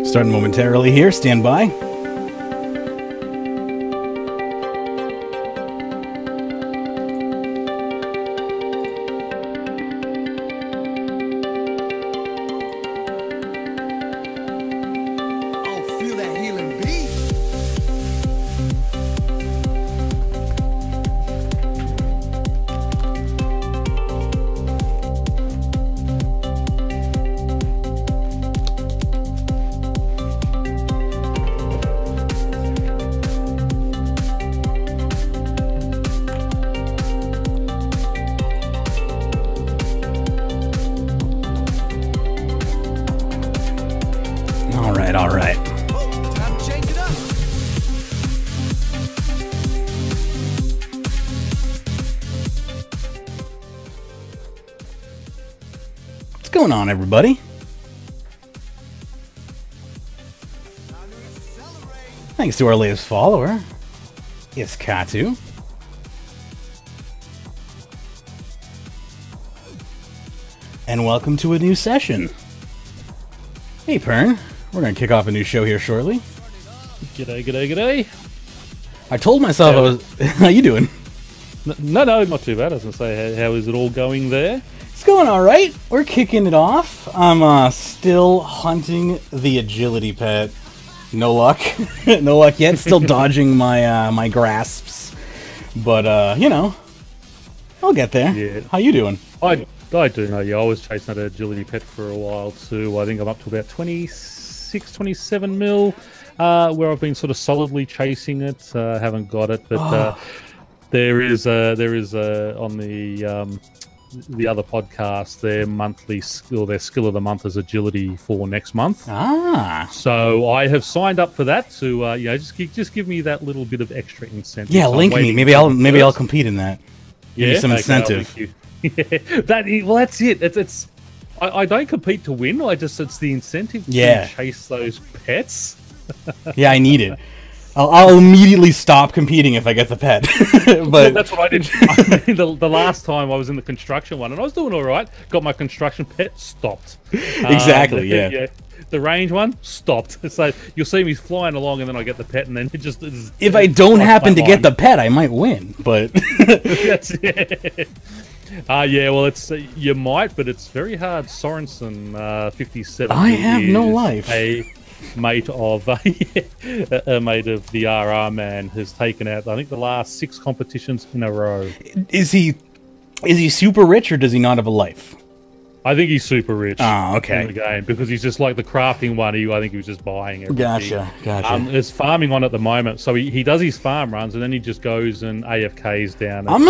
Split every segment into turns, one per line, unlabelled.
Starting momentarily here. Stand by. All right.
Time to change it up.
What's going on, everybody? Thanks to our latest follower, it's Katu. And welcome to a new session. Hey, Pern. We're going to kick off a new show here shortly.
G'day, g'day, g'day.
I told myself I was... How you doing?
No, not too bad. I was going to say, how is it all going there?
It's going all right. We're kicking it off. I'm still hunting the agility pet. No luck. No luck yet. Still dodging my my grasps. But, you know, I'll get there. Yeah. How you doing?
I do know, yeah. I was chasing that agility pet for a while, too. I think I'm up to about 27 mil, where I've been sort of solidly chasing it. Haven't got it, but there is on the other podcast, their monthly skill, their skill of the month is agility for next month. So I have signed up for that to just give me that little bit of extra incentive.
Yeah, link me. Maybe I'll compete in that. Give me some incentive.
Yeah, that's it. It's. I don't compete to win. It's the incentive to chase those pets.
Yeah, I need it. I'll immediately stop competing if I get the pet. But
that's what I did. The last time I was in the construction one, and I was doing all right. Got my construction pet, stopped.
Exactly. Yeah.
The range one stopped. So you'll see me flying along, and then I get the pet, and then it just.
If I don't happen to get the pet, I might win. But
that's it. Yeah, well, it's you might, but it's very hard. Sorensen, 57.
I have no life.
A mate of a mate of the RR man has taken out, I think, the last 6 competitions in a row.
Is he super rich, or does he not have a life?
I think he's super rich.
Oh, okay.
In the game, because he's just like the crafting one. I think he was just buying everything.
Gotcha.
There's farming on at the moment, so he does his farm runs, and then he just goes and AFKs down.
I'm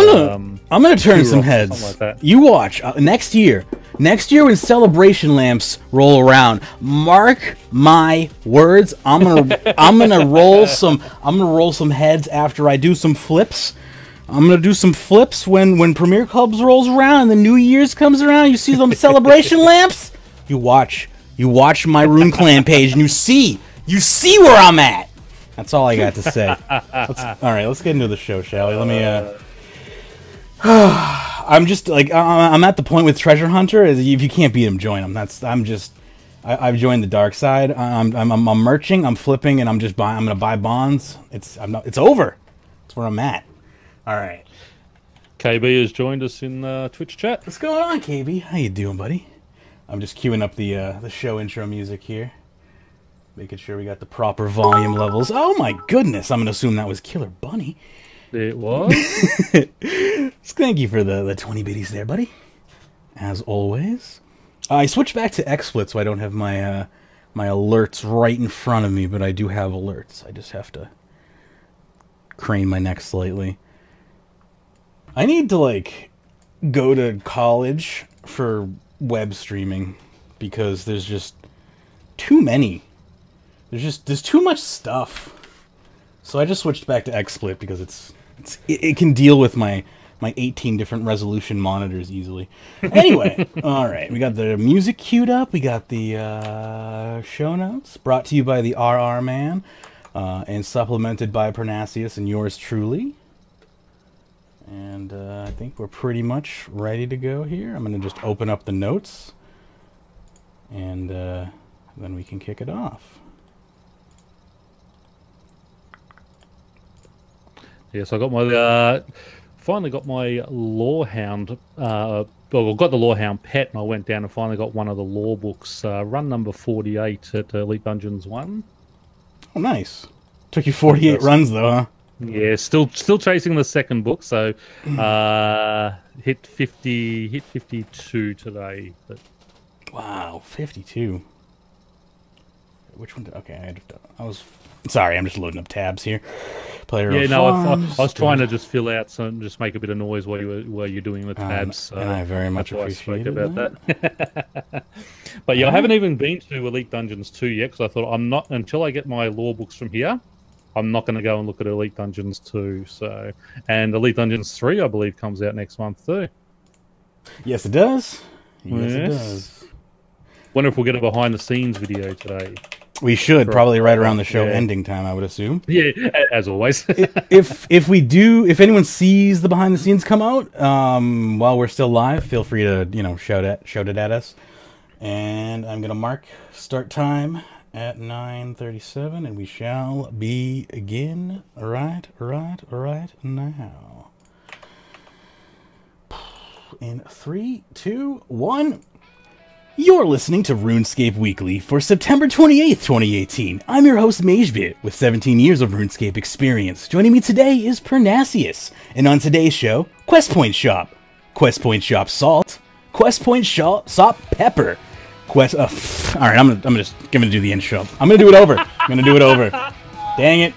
gonna turn some heads.
Like that.
You watch next year when celebration lamps roll around. Mark my words. I'm gonna roll some heads after I do some flips. I'm gonna do some flips when Premier Clubs rolls around and the New Year's comes around. You see them celebration lamps. You watch my Rune Clan page and you see where I'm at. That's all I got to say. All right, let's get into the show, shall we? Let me. I'm just like I'm at the point with Treasure Hunter. If you can't beat him, join him. I've joined the dark side. I'm merching. I'm flipping, and I'm gonna buy bonds. It's over. That's where I'm at. All right.
KB has joined us in Twitch chat.
What's going on, KB? How you doing, buddy? I'm just queuing up the show intro music here, making sure we got the proper volume levels. Oh my goodness! I'm gonna assume that was Killer Bunny.
It was.
Thank you for the 20 biddies there, buddy. As always, I switched back to XSplit, so I don't have my my alerts right in front of me, but I do have alerts. I just have to crane my neck slightly. I need to go to college for web streaming because there's just too many. There's too much stuff. So I just switched back to XSplit because it can deal with my 18 different resolution monitors easily. Anyway, all right, we got the music queued up. We got the show notes brought to you by the RR Man and supplemented by Pyrnassius and yours truly. And I think we're pretty much ready to go here. I'm going to just open up the notes, and then we can kick it off.
Yeah, so I got my finally got my Lorehound. Well, I got the Lorehound pet, and I went down and finally got one of the lore books. Run number 48 at Elite Dungeons 1.
Oh, nice. Took you 48 runs though, huh?
Yeah, still chasing the second book. So hit 52 today. But
wow, 52. Which one? Okay, I was sorry. I'm just loading up tabs here. Player.
Yeah, no, I was trying to just fill out some, just make a bit of noise while you're doing the tabs.
And I very much appreciate
that. But yeah, I haven't even been to Elite Dungeons 2 yet because I thought I'm not until I get my lore books from here. I'm not going to go and look at Elite Dungeons 2. So, and Elite Dungeons 3, I believe, comes out next month too.
Yes, it does. Yes, it does.
Wonder if we'll get a behind the scenes video today.
We should probably right around the show ending time, I would assume.
Yeah, as always.
if we do, if anyone sees the behind the scenes come out while we're still live, feel free to shout it at us. And I'm gonna mark start time at 9:37, and we shall begin right now. In 3, 2, 1. You're listening to Runescape Weekly for September 28th, 2018. I'm your host, Magebit, with 17 years of RuneScape experience. Joining me today is Pyrnassius, and on today's show, Quest Point Shop, Quest Point Shop Salt, Quest Point Shop Pepper, Alright, I'm gonna do the intro. I'm gonna do it over. Dang it.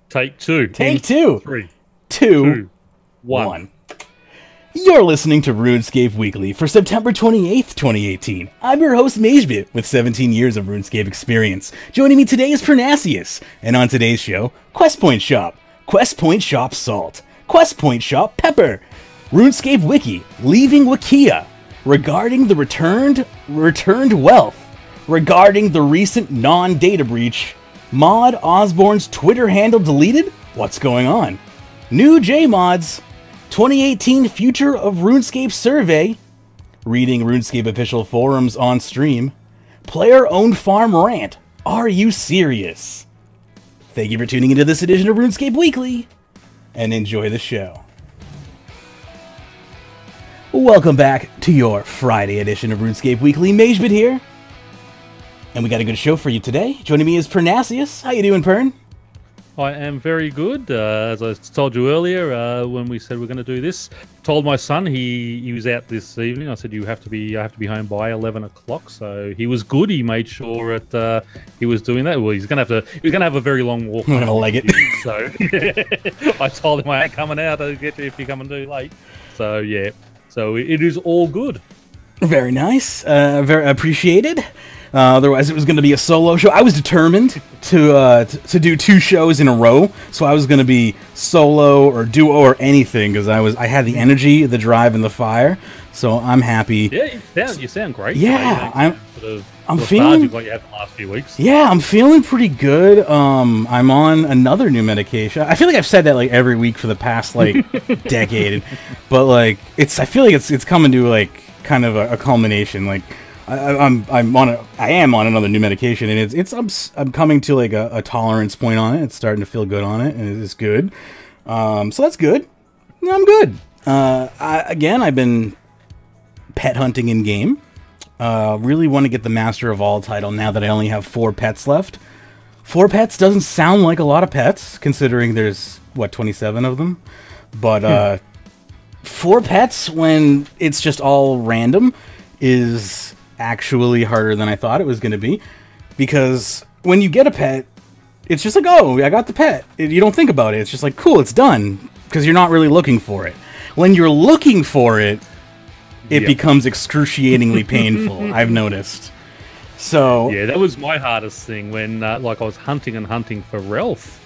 Take two.
Take two.
3,
2, 1. You're listening to RuneScape Weekly for September 28th, 2018. I'm your host, Magebit, with 17 years of RuneScape experience. Joining me today is Pyrnassius, and on today's show, Quest Point Shop, Quest Point Shop Salt, Quest Point Shop Pepper, RuneScape Wiki, Leaving Wikia, regarding the returned wealth, regarding the recent non-data breach, Mod Osborne's Twitter handle deleted? What's going on? New Jmods, 2018 Future of RuneScape Survey, reading RuneScape official forums on stream, player-owned farm rant. Are you serious? Thank you for tuning into this edition of RuneScape Weekly, and enjoy the show. Welcome back to your Friday edition of RuneScape Weekly. Magebit here, and we got a good show for you today. Joining me is Pyrnassius. How you doing, Pern?
I am very good. As I told you earlier, when we said we're going to do this, told my son he was out this evening. I said I have to be home by 11 o'clock. So he was good. He made sure that he was doing that. Well, he's going to have a very long walk.
I'm going to leg it.
So I told him I ain't coming out. I'll get you if you come and do late. So yeah. So it is all good.
Very nice. Very appreciated. Otherwise, it was going to be a solo show. I was determined to do 2 shows in a row, so I was going to be solo or duo or anything because I had the energy, the drive, and the fire. So I'm happy.
Yeah, you sound great.
Yeah, I'm
feeling like you had the last few weeks.
Yeah, I'm feeling pretty good. I'm on another new medication. I feel like I've said that like every week for the past like decade, but like I feel like it's coming to like kind of a culmination. Like I am on another new medication, and I'm coming to like a tolerance point on it. It's starting to feel good on it, and it's good. So that's good. Yeah, I'm good. I've been pet hunting in game. Really want to get the Master of All title now that I only have 4 pets left. 4 pets doesn't sound like a lot of pets, considering there's 27 of them. But 4 pets when it's just all random is actually harder than I thought it was going to be, because when you get a pet, it's just like, oh, I got the pet. You don't think about it. It's just like, cool, it's done, because you're not really looking for it. When you're looking for it, it becomes excruciatingly painful. I've noticed. So
yeah, that was my hardest thing when like I was hunting for Ralph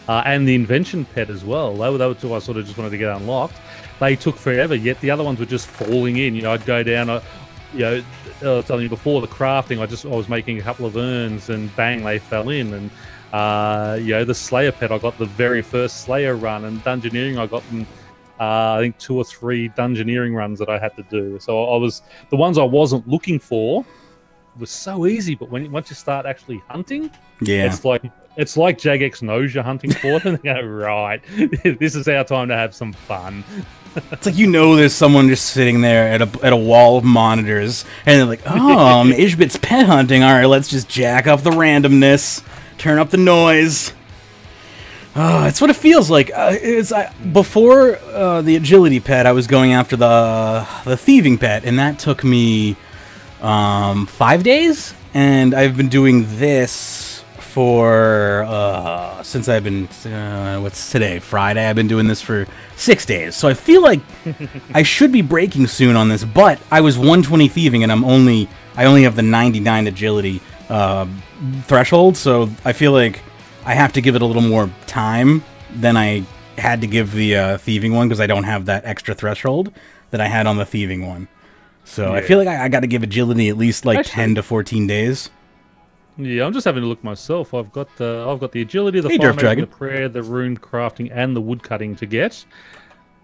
and the invention pet as well. They were 2 I sort of just wanted to get unlocked. They took forever, yet the other ones were just falling in. I'd go down, I was telling you before the crafting, I was making a couple of urns, and bang, they fell in. And the Slayer pet, I got the very first Slayer run, and Dungeoneering, I got them. I think 2 or 3 Dungeoneering runs that I had to do. So the ones I wasn't looking for was so easy, but once you start actually hunting, it's like It's like Jagex knows you're hunting for them. They go, right, this is our time to have some fun.
It's like, there's someone just sitting there at a wall of monitors, and they're like, oh, Magebit's pet hunting. All right, let's just jack up the randomness, turn up the noise. It's what it feels like. Before the agility pet, I was going after the thieving pet, and that took me 5 days, and I've been doing this for since I've been what's today, Friday. I've been doing this for 6 days, so I feel like I should be breaking soon on this. But I was 120 thieving, and I only have the 99 agility threshold, so I feel like I have to give it a little more time than I had to give the thieving one, because I don't have that extra threshold that I had on the thieving one. So yeah. I feel like I got to give agility at least like 10 to 14 days.
Yeah, I'm just having a look myself. I've got the agility, the farming, the prayer, the rune crafting, and the wood cutting to get.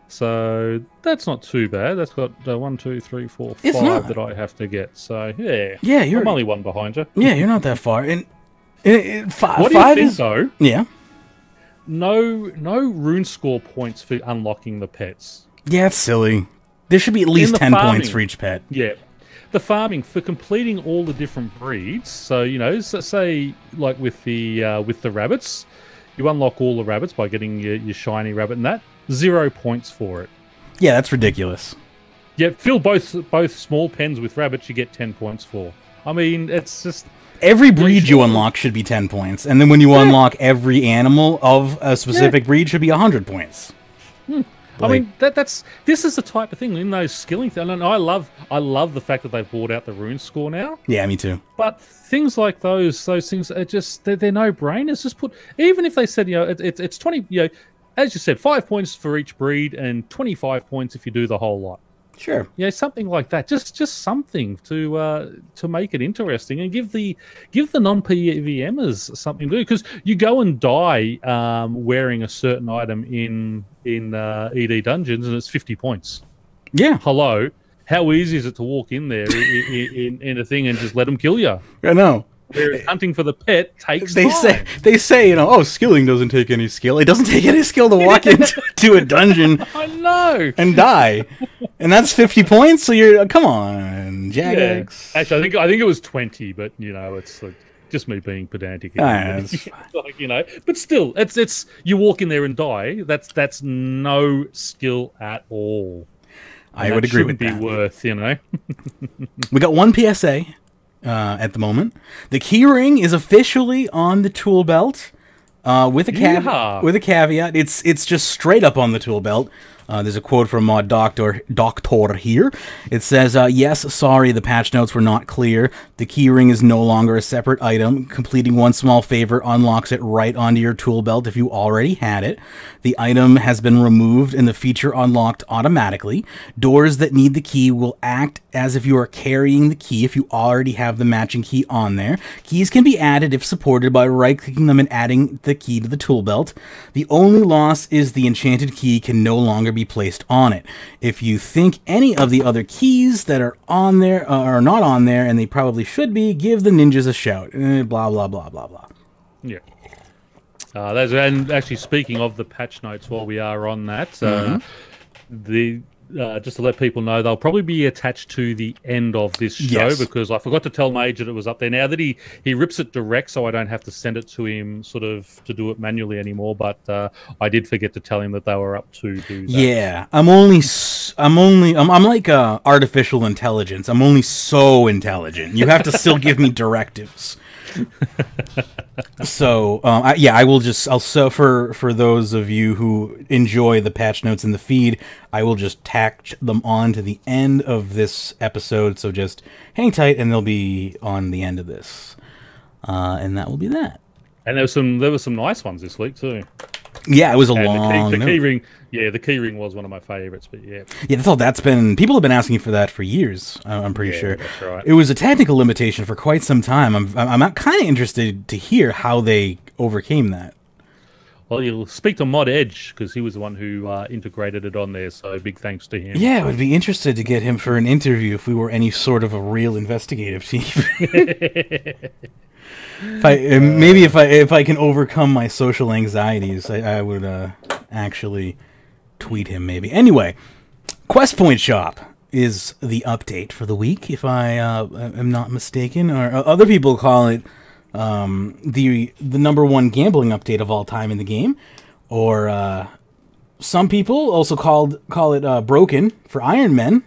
So that's not too bad. That's got 1, 2, 3, 4, 5 that I have to get. So yeah, I'm only one behind you.
Yeah, you're not that far. And
what do you think, though?
Yeah.
No rune score points for unlocking the pets.
Yeah, it's silly. There should be at least 10 points for each pet.
Yeah. The farming for completing all the different breeds. So say like with the rabbits, you unlock all the rabbits by getting your shiny rabbit, and that 0 points for it.
Yeah, that's ridiculous.
Yeah, fill both small pens with rabbits, you get 10 points for. I mean, it's just
every breed you unlock should be 10 points, and then when you unlock every animal of a specific breed, should be 100 points.
I mean, this is the type of thing in those skilling things. And I love the fact that they've brought out the rune score now.
Yeah, me too.
But things like those things are just they're no brainers. Just even if they said it's 20, as you said, 5 points for each breed and 25 points if you do the whole lot.
Sure.
Something like that. Just something to make it interesting and give the non-PVMers something to do, because you go and die wearing a certain item in ED dungeons and it's 50 points. Yeah. Hello. How easy is it to walk in there in a thing and just let them kill you?
I know.
Whereas hunting for the pet takes time.
They say, skilling doesn't take any skill. It doesn't take any skill to walk into a dungeon
I know.
And die. And that's 50 points, so you're... come on, Jagex.
Yeah. Actually, I think it was 20, but, it's like just me being pedantic. But still, it's you walk in there and die. That's no skill at all.
I would agree with that.
Shouldn't be worth,
We got one PSA. At the moment, the keyring is officially on the tool belt. With a caveat, it's just straight up on the tool belt. There's a quote from Mod Doctor here. It says, yes, sorry, the patch notes were not clear. The keyring is no longer a separate item. Completing one small favor unlocks it right onto your tool belt if you already had it. The item has been removed and the feature unlocked automatically. Doors that need the key will act as if you are carrying the key if you already have the matching key on there. Keys can be added if supported by right-clicking them and adding the key to the tool belt. The only loss is the enchanted key can no longer be placed on it. If you think any of the other keys that are on there are not on there, and they probably should be, give the ninjas a shout. Blah, blah, blah, blah, blah.
Yeah. And actually, speaking of the patch notes, while we are on that, just to let people know, they'll probably be attached to the end of this show, because I forgot to tell Mage that it was up there. Now that he rips it direct, so I don't have to send it to him sort of to do it manually anymore, but I did forget to tell him that they were up to do that. Yeah, I'm like artificial intelligence. I'm only so intelligent. You have to still give me directives.
So so for those of you who enjoy the patch notes in the feed, I will just tack them on to the end of this episode, so just hang tight and they'll be on the end of this, and that will be that.
And there were some nice ones this week too.
Yeah, it was a long
the key ring. Yeah, the key ring was one of my favorites, but yeah.
Yeah, that's all. People have been asking for that for years. I'm pretty sure.
That's right.
It was a technical limitation for quite some time. I'm kind of interested to hear how they overcame that.
Well, you'll speak to Mod Edge because he was the one who integrated it on there. So big thanks to him.
Yeah, I would be interested to get him for an interview if we were any sort of a real investigative team. If I can overcome my social anxieties, I would actually tweet him maybe. Anyway, Quest Point Shop is the update for the week, if I am not mistaken, or other people call it the number one gambling update of all time in the game, or some people also call it broken for Iron Men.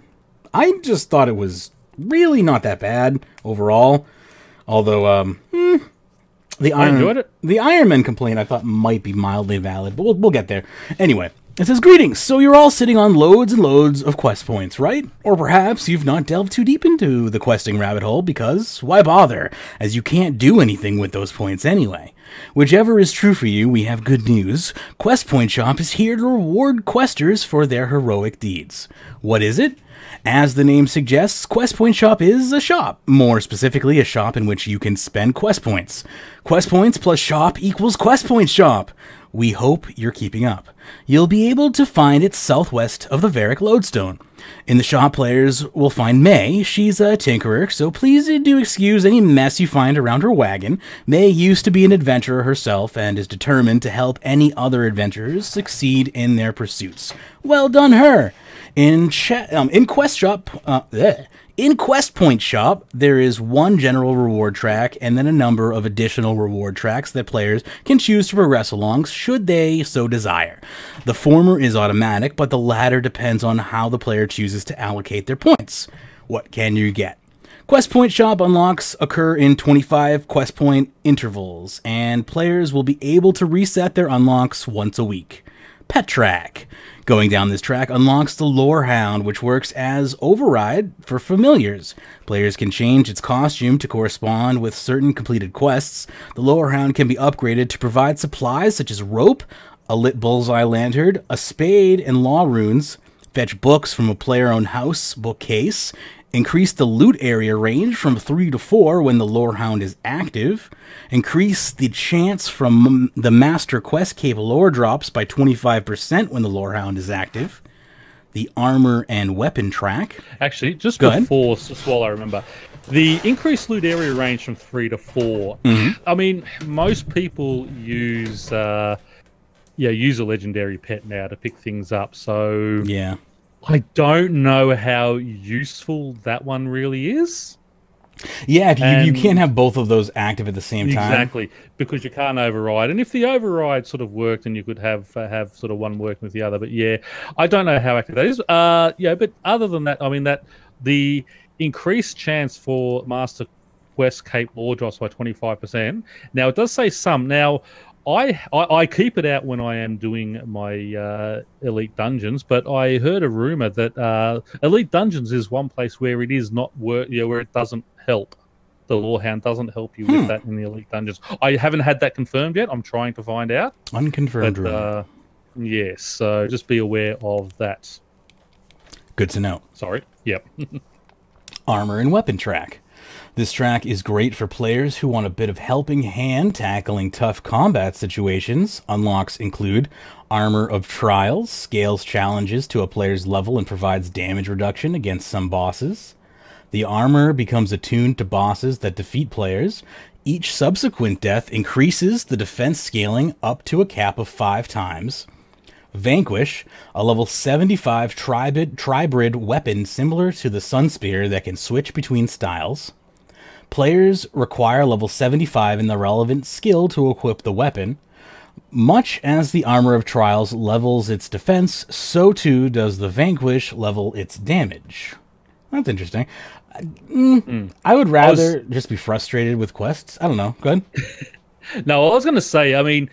I just thought it was really not that bad overall, although the Iron Man complaint I thought might be mildly valid, but we'll get there. Anyway, it says, greetings. So you're all sitting on loads and loads of quest points, right? Or perhaps you've not delved too deep into the questing rabbit hole because why bother, as you can't do anything with those points anyway. Whichever is true for you, we have good news. Quest Point Shop is here to reward questers for their heroic deeds. What is it? As the name suggests, Quest Point Shop is a shop. More specifically, a shop in which you can spend quest points. Quest points plus shop equals Quest Point Shop. We hope you're keeping up. You'll be able to find it southwest of the Varick Lodestone. In the shop, players will find May. She's a tinkerer, so please do excuse any mess you find around her wagon. May used to be an adventurer herself and is determined to help any other adventurers succeed in their pursuits. Well done, her. In Quest Point Shop, there is one general reward track and then a number of additional reward tracks that players can choose to progress along should they so desire. The former is automatic, but the latter depends on how the player chooses to allocate their points. What can you get? Quest Point Shop unlocks occur in 25 quest point intervals, and players will be able to reset their unlocks once a week. Pet Track. Going down this track unlocks the Lore Hound, which works as override for familiars. Players can change its costume to correspond with certain completed quests. The Lore Hound can be upgraded to provide supplies such as rope, a lit bullseye lantern, a spade, and law runes, fetch books from a player-owned house bookcase, increase the loot area range from 3 to 4 when the Lore Hound is active, increase the chance from the Master Quest Cape lore drops by 25% when the Lore Hound is active, the armor and weapon track.
Actually, just
Go
before, just while I remember, the increased loot area range from 3 to 4. I mean, most people use a legendary pet now to pick things up, so
yeah.
I don't know how useful that one really is.
Yeah, you can't have both of those active at the same time.
Exactly, because you can't override. And if the override sort of worked, then you could have sort of one working with the other. But yeah, I don't know how active that is. But other than that, I mean, that the increased chance for Master Quest Cape lore drops by 25%. Now, it does say some. Now, I keep it out when I am doing my Elite Dungeons, but I heard a rumor that Elite Dungeons is one place where it is not where it doesn't help. The Lorehound doesn't help you with that in the Elite Dungeons. I haven't had that confirmed yet. I'm trying to find out.
Unconfirmed rumor.
Yes, so just be aware of that.
Good to know.
Sorry. Yep.
Armor and weapon track. This track is great for players who want a bit of helping hand tackling tough combat situations. Unlocks include Armor of Trials, scales challenges to a player's level and provides damage reduction against some bosses. The armor becomes attuned to bosses that defeat players. Each subsequent death increases the defense scaling up to a cap of 5 times. Vanquish, a level 75 tribrid weapon similar to the Sun Spear that can switch between styles. Players require level 75 in the relevant skill to equip the weapon. Much as the Armor of Trials levels its defense, so too does the Vanquish level its damage. That's interesting. I would rather just be frustrated with quests. I don't know. Go ahead.
No, I was going to say, I mean,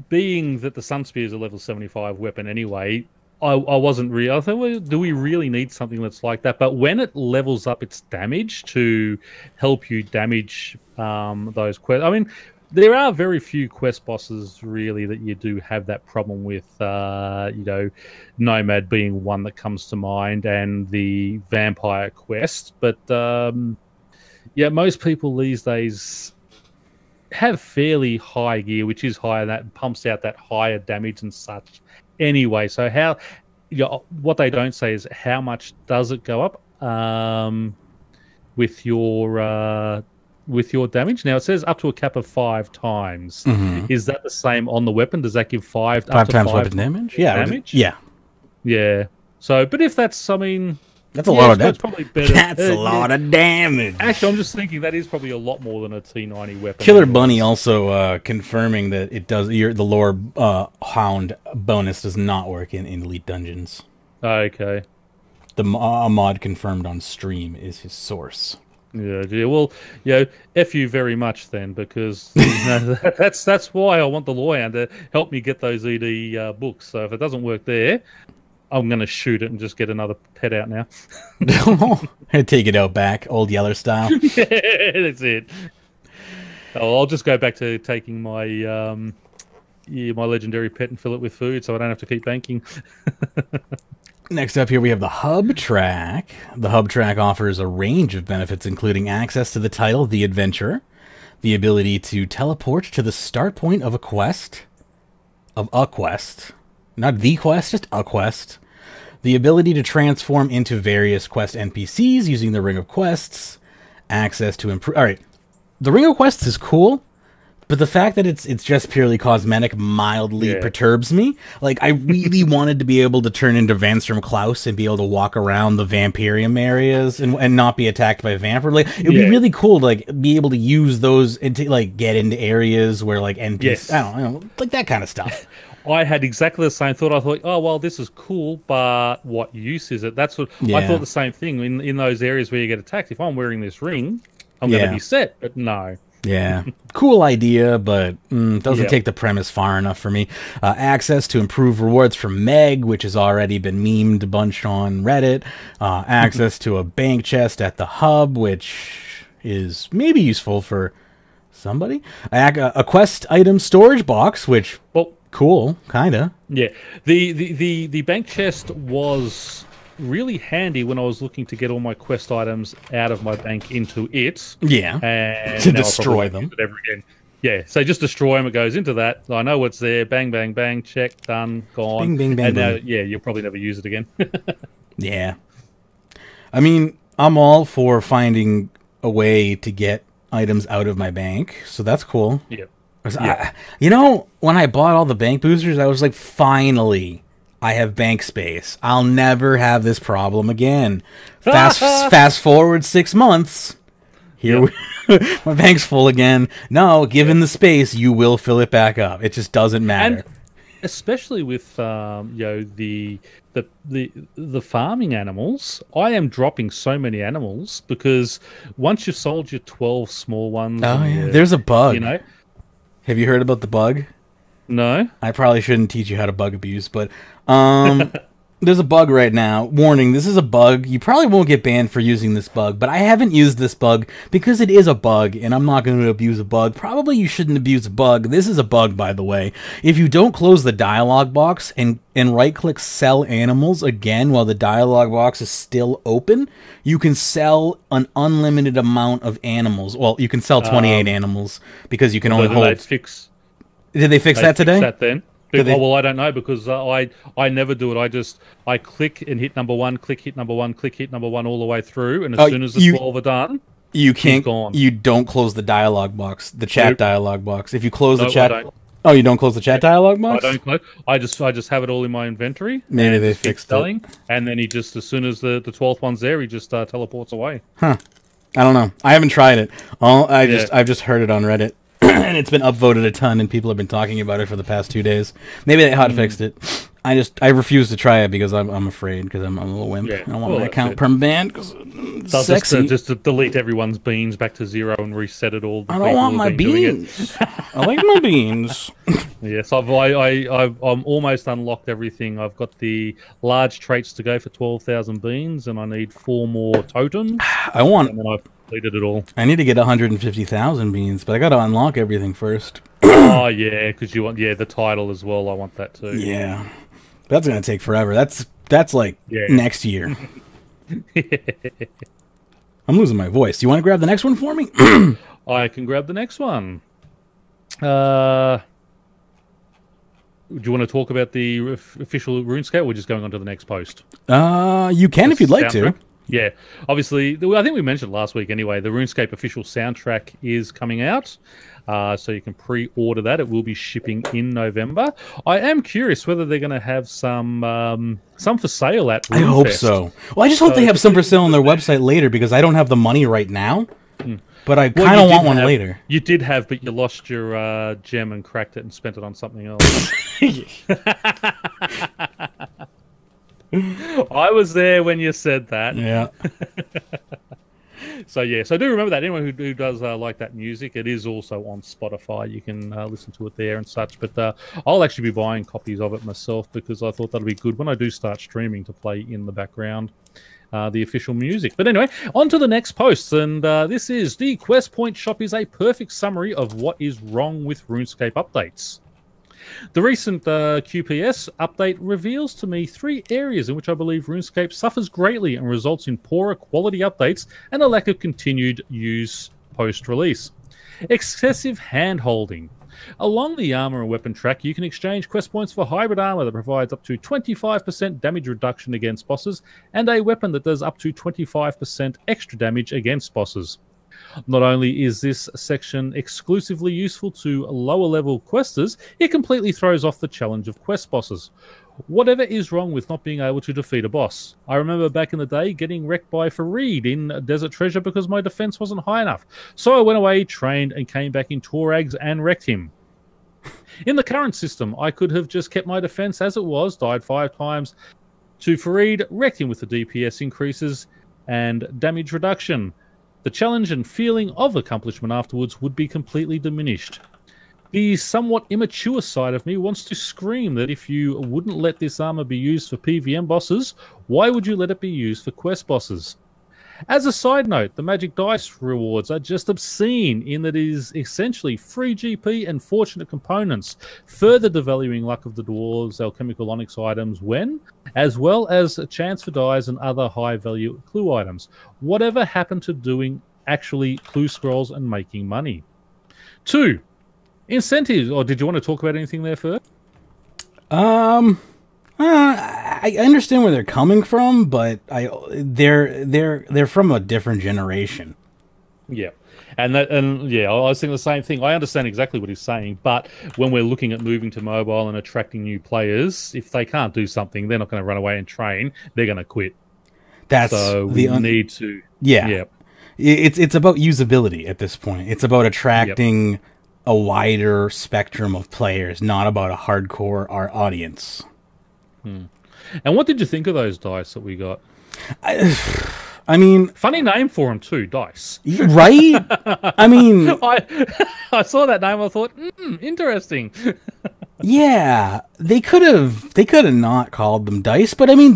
being that the Sun Spear is a level 75 weapon anyway, I wasn't really... I thought, well, do we really need something that's like that? But when it levels up its damage to help you damage those quests... I mean, there are very few quest bosses, really, that you do have that problem with, Nomad being one that comes to mind, and the Vampire quest. But, most people these days have fairly high gear, which is higher, that pumps out that higher damage and such. Anyway, so what they don't say is how much does it go up with your damage. Now it says up to a cap of 5 times. Is that the same on the weapon? Does that give 5
times weapon damage? Yeah,
yeah. So, but if that's, I mean,
that's a lot of damage.
Probably better.
That's a lot of damage.
Actually, I'm just thinking that is probably a lot more than a T90 weapon.
Killer Bunny also confirming that it does. The lore hound bonus does not work in Elite Dungeons.
Okay.
The mod confirmed on stream is his source.
Yeah. Well, F you very much then, because that's why I want the lawyer to help me get those ED books. So if it doesn't work there, I'm going to shoot it and just get another pet out now.
Take it out back, old Yeller style.
Yeah, that's it. I'll just go back to taking my my legendary pet and fill it with food, so I don't have to keep banking.
Next up here, we have the Hub Track. The Hub Track offers a range of benefits, including access to the title, The Adventurer, the ability to teleport to the start point of a quest, not the quest, just a quest, the ability to transform into various quest NPCs using the Ring of Quests, access to improve... Alright, the Ring of Quests is cool, but the fact that it's just purely cosmetic mildly perturbs me. Like, I really wanted to be able to turn into Vanstrom Klaus and be able to walk around the Vampirium areas and not be attacked by Vampire. Like, it would be really cool to, like, be able to use those and to, like, get into areas where, like, NPCs... I don't know, like that kind of stuff.
I had exactly the same thought. I thought, oh, well, this is cool, but what use is it? That's what I thought the same thing in those areas where you get attacked. If I'm wearing this ring, I'm going to be set, but no.
Yeah, cool idea, but doesn't take the premise far enough for me. Access to improved rewards from Meg, which has already been memed a bunch on Reddit. Access to a bank chest at the hub, which is maybe useful for somebody. A quest item storage box, which cool, kinda. Yeah,
the bank chest was really handy when I was looking to get all my quest items out of my bank into it.
Yeah,
and
to destroy them.
Ever again. Yeah, so just destroy them. It goes into that. I know what's there. Bang, bang, bang. Check. Done. Gone.
Bing, bing, bang,
and now,
bing.
you'll probably never use it again.
Yeah. I mean, I'm all for finding a way to get items out of my bank, so that's cool.
Yeah.
When I bought all the bank boosters, I was like, finally, I have bank space. I'll never have this problem again. Fast forward 6 months. My bank's full again. No, given the space, you will fill it back up. It just doesn't matter.
And especially with the farming animals, I am dropping so many animals because once you've sold your 12 small ones,
there's a bug. Have you heard about the bug?
No.
I probably shouldn't teach you how to bug abuse, but there's a bug right now. Warning, this is a bug. You probably won't get banned for using this bug, but I haven't used this bug because it is a bug, and I'm not going to abuse a bug. Probably you shouldn't abuse a bug. This is a bug, by the way. If you don't close the dialog box and right-click Sell Animals again while the dialog box is still open, you can sell an unlimited amount of animals. Well, you can sell 28 animals because you can only hold... Did they fix that today?
That then? Well, I don't know because I never do it. I click and hit number one, click hit number one, click hit number one all the way through, and as soon as the 12 are done,
you can't.
He's gone.
You don't close the dialog box, the chat dialog box. If you close the chat,
I don't.
Oh, you don't close the chat dialog box?
I don't close. I just have it all in my inventory.
Maybe they fixed it.
And then he just, as soon as the 12th one's there, he just teleports away.
Huh? I don't know. I haven't tried it. I've just heard it on Reddit. And it's been upvoted a ton, and people have been talking about it for the past 2 days. Maybe they hot fixed it. I refuse to try it because I'm afraid because I'm a little wimp. Yeah. I don't want my account perm-banned because it's sexy.
Just to delete everyone's beans back to 0 and reset it all.
I don't want my beans. I like my beans.
Yes, I've almost unlocked everything. I've got the large traits to go for 12,000 beans, and I need 4 more totems. And then I've completed it all.
I need to get 150,000 beans, but I got to unlock everything first.
Oh yeah, because you want the title as well. I want that too.
Yeah, that's gonna take forever. That's like next year. I'm losing my voice. Do you want to grab the next one for me?
I can grab the next one. Do you want to talk about the official RuneScape, or we're just going on to the next post?
You can if you'd like to.
Yeah, obviously, I think we mentioned last week anyway, the RuneScape official soundtrack is coming out, so you can pre-order that. It will be shipping in November. I am curious whether they're going to have some for sale at RuneFest.
I hope so. Well, I just hope they have some for sale on their website later, because I don't have the money right now, but I kind of want one later.
You did have, but you lost your gem and cracked it and spent it on something else. I was there when you said that.
Yeah.
So do remember that. Anyone who does like that music, it is also on Spotify. You can listen to it there and such. But I'll actually be buying copies of it myself, because I thought that'll be good when I do start streaming to play in the background the official music. But anyway, on to the next post. And this is the Quest Point Shop is a perfect summary of what is wrong with RuneScape updates. The recent QPS update reveals to me 3 areas in which I believe RuneScape suffers greatly and results in poorer quality updates and a lack of continued use post-release. Excessive hand-holding. Along the armor and weapon track, you can exchange quest points for hybrid armor that provides up to 25% damage reduction against bosses and a weapon that does up to 25% extra damage against bosses. Not only is this section exclusively useful to lower level questers, it completely throws off the challenge of quest bosses. Whatever is wrong with not being able to defeat a boss? I remember back in the day getting wrecked by Fareed in Desert Treasure because my defense wasn't high enough. So I went away, trained, and came back in Torags and wrecked him. In the current system, I could have just kept my defense as it was, died 5 times to Fareed, wrecked him with the DPS increases and damage reduction. The challenge and feeling of accomplishment afterwards would be completely diminished. The somewhat immature side of me wants to scream that if you wouldn't let this armor be used for PVM bosses, why would you let it be used for quest bosses? As a side note, the Magic Dice rewards are just obscene in that it is essentially free GP and fortunate components, further devaluing luck of the dwarves, alchemical onyx items as well as a chance for dice and other high-value clue items. Whatever happened to doing actually clue scrolls and making money? 2. Incentives. Or did you want to talk about anything there first?
I understand where they're coming from, but they're from a different generation.
Yeah. I was thinking the same thing. I understand exactly what he's saying, but when we're looking at moving to mobile and attracting new players, if they can't do something, they're not going to run away and train. They're going to quit. We need to.
Yeah. Yep. It's about usability at this point. It's about attracting a wider spectrum of players, not about a hardcore audience.
And what did you think of those dice that we got?
I mean,
funny name for them too, Dice.
Right? I mean,
I saw that name. I thought, interesting.
Yeah, they could have not called them dice, but I mean,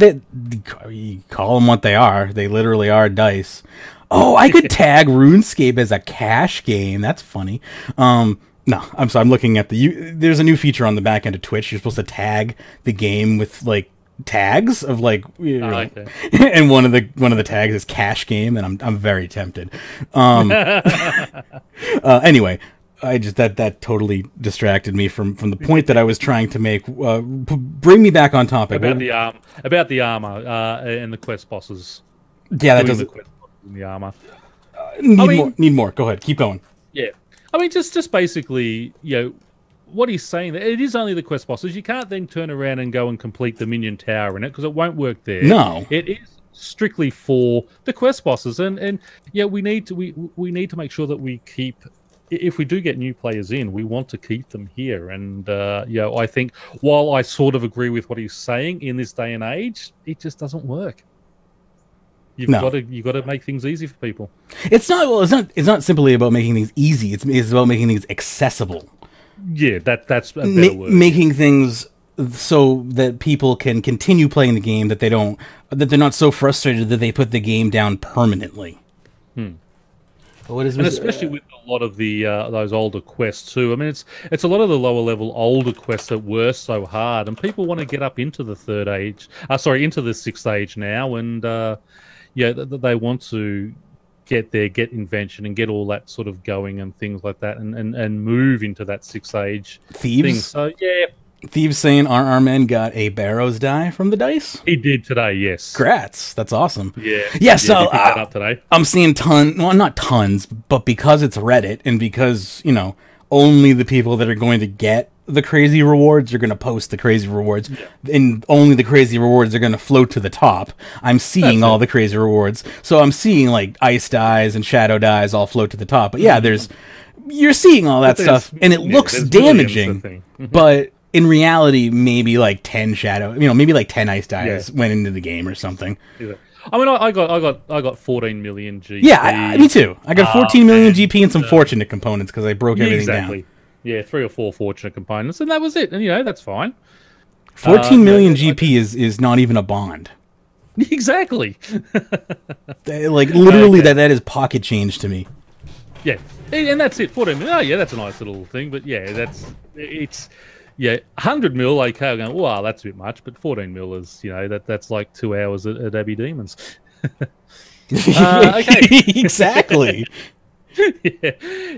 you call them what they are. They literally are dice. Oh, I could tag RuneScape as a cash game. That's funny. No, I'm sorry. I'm looking at there's a new feature on the back end of Twitch. You're supposed to tag the game with like tags of like, okay. And one of the tags is cash game, and I'm very tempted. Anyway, I just that totally distracted me from the point that I was trying to make. Bring me back on topic
about the armor and the quest bosses.
Yeah, that doesn't.
The armor.
Need more. Go ahead. Keep going.
Yeah. I mean, just basically, what he's saying, that it is only the quest bosses. You can't then turn around and go and complete the minion tower in it, because it won't work there.
No.
It is strictly for the quest bosses. And we need to make sure that we keep, if we do get new players in, we want to keep them here. And, I think while I sort of agree with what he's saying in this day and age, it just doesn't work. You've got to make things easy for people. It's
not simply about making things easy. It's about making things accessible.
Yeah, that's a better word.
Making things so that people can continue playing the game, that they're not so frustrated that they put the game down permanently.
And especially with a lot of the those older quests too. I mean, it's a lot of the lower level older quests that were so hard, and people want to get up into the into the 6th age now, and they want to get there, get invention, and get all that sort of going and things like that, and move into that 6 age
Thieves.
thing. So yeah,
Thieves saying our men got a Barrows die from the dice.
he did today. Yes,
Congrats, that's awesome.
Yeah.
So
he picked that up today.
I'm seeing not tons, but because it's Reddit and because only the people that are going to get the crazy rewards are going to post the crazy rewards, and only the crazy rewards are going to float to the top. I'm seeing all the crazy rewards, so I'm seeing like ice dies and shadow dies all float to the top. But yeah, you're seeing all that stuff, and it looks damaging. But in reality, maybe like 10 shadow, maybe like 10 ice dies went into the game or something.
I mean, I got 14 million GP.
Yeah, me too. I got 14 million GP and some fortunate components because I broke everything down.
Yeah, 3 or 4 fortunate components, and that was it. And that's fine.
14 million GP is not even a bond.
Exactly.
Like literally, that is pocket change to me.
Yeah, and that's it. 14 million. Oh yeah, that's a nice little thing. But yeah, it's 100 mil. Like going, wow, that's a bit much. But 14 mil is that's like 2 hours at Abbey Demons. Okay,
Exactly.
Yeah.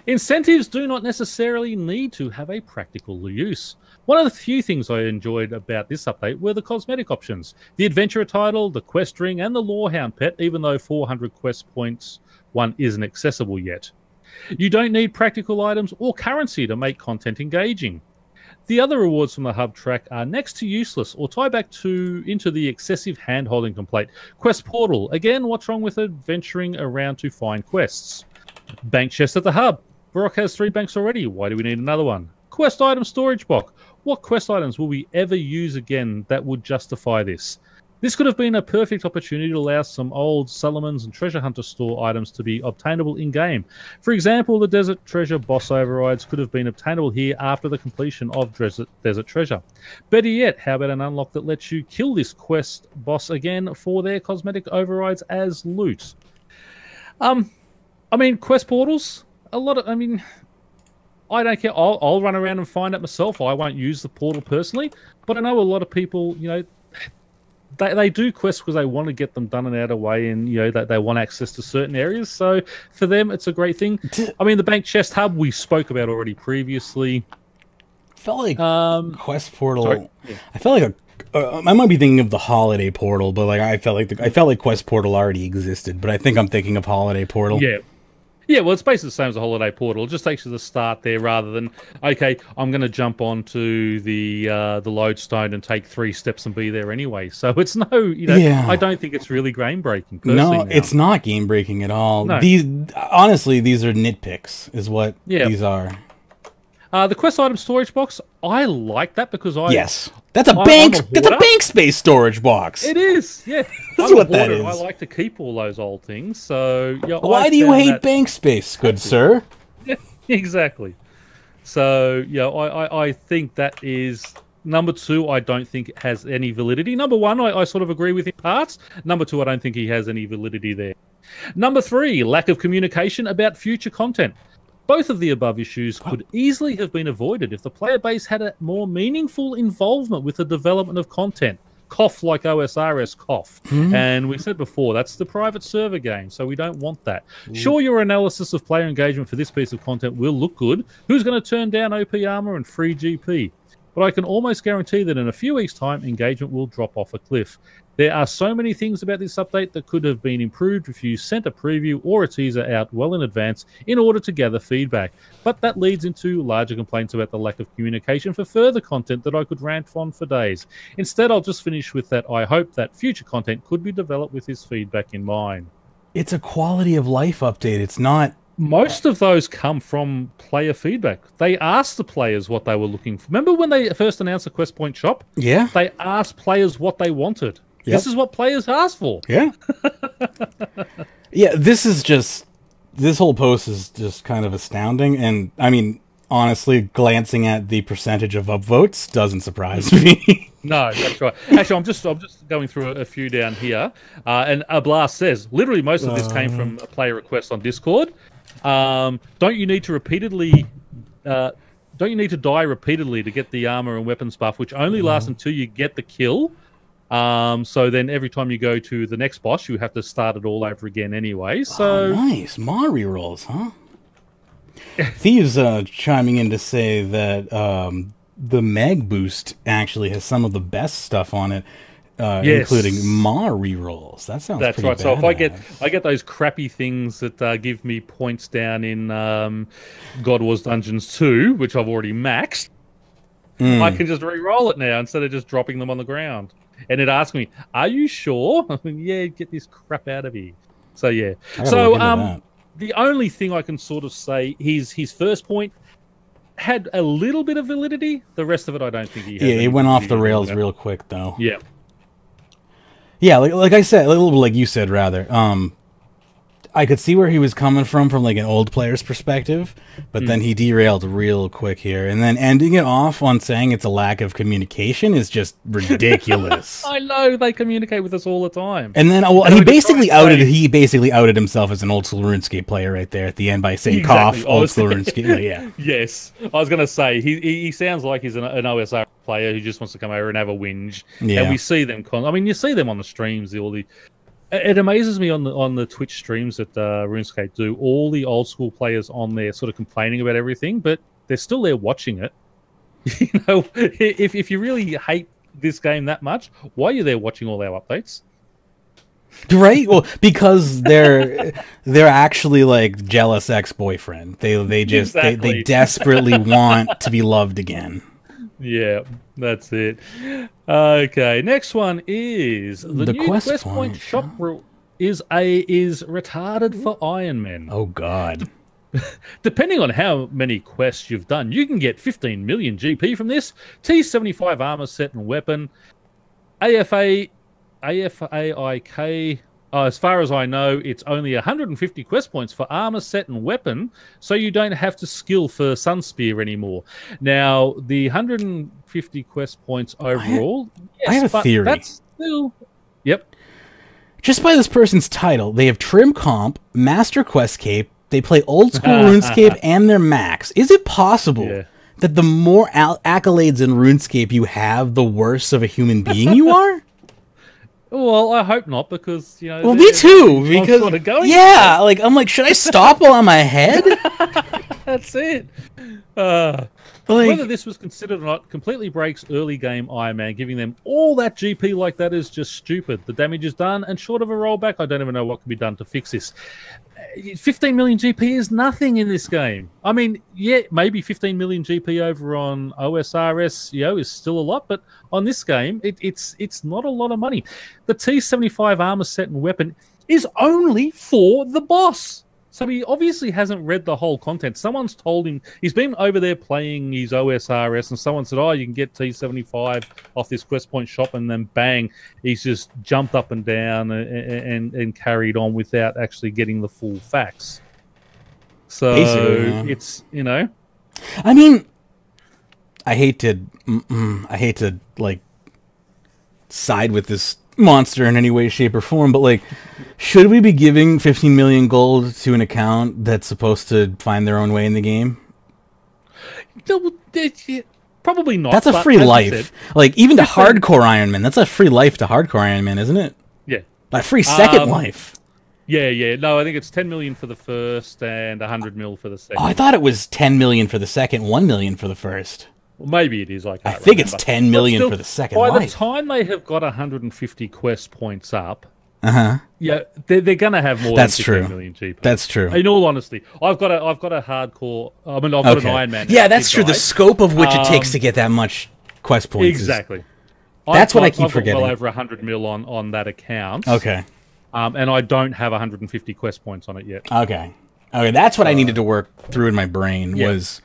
Incentives do not necessarily need to have a practical use. One of the few things I enjoyed about this update were the cosmetic options. The Adventurer title, the Quest Ring, and the Lorehound pet, even though 400 quest points one isn't accessible yet. You don't need practical items or currency to make content engaging. The other rewards from the hub track are next to useless or tie back into the excessive hand-holding complaint. Quest Portal, again, what's wrong with adventuring around to find quests? Bank chest at the hub. Varrock has 3 banks already. Why do we need another one? Quest item storage box. What quest items will we ever use again that would justify this? This could have been a perfect opportunity to allow some old Solomon's and Treasure Hunter store items to be obtainable in-game. For example, the Desert Treasure boss overrides could have been obtainable here after the completion of Desert Treasure. Better yet, how about an unlock that lets you kill this quest boss again for their cosmetic overrides as loot? I mean, quest portals, I don't care. I'll run around and find it myself. I won't use the portal personally, but I know a lot of people, they do quests because they want to get them done and out of the way, and that they want access to certain areas. So for them, it's a great thing. I mean, the bank chest hub we spoke about already previously.
I felt like quest portal.
Sorry? Yeah.
I felt like I might be thinking of the holiday portal, but like I felt like quest portal already existed. But I think I'm thinking of holiday portal.
Yeah. Yeah, well, it's basically the same as a holiday portal. It just takes you to the start there rather than, okay, I'm going to jump onto the lodestone and take 3 steps and be there anyway. So it's I don't think it's really game-breaking, personally.
No, it's not game-breaking at all.
No.
These are nitpicks, is what these are.
The quest item storage box, I like that because
that's a bank space storage box.
It is, yeah.
That's what that is.
I like to keep all those old things. So yeah.
Why do you hate bank space, good sir?
Yeah, exactly. So yeah, I think that is number 2. I don't think it has any validity. Number 1, I sort of agree with in parts. Number 2, I don't think he has any validity there. Number 3, lack of communication about future content. Both of the above issues could easily have been avoided if the player base had a more meaningful involvement with the development of content. Cough like OSRS cough. And we said before, that's the private server game, so we don't want that. Sure, your analysis of player engagement for this piece of content will look good. Who's going to turn down OP armor and free GP? But I can almost guarantee that in a few weeks' time, engagement will drop off a cliff. There are so many things about this update that could have been improved if you sent a preview or a teaser out well in advance in order to gather feedback. But that leads into larger complaints about the lack of communication for further content that I could rant on for days. Instead, I'll just finish with that I hope that future content could be developed with this feedback in mind.
It's a quality of life update. It's not...
Most of those come from player feedback. They asked the players what they were looking for. Remember when they first announced the Quest Point shop?
Yeah.
They asked players what they wanted. Yep. This is what players asked for.
Yeah. Yeah, this whole post is just kind of astounding. And, I mean, honestly, glancing at the percentage of upvotes doesn't surprise me.
No, that's right. Actually, I'm just going through a few down here. And Ablas says, literally most of this came from a player request on Discord. Don't you need to die repeatedly to get the armor and weapons buff, which only lasts until you get the kill? So then every time you go to the next boss, you have to start it all over again anyway.
Oh, nice. Ma rerolls, huh? Thieves chiming in to say that the Meg Boost actually has some of the best stuff on it, including Ma rerolls. That sounds
That's
pretty
right. So if
badass.
I get those crappy things that give me points down in God Wars Dungeons 2, which I've already maxed, I can just re-roll it now instead of just dropping them on the ground. And it asks me, "Are you sure?" Yeah, get this crap out of here. So yeah. So the only thing I can sort of say, his first point had a little bit of validity. The rest of it, I don't think he had.
Yeah, it went off the rails real quick, though.
Yeah.
Yeah, like I said, a little like you said, rather. I could see where he was coming from like an old player's perspective, but then he derailed real quick here. And then ending it off on saying it's a lack of communication is just ridiculous.
I know, they communicate with us all the time.
And then he basically outed himself as an old school RuneScape player right there at the end by saying cough, old school RuneScape. Yeah.
Yes. I was going to say, he sounds like he's an OSR player who just wants to come over and have a whinge. Yeah. And we see them, you see them on the streams, it amazes me on the Twitch streams that RuneScape do. All the old school players on there sort of complaining about everything, but they're still there watching it. If you really hate this game that much, why are you there watching all our updates?
Right? Well, because they're actually like jealous ex-boyfriend. They just they desperately want to be loved again.
Yeah, that's it. Okay, next one is the new quest point shop is retarded for Iron Men.
Oh God!
Depending on how many quests you've done, you can get 15 million GP from this T75 armor set and weapon, AFAIK. As far as I know, it's only 150 quest points for armor set and weapon, so you don't have to skill for Sunspear anymore. Now, the 150 quest points overall...
I have a theory.
That's still... Yep.
Just by this person's title, they have Trim Comp, Master Quest Cape, they play old school RuneScape, and they're max. Is it possible that the more accolades in RuneScape you have, the worse of a human being you are?
Well, I hope not, because,
Well, me too, because... I'm like, should I stop while I'm ahead?
That's it. Whether this was considered or not completely breaks early game Iron Man. Giving them all that GP like that is just stupid. The damage is done, and short of a rollback, I don't even know what can be done to fix this. 15 million GP is nothing in this game. I mean, yeah, maybe 15 million GP over on OSRS, is still a lot, but on this game, it's not a lot of money. The T75 armor set and weapon is only for the boss. So he obviously hasn't read the whole content. Someone's told him, he's been over there playing his OSRS, and someone said, you can get T75 off this quest point shop, and then bang, he's just jumped up and down and carried on without actually getting the full facts. So it's,
I mean, I hate to like side with this monster in any way, shape, or form, but like, should we be giving 15 million gold to an account that's supposed to find their own way in the game?
No, probably not.
That's a free life. Like, even to hardcore Iron Man, that's a free life to hardcore Iron Man, isn't it?
Yeah.
A free second life.
Yeah. No, I think it's 10 million for the first and 100 mil for the second.
Oh, I thought it was 10 million for the second, 1 million for the first.
Well, maybe it is. I
think it's 10 million for the second
life. By the
life.
time they have got 150 quest points up,
yeah,
they're going to have more than 15 million GP.
That's true.
In all honesty, I've got a hardcore. I've got an Iron Man.
Yeah, that's true. The scope of which it takes to get that much quest points.
Exactly.
That's what I keep forgetting.
Well over 100 mil on that account.
Okay.
And I don't have 150 quest points on it yet.
Okay, that's what I needed to work through in my brain was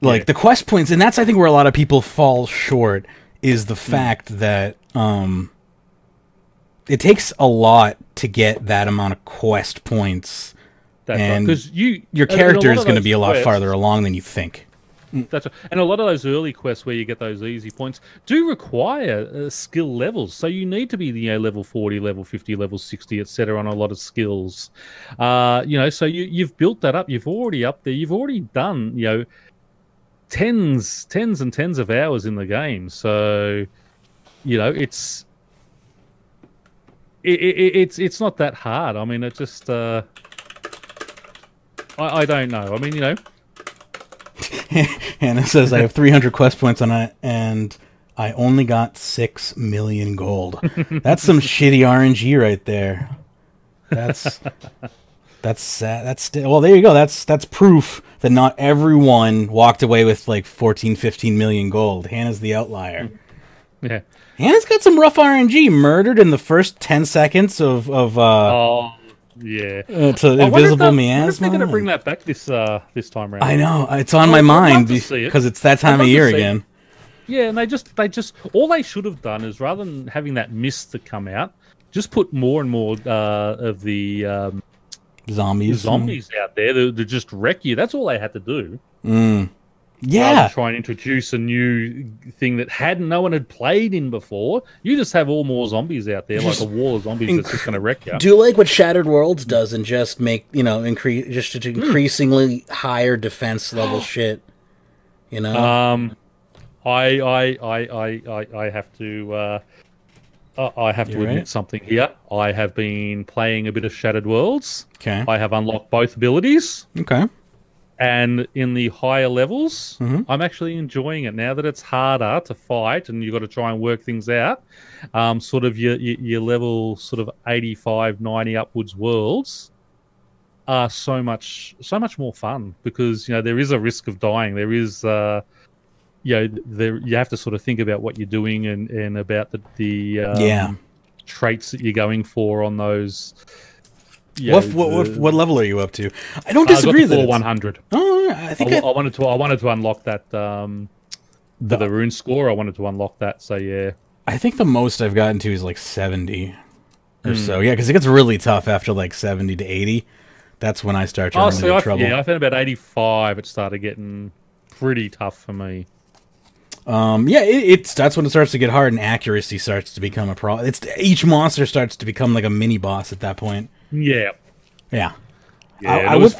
like the quest points, and that's I think where a lot of people fall short is the fact that it takes a lot to get that amount of quest points, and because your character is going to be a lot farther along than you think.
That's right. And a lot of those early quests where you get those easy points do require skill levels. So you need to be level 40, level 50, level 60, etc. on a lot of skills. So you've built that up. You've already up there. You've already done tens and tens of hours in the game. So it's it's not that hard. I mean, it just I don't know. I mean, you know.
Hannah says, I have 300 quest points on it, and I only got 6 million gold. That's some shitty RNG right there. That's sad. Well, there you go. That's proof that not everyone walked away with like 14, 15 million gold. Hannah's the outlier.
Yeah.
Hannah's got some rough RNG. Murdered in the first 10 seconds of
oh, yeah.
To Invisible Miasma.
If they're going to bring that back this time around.
I know. It's on my mind because it's that time of year again.
Yeah, and they just all they should have done is, rather than having that mist to come out, just put more and more of the zombies out there to just wreck you. That's all they had to do.
Yeah.
Try and introduce a new thing that no one had played in before. You just have all more zombies out there, like a wall of zombies that's just going to wreck you.
Do like what Shattered Worlds does and just make, increasingly higher defense level shit. You know?
I have to admit something here. I have been playing a bit of Shattered Worlds.
Okay.
I have unlocked both abilities.
Okay.
And in the higher levels, I'm actually enjoying it now that it's harder to fight and you've got to try and work things out. Sort of your level sort of 85, 90 upwards worlds are so much more fun because, there is a risk of dying. There is, you have to sort of think about what you're doing and about the traits that you're going for on those.
What level are you up to? I don't disagree.
I got to 100.
Oh, I think
I wanted to unlock that the rune score. I wanted to unlock that. So yeah,
I think the most I've gotten to is like 70 or so. Yeah, because it gets really tough after like 70 to 80. That's when I start to run into trouble.
Yeah, I found about 85. It started getting pretty tough for me.
That's when it starts to get hard and accuracy starts to become a problem. Each monster starts to become like a mini boss at that point.
Yeah.
It
was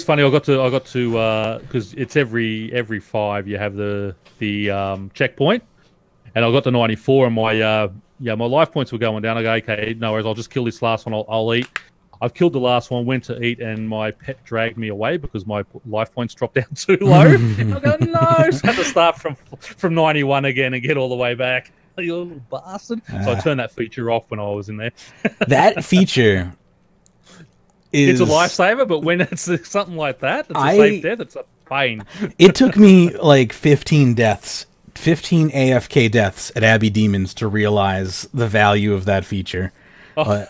funny. I got to because it's every 5 you have the checkpoint, and I got to 94 and my life points were going down. I go, okay, no worries, I'll just kill this last one. I'll eat. I've killed the last one, went to eat, and my pet dragged me away because my life points dropped down too low. I go, no, so I had to start from 91 again and get all the way back. You little bastard. So I turned that feature off when I was in there.
That feature
it's a lifesaver, but when it's something like that, it's a safe death, it's a pain.
It took me like 15 AFK deaths at Abbey Demons to realize the value of that feature. I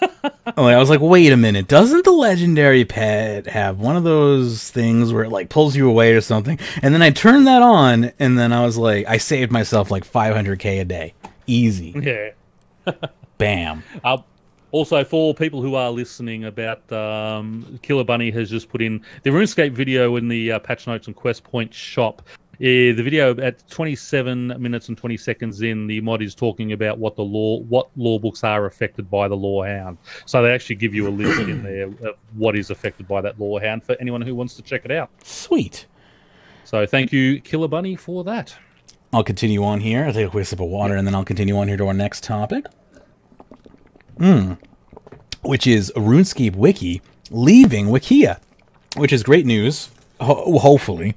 was like, wait a minute, doesn't the legendary pet have one of those things where it like pulls you away or something? And then I turned that on, and then I was like, I saved myself like 500k a day. Easy.
Yeah.
Bam.
Also, for people who are listening about Killer Bunny has just put in the RuneScape video in the patch notes and quest point shop. The video at 27 minutes and 20 seconds in, the mod is talking about what law books are affected by the law hound. So they actually give you a list in there of what is affected by that law hound for anyone who wants to check it out.
Sweet.
So thank you, Killer Bunny, for that.
I'll continue on here. I'll take a quick sip of water, and then I'll continue on here to our next topic. Which is RuneScape Wiki leaving Wikia, which is great news, hopefully.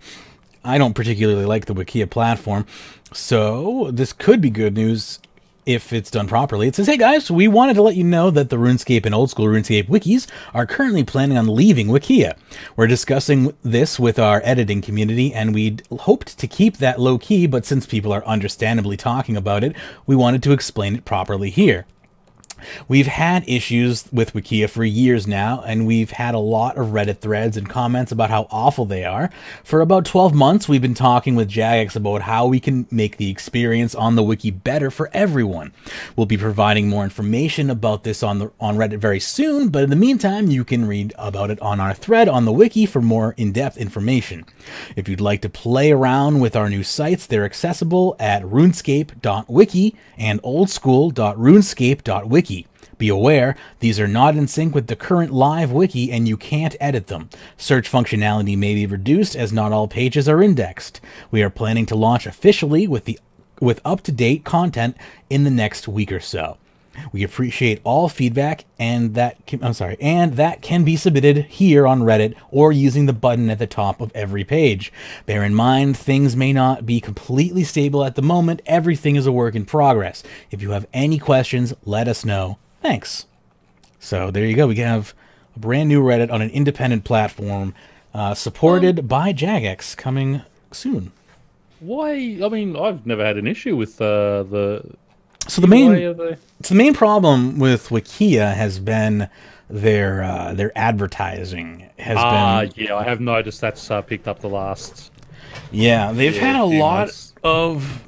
I don't particularly like the Wikia platform, so this could be good news if it's done properly. It says, hey guys, we wanted to let you know that the RuneScape and Old School RuneScape wikis are currently planning on leaving Wikia. We're discussing this with our editing community, and we'd hoped to keep that low-key, but since people are understandably talking about it, we wanted to explain it properly here. We've had issues with Wikia for years now, and we've had a lot of Reddit threads and comments about how awful they are. For about 12 months, we've been talking with Jagex about how we can make the experience on the wiki better for everyone. We'll be providing more information about this on Reddit very soon, but in the meantime, you can read about it on our thread on the wiki for more in-depth information. If you'd like to play around with our new sites, they're accessible at runescape.wiki and oldschool.runescape.wiki. Be aware, these are not in sync with the current live wiki and you can't edit them. Search functionality may be reduced as not all pages are indexed. We are planning to launch officially with up-to-date content in the next week or so. We appreciate all feedback, and that can be submitted here on Reddit or using the button at the top of every page. Bear in mind, things may not be completely stable at the moment. Everything is a work in progress. If you have any questions, let us know. Thanks. So there you go. We have a brand new Reddit on an independent platform, supported by Jagex, coming soon.
Why? I mean, I've never had an issue with the.
So the main problem with Wikia has been their advertising has been.
Yeah, I have noticed that's picked up the last.
Yeah, they've had a lot
months.
of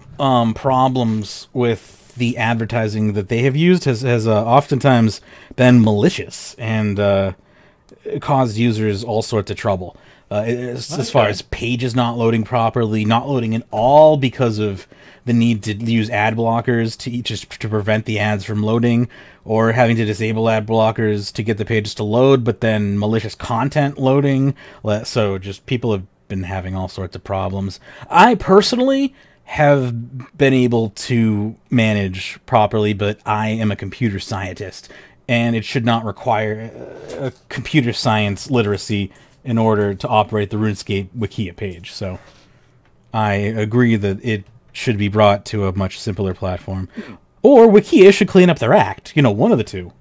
problems with the advertising that they have used. Has oftentimes been malicious and caused users all sorts of trouble. As far as pages not loading properly, not loading at all because of the need to use ad blockers to prevent the ads from loading, or having to disable ad blockers to get the pages to load, but then malicious content loading. So just people have been having all sorts of problems. I personally have been able to manage properly, but I am a computer scientist, and it should not require a computer science literacy in order to operate the RuneScape Wikia page. So I agree that it should be brought to a much simpler platform. Or Wikia should clean up their act. One of the two.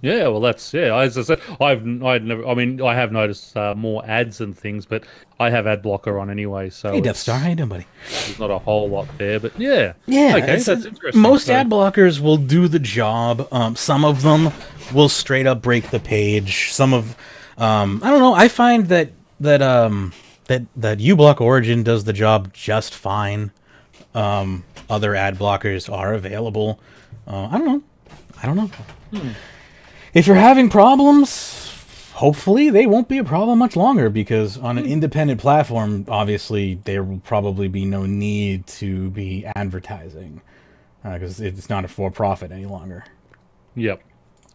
Yeah, well, as I said, I have noticed more ads and things, but I have ad blocker on anyway, so
Hey, Death Star, how you doing, buddy?
there's not a whole lot there, but yeah.
Yeah,
Okay, that's interesting.
Most
So-
ad blockers will do the job. Some of them will straight up break the page. Some of, I don't know. I find that uBlock Origin does the job just fine. Other ad blockers are available. I don't know. If you're having problems, hopefully they won't be a problem much longer, because on an independent platform, obviously there will probably be no need to be advertising, because it's not a for-profit any longer.
Yep.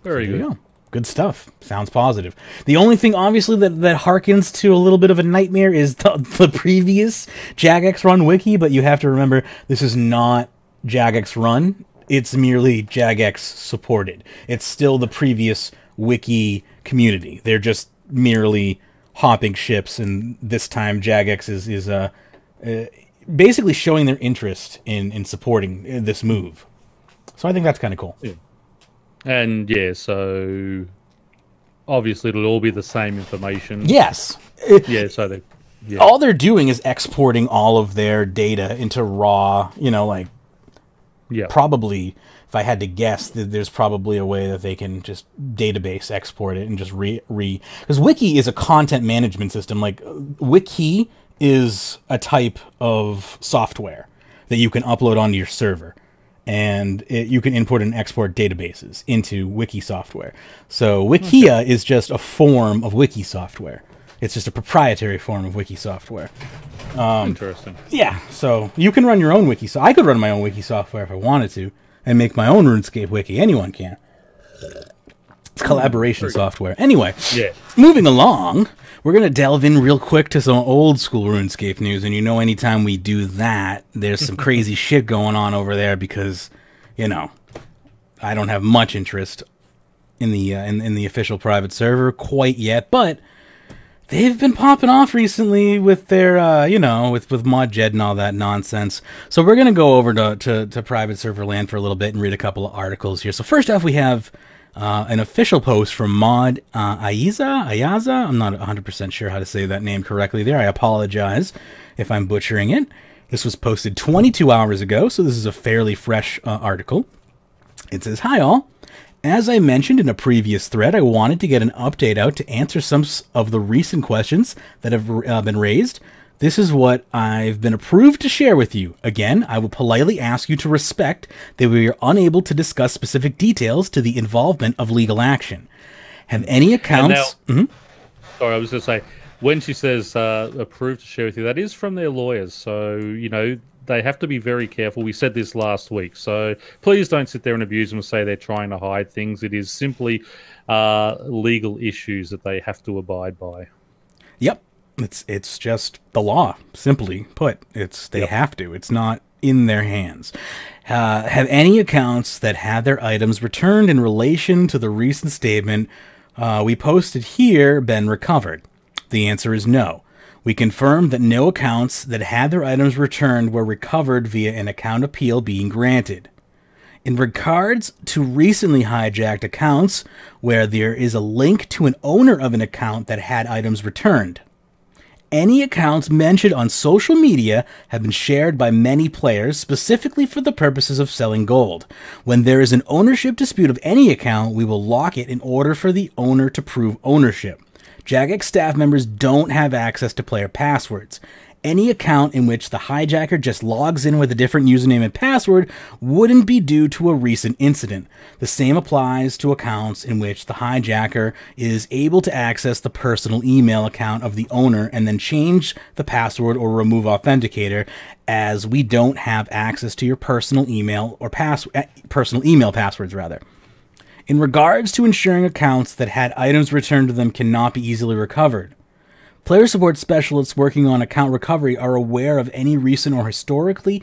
Very
There
good.
you go. Good stuff. Sounds positive. The only thing, obviously, that harkens to a little bit of a nightmare is the previous Jagex Run wiki, but you have to remember, this is not Jagex Run. It's merely Jagex supported. It's still the previous wiki community. They're just merely hopping ships, and this time Jagex is basically showing their interest in supporting this move. So I think that's kind of cool.
Yeah. And yeah, so obviously it'll all be the same information.
Yes.
Yeah, so
All they're doing is exporting all of their data into raw, probably, if I had to guess, there's probably a way that they can just database export it and just because Wiki is a content management system. Like, Wiki is a type of software that you can upload onto your server, and you can import and export databases into Wiki software. So Wikia is just a form of Wiki software. It's just a proprietary form of Wiki software.
interesting.
Yeah, so you can run your own wiki. So I could run my own wiki software if I wanted to, and make my own RuneScape wiki. Anyone can. It's collaboration software. Anyway,
Yeah.
moving along, we're going to delve in real quick to some old school RuneScape news. And anytime we do that, there's some crazy shit going on over there, because, I don't have much interest in the in the official private server quite yet, but they've been popping off recently with their, with Mod Jed and all that nonsense. So we're going to go over to private server land for a little bit and read a couple of articles here. So first off, we have an official post from Mod Ayaza. I'm not 100% sure how to say that name correctly there. I apologize if I'm butchering it. This was posted 22 hours ago, so this is a fairly fresh article. It says, "Hi all. As I mentioned in a previous thread, I wanted to get an update out to answer some of the recent questions that have been raised. This is what I've been approved to share with you. Again, I will politely ask you to respect that we are unable to discuss specific details to the involvement of legal action. Have any accounts..."
Sorry, I was going to say, when she says approved to share with you, that is from their lawyers. So, they have to be very careful. We said this last week. So please don't sit there and abuse them and say they're trying to hide things. It is simply legal issues that they have to abide by.
Yep. It's just the law, simply put. They have to. It's not in their hands. Have any accounts that had their items returned in relation to the recent statement we posted here been recovered? The answer is no. We confirm that no accounts that had their items returned were recovered via an account appeal being granted. In regards to recently hijacked accounts where there is a link to an owner of an account that had items returned, any accounts mentioned on social media have been shared by many players specifically for the purposes of selling gold. When there is an ownership dispute of any account, we will lock it in order for the owner to prove ownership. Jagex staff members don't have access to player passwords. Any account in which the hijacker just logs in with a different username and password wouldn't be due to a recent incident. The same applies to accounts in which the hijacker is able to access the personal email account of the owner and then change the password or remove authenticator, as we don't have access to your personal email or personal email passwords rather. In regards to ensuring accounts that had items returned to them cannot be easily recovered, player support specialists working on account recovery are aware of any recent or historical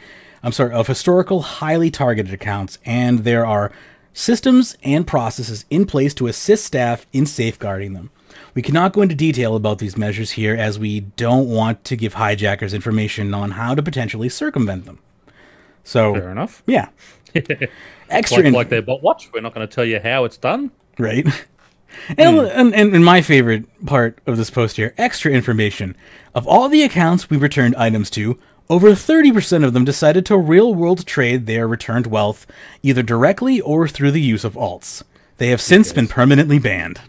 highly targeted accounts, and there are systems and processes in place to assist staff in safeguarding them. We cannot go into detail about these measures here, as we don't want to give hijackers information on how to potentially circumvent them. So,
fair enough.
Yeah.
Like their bot watch, we're not going to tell you how it's done.
Right. And my favorite part of this post here, extra information. Of all the accounts we returned items to, over 30% of them decided to real-world trade their returned wealth, either directly or through the use of alts. They have since been permanently banned.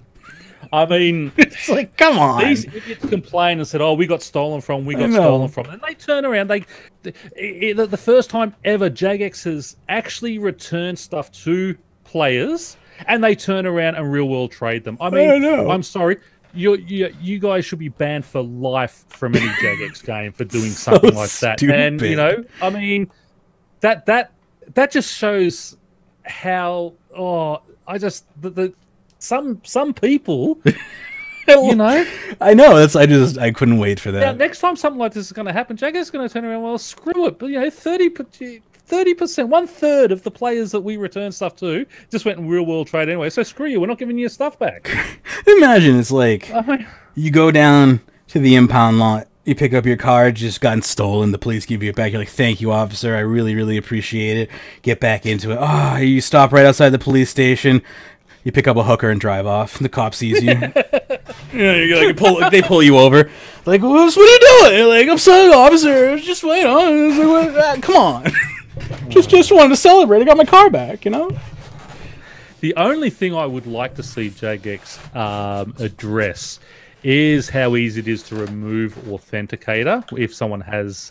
I mean,
it's like, come on.
These idiots complain and said, "Oh, we got stolen from, stolen from," and they turn around. The first time ever, Jagex has actually returned stuff to players, and they turn around and real world trade them. I mean, I'm sorry, you guys should be banned for life from any Jagex game for doing something like that.
Stupid.
And you know, I mean, that just shows how some people, you know.
I know. I couldn't wait for that.
Now, next time something like this is going to happen, Jagex is going to turn around. Well, screw it. But 30%, 1/3 of the players that we return stuff to just went in real world trade anyway. So screw you. We're not giving you your stuff back.
Imagine it's like you go down to the impound lot. You pick up your car, just gotten stolen. The police give you it back. You're like, "Thank you, officer. I really, really appreciate it." Get back into it. Oh, you stop right outside the police station. You pick up a hooker and drive off. The cop sees you. You're like, they pull you over. Like, what are you doing? You're like, "I'm sorry, officer. Just wait on. Come on." just wanted to celebrate. I got my car back, you know?
The only thing I would like to see Jagex address is how easy it is to remove Authenticator if someone has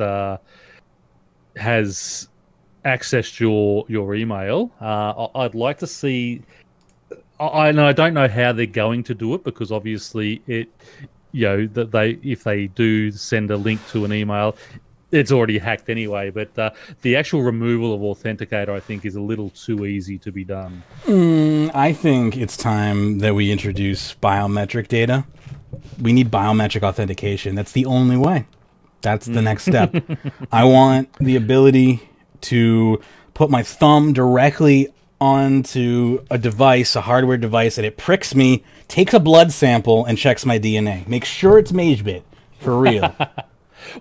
accessed your email. I'd like to see. I don't know how they're going to do it, because obviously if they do send a link to an email, it's already hacked anyway. But the actual removal of Authenticator, I think, is a little too easy to be done.
I think it's time that we introduce biometric data. We need biometric authentication. That's the only way. That's the next step. I want the ability to put my thumb directly onto a device, a hardware device, and it pricks me, takes a blood sample, and checks my DNA. Make sure it's Magebit, for real.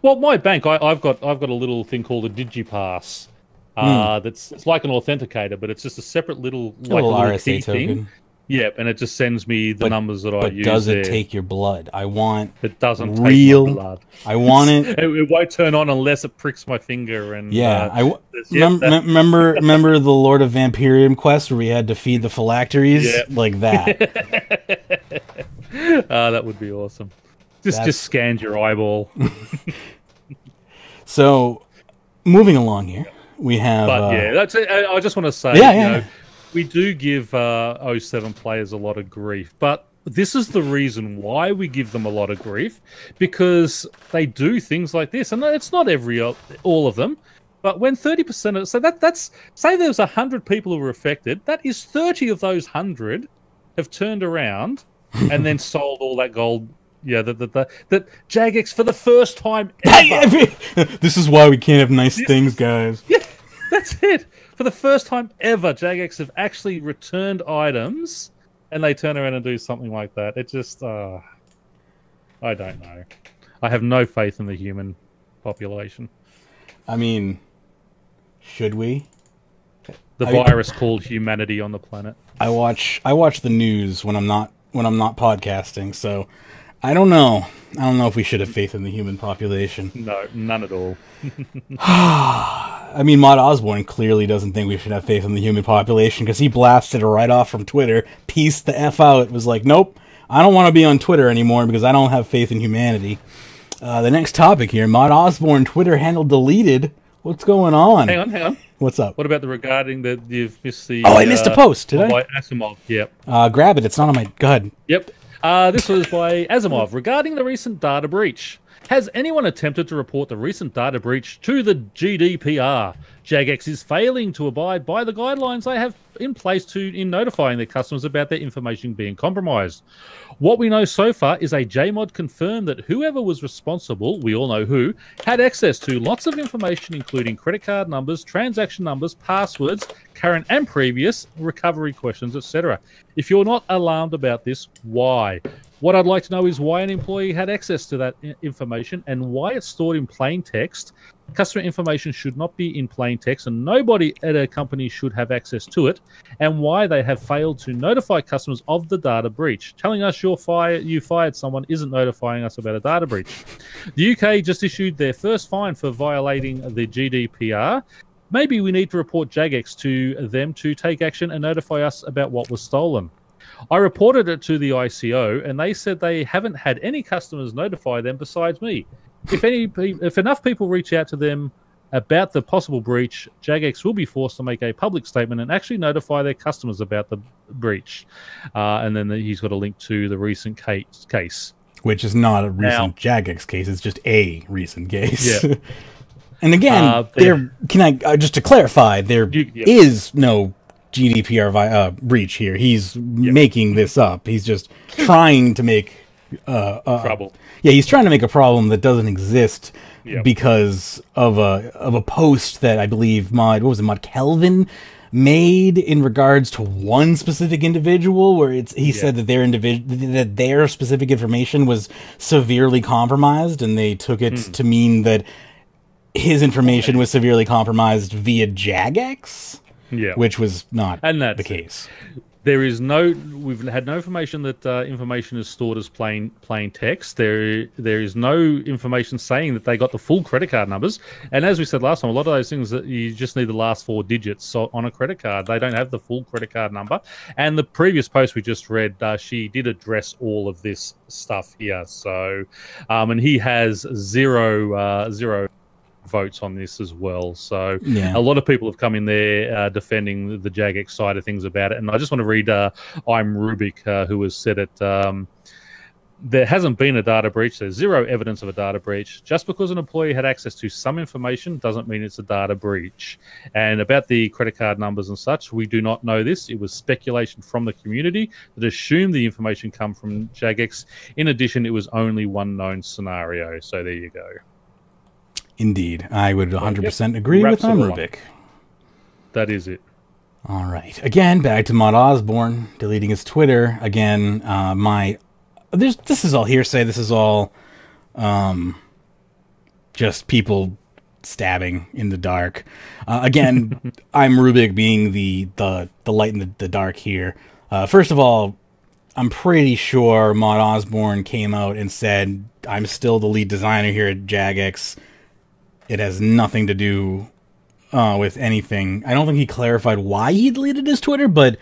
Well, my bank, I've got a little thing called a DigiPass. It's like an authenticator, but it's just a separate little
RSA
key
token
thing. Yeah, and it just sends me the numbers that I use.
But does it take your blood? I want
it doesn't
real
take my blood.
I want it.
It won't turn on unless it pricks my finger. And
remember the Lord of Vampirium quest where we had to feed the phylacteries like that.
That would be awesome. Just scanned your eyeball.
So, moving along here, we have.
But that's it. I just want to say, we do give 07 players a lot of grief, but this is the reason why we give them a lot of grief, because they do things like this, and it's not all of them, but when 30% of, so that's say there's 100 people who were affected, that is 30 of those 100 have turned around and then sold all that gold that Jagex for the first time ever.
This is why we can't have nice things, guys.
Yeah, that's it. For the first time ever, Jagex have actually returned items, and they turn around and do something like that. It just, I don't know. I have no faith in the human population.
I mean, should we?
The virus called humanity on the planet.
I watch the news when I'm not podcasting, so I don't know. I don't know if we should have faith in the human population.
No, none at all.
I mean, Mod Osborne clearly doesn't think we should have faith in the human population because he blasted it right off from Twitter. Peaced the F out. Was like, nope, I don't want to be on Twitter anymore because I don't have faith in humanity. The next topic here, Mod Osborne Twitter handle deleted. What's going on?
Hang on.
What's up?
What about the regarding that you've missed the...
Oh, I missed a post, did I?
By Asimov, yep.
Grab it, it's not on my... Go ahead.
Yep. This was by Asimov. Regarding the recent data breach, has anyone attempted to report the recent data breach to the GDPR? Jagex is failing to abide by the guidelines they have in place in notifying their customers about their information being compromised. What we know so far is a Jmod confirmed that whoever was responsible, we all know who, had access to lots of information including credit card numbers, transaction numbers, passwords, current and previous, recovery questions, etc. If you're not alarmed about this, why? What I'd like to know is why an employee had access to that information and why it's stored in plain text. Customer information should not be in plain text and nobody at a company should have access to it, and why they have failed to notify customers of the data breach. Telling us you fired someone isn't notifying us about a data breach. The UK just issued their first fine for violating the GDPR. Maybe we need to report Jagex to them to take action and notify us about what was stolen. I reported it to the ICO and they said they haven't had any customers notify them besides me. If enough people reach out to them about the possible breach, Jagex will be forced to make a public statement and actually notify their customers about the breach. And then he's got a link to the recent case.
Which is not a recent Jagex case, it's just a recent case.
Yeah.
And again, just to clarify, there is no GDPR breach here. He's making this up. He's just trying to make
trouble.
Yeah, he's trying to make a problem that doesn't exist because of a post that I believe Mod Kelvin made in regards to one specific individual, where he said that their specific information was severely compromised, and they took it to mean that his information was severely compromised via Jagex.
Yeah,
which was not
the
case.
We've had no information that information is stored as plain text. There is no information saying that they got the full credit card numbers. And as we said last time, a lot of those things that you just need the last 4 digits on a credit card. They don't have the full credit card number. And the previous post we just read, she did address all of this stuff here. So, and he has zero votes on this as well, so a lot of people have come in there defending the Jagex side of things about it. And I just want to read I'm Rubik, who has said it. There hasn't been a data breach. There's zero evidence of a data breach. Just because an employee had access to some information doesn't mean it's a data breach. And about the credit card numbers and such, we do not know this. It was speculation from the community that assumed the information come from Jagex. In addition, it was only one known scenario. So there you go.
Indeed. I would 100% agree with Rubik.
That is it.
All right. Again, back to Mod Osborne deleting his Twitter. Again, this is all hearsay. This is all just people stabbing in the dark. Again, I'm Rubik being the light in the dark here. First of all, I'm pretty sure Mod Osborne came out and said, I'm still the lead designer here at Jagex. It has nothing to do with anything. I don't think he clarified why he deleted his Twitter, but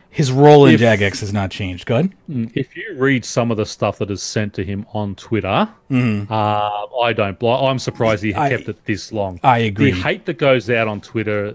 his role in Jagex has not changed. Go ahead.
If you read some of the stuff that is sent to him on Twitter, I'm surprised he kept it this long.
I agree.
The hate that goes out on Twitter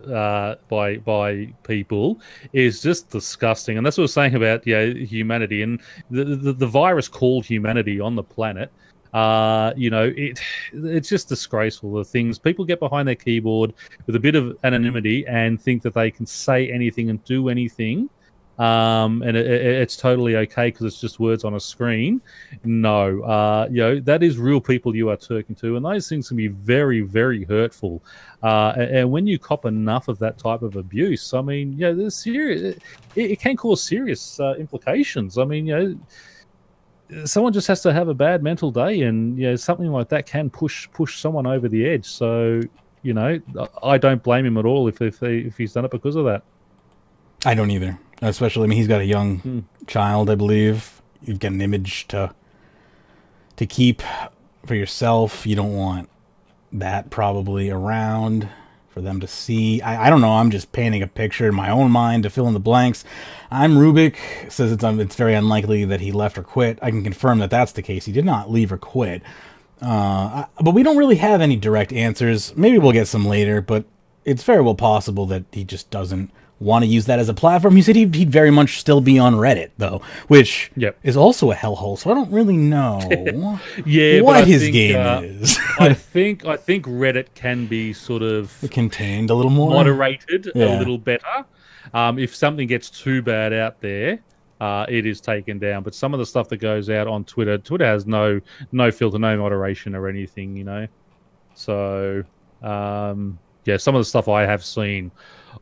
by people is just disgusting. And that's what I was saying about humanity and the virus called humanity on the planet. It's just disgraceful, the things people get behind their keyboard with a bit of anonymity and think that they can say anything and do anything and it's totally okay because it's just words on a screen. No, that is real people you are talking to, and those things can be very, very hurtful. And when you cop enough of that type of abuse, I mean, there's serious. It can cause serious implications. I mean, someone just has to have a bad mental day, and something like that can push someone over the edge. So, I don't blame him at all if he's done it because of that.
I don't either. Especially, I mean, he's got a young child, I believe. You've got an image to keep for yourself. You don't want that probably around for them to see. I don't know. I'm just painting a picture in my own mind to fill in the blanks. I'm Rubik. Says it's very unlikely that he left or quit. I can confirm that that's the case. He did not leave or quit. But we don't really have any direct answers. Maybe we'll get some later, but it's very well possible that he just doesn't want to use that as a platform. He said he'd very much still be on Reddit, though, which is also a hellhole, so I don't really know what his game is.
I think Reddit can be sort of
contained a little more,
moderated a little better. If something gets too bad out there, it is taken down. But some of the stuff that goes out on Twitter has no filter, no moderation or anything, So, some of the stuff I have seen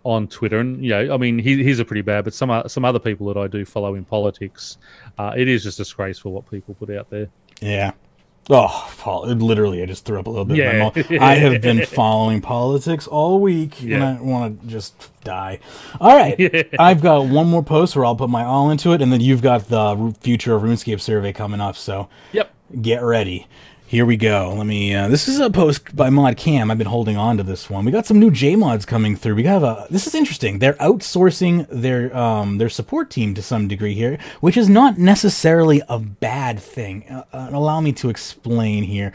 on Twitter, and I mean, he's a pretty bad, but some other people that I do follow in politics, it is just disgraceful what people put out there.
Yeah. Oh, Paul, literally, I just threw up a little bit. I have been following politics all week, and I want to just die. All right, I've got one more post where I'll put my all into it, and then you've got the Future of Runescape survey coming up, so get ready. Here we go. Let me. This is a post by Mod Cam. I've been holding on to this one. We got some new Jmods coming through. We got this is interesting. They're outsourcing their support team to some degree here, which is not necessarily a bad thing. Allow me to explain here.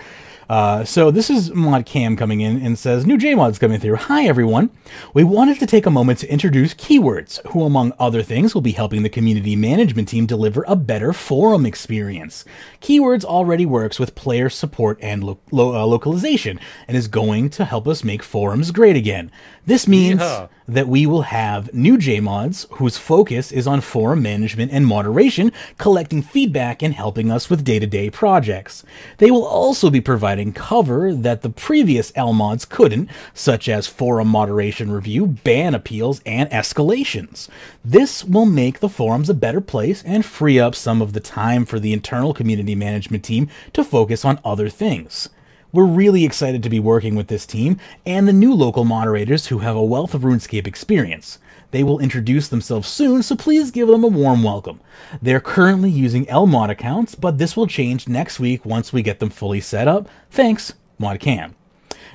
So this is Mod Cam coming in and says, new Jmods coming through. Hi, everyone. We wanted to take a moment to introduce Keywords, who, among other things, will be helping the community management team deliver a better forum experience. Keywords already works with player support and localization and is going to help us make forums great again. This means that we will have new Jmods whose focus is on forum management and moderation, collecting feedback and helping us with day-to-day projects. They will also be providing cover that the previous Lmods couldn't, such as forum moderation review, ban appeals, and escalations. This will make the forums a better place and free up some of the time for the internal community management team to focus on other things. We're really excited to be working with this team and the new local moderators who have a wealth of RuneScape experience. They will introduce themselves soon, so please give them a warm welcome. They're currently using Lmod accounts, but this will change next week once we get them fully set up. Thanks, ModCam.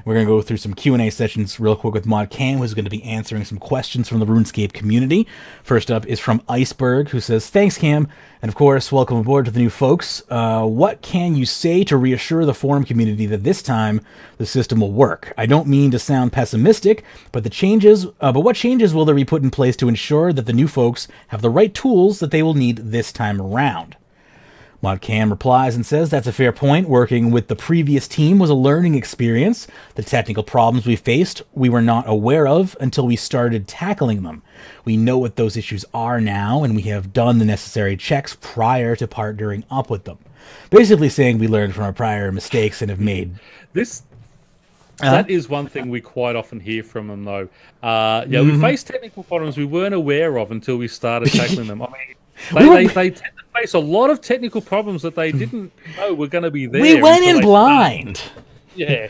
We're going to go through some Q&A sessions real quick with ModCam, who's going to be answering some questions from the RuneScape community. First up is from Iceberg, who says, thanks, Cam, and of course, welcome aboard to the new folks. What can you say to reassure the forum community that this time the system will work? I don't mean to sound pessimistic, but what changes will there be put in place to ensure that the new folks have the right tools that they will need this time around? ModCam replies and says, that's a fair point. Working with the previous team was a learning experience. The technical problems we faced we were not aware of until we started tackling them. We know what those issues are now, and we have done the necessary checks prior to partnering up with them. Basically saying we learned from our prior mistakes and have made...
That is one thing we quite often hear from them, though. We faced technical problems we weren't aware of until we started tackling them. I mean, they tend to face a lot of technical problems that they didn't know were going to be there.
We went in blind.
Yeah.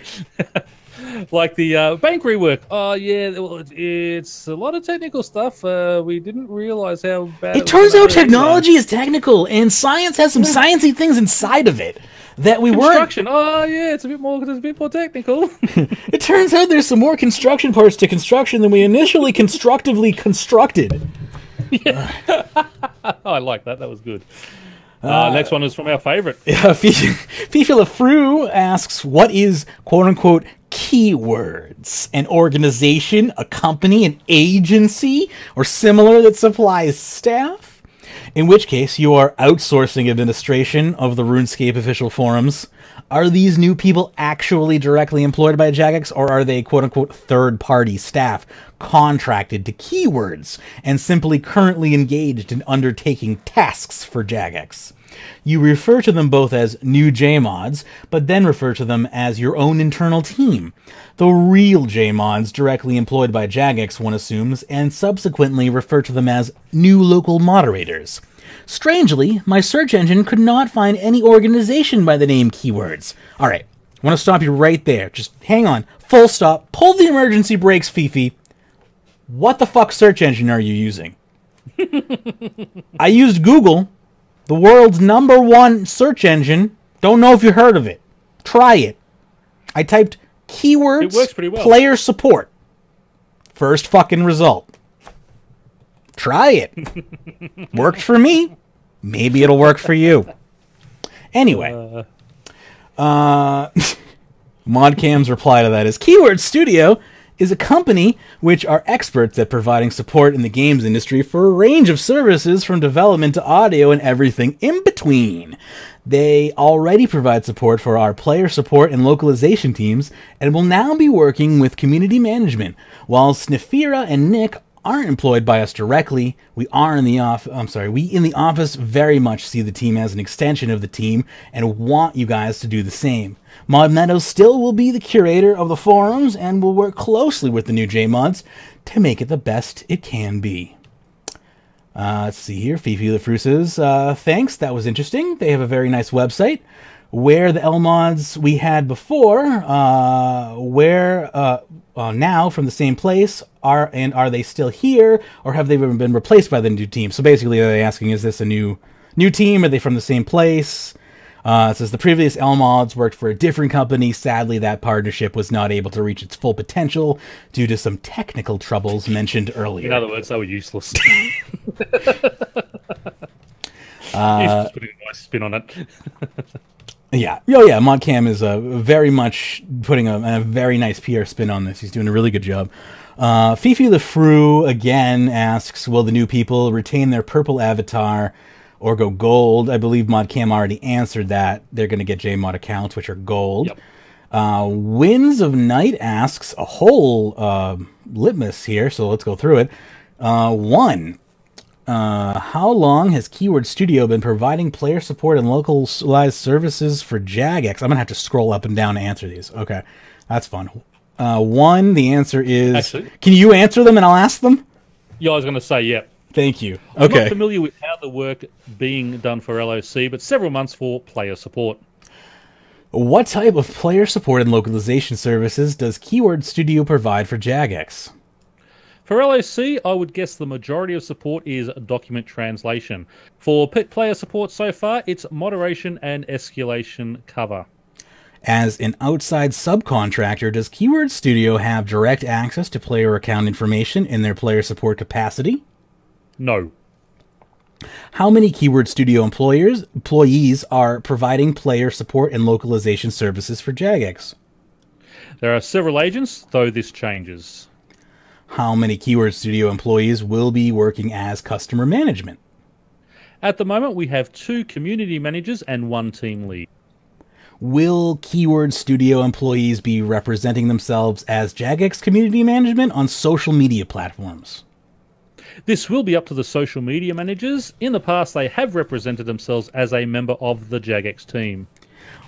Like the bank rework. Oh, yeah, it's a lot of technical stuff. We didn't realize how bad
it turns out technology is technical, and science has some sciencey things inside of it that we weren't...
Construction. Oh, yeah, it's a bit more technical.
It turns out there's some more construction parts to construction than we initially constructively constructed.
Yeah. I like that. That was good. Next one is from our favorite.
Fifi Lafru asks, what is quote-unquote Keywords? An organization, a company, an agency, or similar that supplies staff? In which case, you are outsourcing administration of the RuneScape official forums. Are these new people actually directly employed by Jagex, or are they quote-unquote third-party staff contracted to Keywords and simply currently engaged in undertaking tasks for Jagex? You refer to them both as new Jmods, but then refer to them as your own internal team. The real Jmods directly employed by Jagex, one assumes, and subsequently refer to them as new local moderators. Strangely, my search engine could not find any organization by the name Keywords. Alright, I want to stop you right there. Just hang on. Full stop. Pull the emergency brakes, Fifi. What the fuck search engine are you using? I used Google, the world's #1 search engine. Don't know if you heard of it. Try it. I typed Keywords
It works pretty well.
player support. First fucking result. Try it. Worked for me. Maybe it'll work for you. Anyway. Modcam's reply to that is, Keyword Studio is a company which are experts at providing support in the games industry for a range of services from development to audio and everything in between. They already provide support for our player support and localization teams and will now be working with community management. While Snifira and Nick aren't employed by us directly, we in the office very much see the team as an extension of the team and want you guys to do the same. Mod Meadows still will be the curator of the forums and will work closely with the new Jmods to make it the best it can be. Let's see here. Fifi the Fruit says, thanks, that was interesting. They have a very nice website. Where the L-mods we had before, now from the same place, are they still here, or have they been replaced by the new team? So basically, they're asking, is this a new team? Are they from the same place? It says the previous L-mods worked for a different company. Sadly, that partnership was not able to reach its full potential due to some technical troubles mentioned earlier.
In other words, they were useless. He's just putting a nice spin on it.
Yeah. Oh, yeah. Modcam is very much putting a very nice PR spin on this. He's doing a really good job. Fifi the Fru again asks, will the new people retain their purple avatar or go gold? I believe Modcam already answered that. They're going to get Jmod accounts, which are gold. Yep. Winds of Night asks a whole litmus here, so let's go through it. One. How long has Keyword Studio been providing player support and localized services for Jagex? I'm going to have to scroll up and down to answer these. Okay, that's fun. One, the answer is... Actually, can you answer them and I'll ask them?
Yeah, I was going to say, yeah.
Thank you.
I'm
okay.
not familiar with how the work being done for LOC, but several months for player support.
What type of player support and localization services does Keyword Studio provide for Jagex?
For LOC, I would guess the majority of support is document translation. For player support so far, it's moderation and escalation cover.
As an outside subcontractor, does Keyword Studio have direct access to player account information in their player support capacity?
No.
How many Keyword Studio employees are providing player support and localization services for Jagex?
There are several agents, though this changes.
How many Keyword Studio employees will be working as customer management?
At the moment, we have 2 community managers and 1 team lead.
Will Keyword Studio employees be representing themselves as Jagex community management on social media platforms?
This will be up to the social media managers. In the past, they have represented themselves as a member of the Jagex team.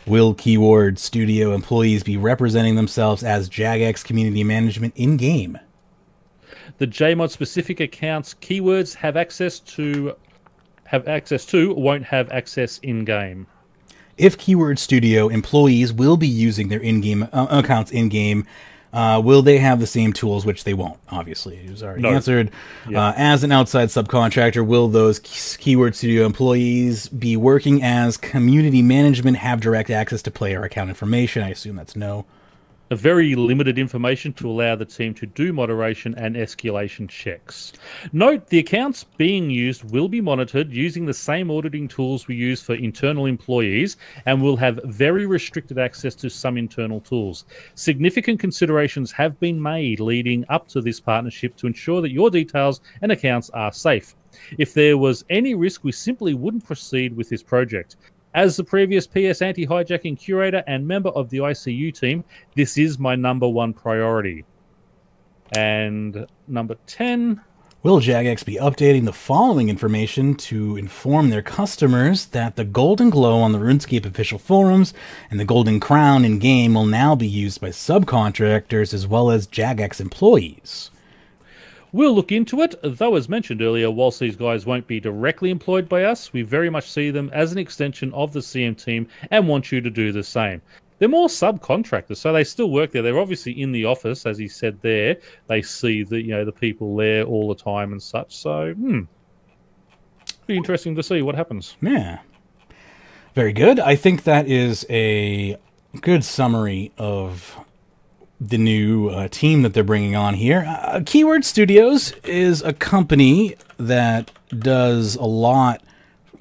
Will Keyword Studio employees be representing themselves as Jagex community management in-game?
The Jmod specific accounts keywords have access to won't have access in-game.
If Keyword Studio employees will be using their in-game accounts in-game, will they have the same tools, which they won't, obviously. It was already answered. Yeah. As an outside subcontractor, will those Keyword Studio employees be working as community management, have direct access to player account information? I assume that's no.
A very limited information to allow the team to do moderation and escalation checks. Note, the accounts being used will be monitored using the same auditing tools we use for internal employees and will have very restricted access to some internal tools. Significant considerations have been made leading up to this partnership to ensure that your details and accounts are safe. If there was any risk, we simply wouldn't proceed with this project. As the previous PS anti-hijacking curator and member of the ICU team, this is my #1 priority. And number 10...
Will Jagex be updating the following information to inform their customers that the Golden Glow on the RuneScape official forums and the Golden Crown in-game will now be used by subcontractors as well as Jagex employees?
We'll look into it, though as mentioned earlier, whilst these guys won't be directly employed by us, we very much see them as an extension of the CM team and want you to do the same. They're more subcontractors, so they still work there. They're obviously in the office, as he said there. They see the people there all the time and such. So, be interesting to see what happens.
Yeah, very good. I think that is a good summary of the new team that they're bringing on here. Keyword Studios is a company that does a lot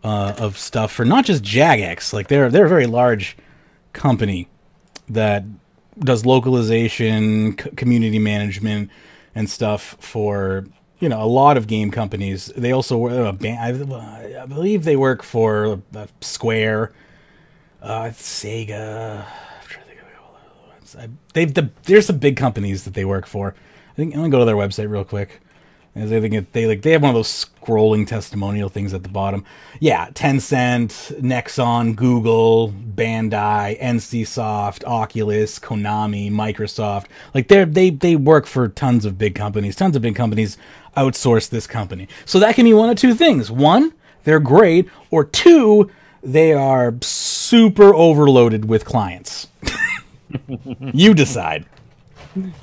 of stuff for not just Jagex. Like they're a very large company that does localization, community management, and stuff for a lot of game companies. They also I believe they work for Square, Sega. I'm trying to think of there's some big companies that they work for. I think I'm gonna go to their website real quick. They have one of those scrolling testimonial things at the bottom. Yeah, Tencent, Nexon, Google, Bandai, NCSoft, Oculus, Konami, Microsoft. Like they work for tons of big companies. Tons of big companies outsource this company. So that can be one of two things. One, they're great, or two, they are super overloaded with clients. You decide.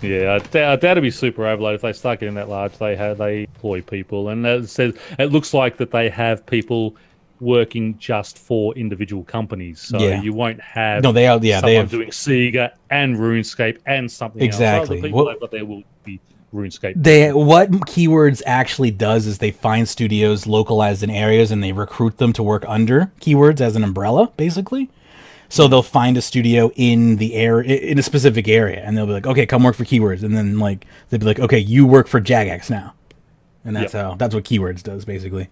Yeah, that'd be super overload if they start getting that large. They employ people, and as it says, it looks like that they have people working just for individual companies. So you won't have someone doing Sega and RuneScape and something
exactly.
else. The people but there will be RuneScape.
What Keywords actually does is they find studios localized in areas and they recruit them to work under Keywords as an umbrella, basically. So they'll find a studio in a specific area, and they'll be like, "Okay, come work for Keywords," and then they'll be like, "Okay, you work for Jagex now," and that's what Keywords does basically.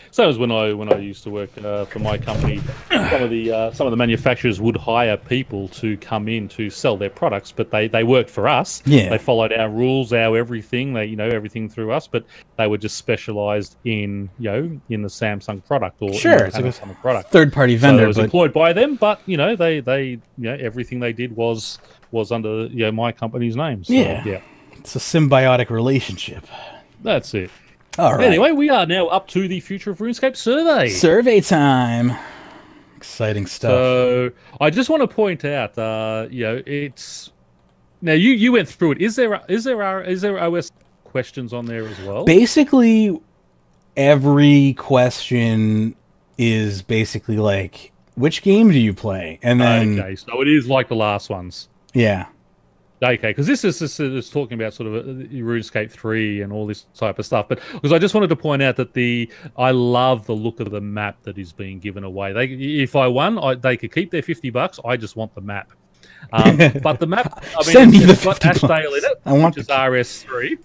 So as when I used to work for my company, some of the manufacturers would hire people to come in to sell their products, but they worked for us.
Yeah.
They followed our rules, our everything. They everything through us, but they were just specialised in in the Samsung product or
it's
like
a
product.
Third party vendor.
So I was employed by them, but they everything they did was under my company's name. So, yeah,
it's a symbiotic relationship.
That's it.
All right.
Anyway, we are now up to the Future of RuneScape survey.
Survey time. Exciting stuff.
So I just want to point out, it's now you went through it. Is there OS questions on there as well?
Basically, every question is basically like, which game do you play? And then
so it is like the last ones.
Yeah.
Okay, because this is talking about sort of RuneScape 3 and all this type of stuff. But because I just wanted to point out that I love the look of the map that is being given away. If I won, they could keep their $50. I just want the map. But the map,
send me the
it's got Ashdale in it, which is RS3.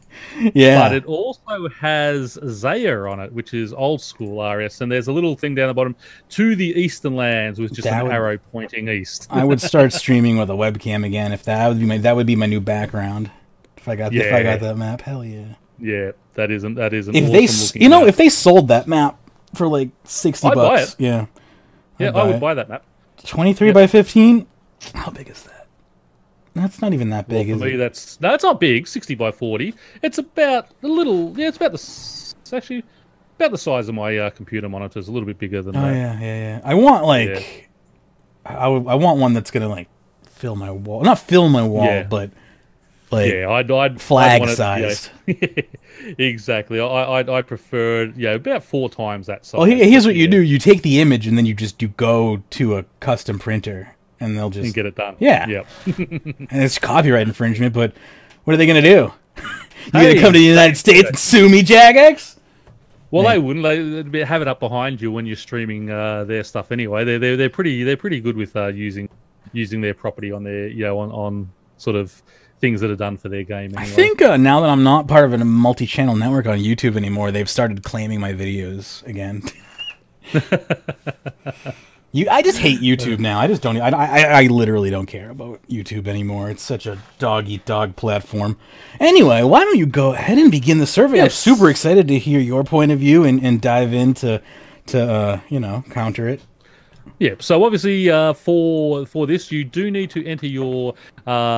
Yeah,
but it also has Zaya on it, which is old school RS. And there's a little thing down the bottom to the Eastern Lands with just an arrow pointing east.
I would start streaming with a webcam again if that would be my new background. If I got that map, hell yeah.
Yeah, that is an
if
awesome
they
map.
If they sold that map for like $60,
I'd buy it.
Yeah,
I would buy that map.
23 by 15. How big is that? That's not even that big,
for me, it's not big. 60 by 40. It's about it's about the size of my computer monitor. It's a little bit bigger than that.
Yeah. I want I want one that's gonna fill my wall. Not fill my wall, but
I'd
flag
want it,
sized.
Exactly. I'd prefer about 4 times that size.
Well, here's what you do: you take the image and then you go to a custom printer. And they'll just
get it done.
Yeah.
Yep.
And it's copyright infringement, but what are they going to do? You going to come to the United States and sue me, Jagex?
Well, they wouldn't. They'd have it up behind you when you're streaming their stuff anyway. They're pretty good with using their property on their on sort of things that are done for their game. Anyway.
I think now that I'm not part of a multi-channel network on YouTube anymore, they've started claiming my videos again. I just hate YouTube now. I just don't. I literally don't care about YouTube anymore. It's such a dog-eat-dog platform. Anyway, why don't you go ahead and begin the survey?
Yes.
I'm super excited to hear your point of view and dive into counter it.
Yeah, so obviously for this, you do need to enter your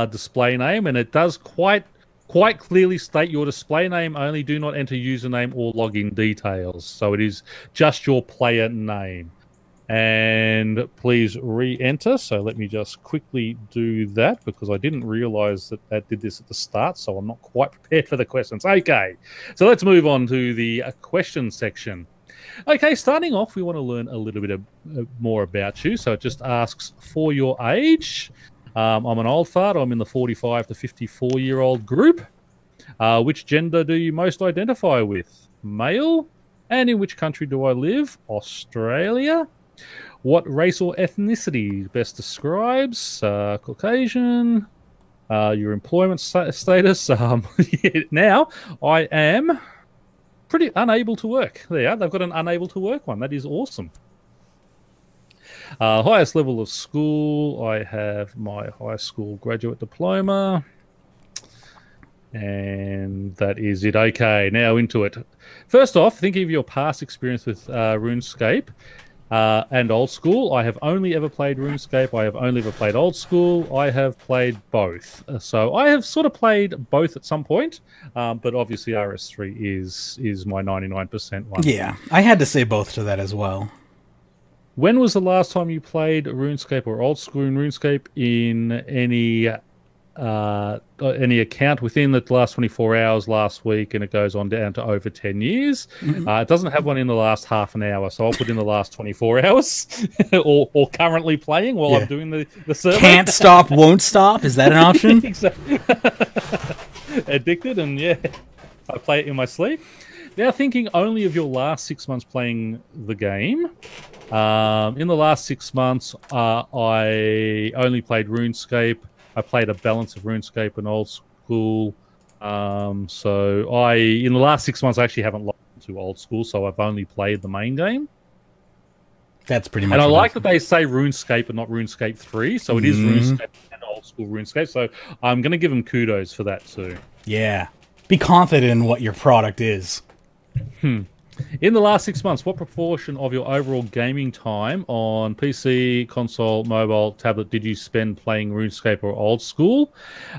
display name, and it does quite clearly state your display name only. Do not enter username or login details. So it is just your player name. And please re-enter. So let me just quickly do that because I didn't realize that did this at the start, so I'm not quite prepared for the questions. Okay, so let's move on to the question section. Okay, starting off, we want to learn a little bit more about you. So it just asks for your age. I'm an old fart. I'm in the 45 to 54-year-old group. Which gender do you most identify with? Male. And in which country do I live? Australia. What race or ethnicity best describes? Caucasian. Your employment status. Now, I am pretty unable to work. There, they've got an unable to work one. That is awesome. Highest level of school. I have my high school graduate diploma. And that is it. Okay, now into it. First off, thinking of your past experience with RuneScape and old school. I have only ever played RuneScape. I have only ever played old school. I have played both. So I have sort of played both at some point, but obviously RS3 is my 99% one.
Yeah, I had to say both to that as well.
When was the last time you played RuneScape or old school RuneScape in any account within the last 24 hours last week, and it goes on down to over 10 years. It doesn't have one in the last half an hour, so I'll put in the last 24 hours or currently playing while I'm doing the survey.
Can't stop, won't stop. Is that an option?
Addicted, and yeah, I play it in my sleep. Now, thinking only of your last 6 months playing the game. In the last 6 months, I only played RuneScape. I played a balance of RuneScape and old school. So in the last 6 months, I actually haven't logged into old school, so I've only played the main game.
That's pretty much.
And I like that they say RuneScape and not RuneScape 3, so it is RuneScape and old school RuneScape. So I'm going to give them kudos for that too.
Yeah. Be confident in what your product is.
In the last 6 months, what proportion of your overall gaming time on PC, console, mobile, tablet did you spend playing RuneScape or old school?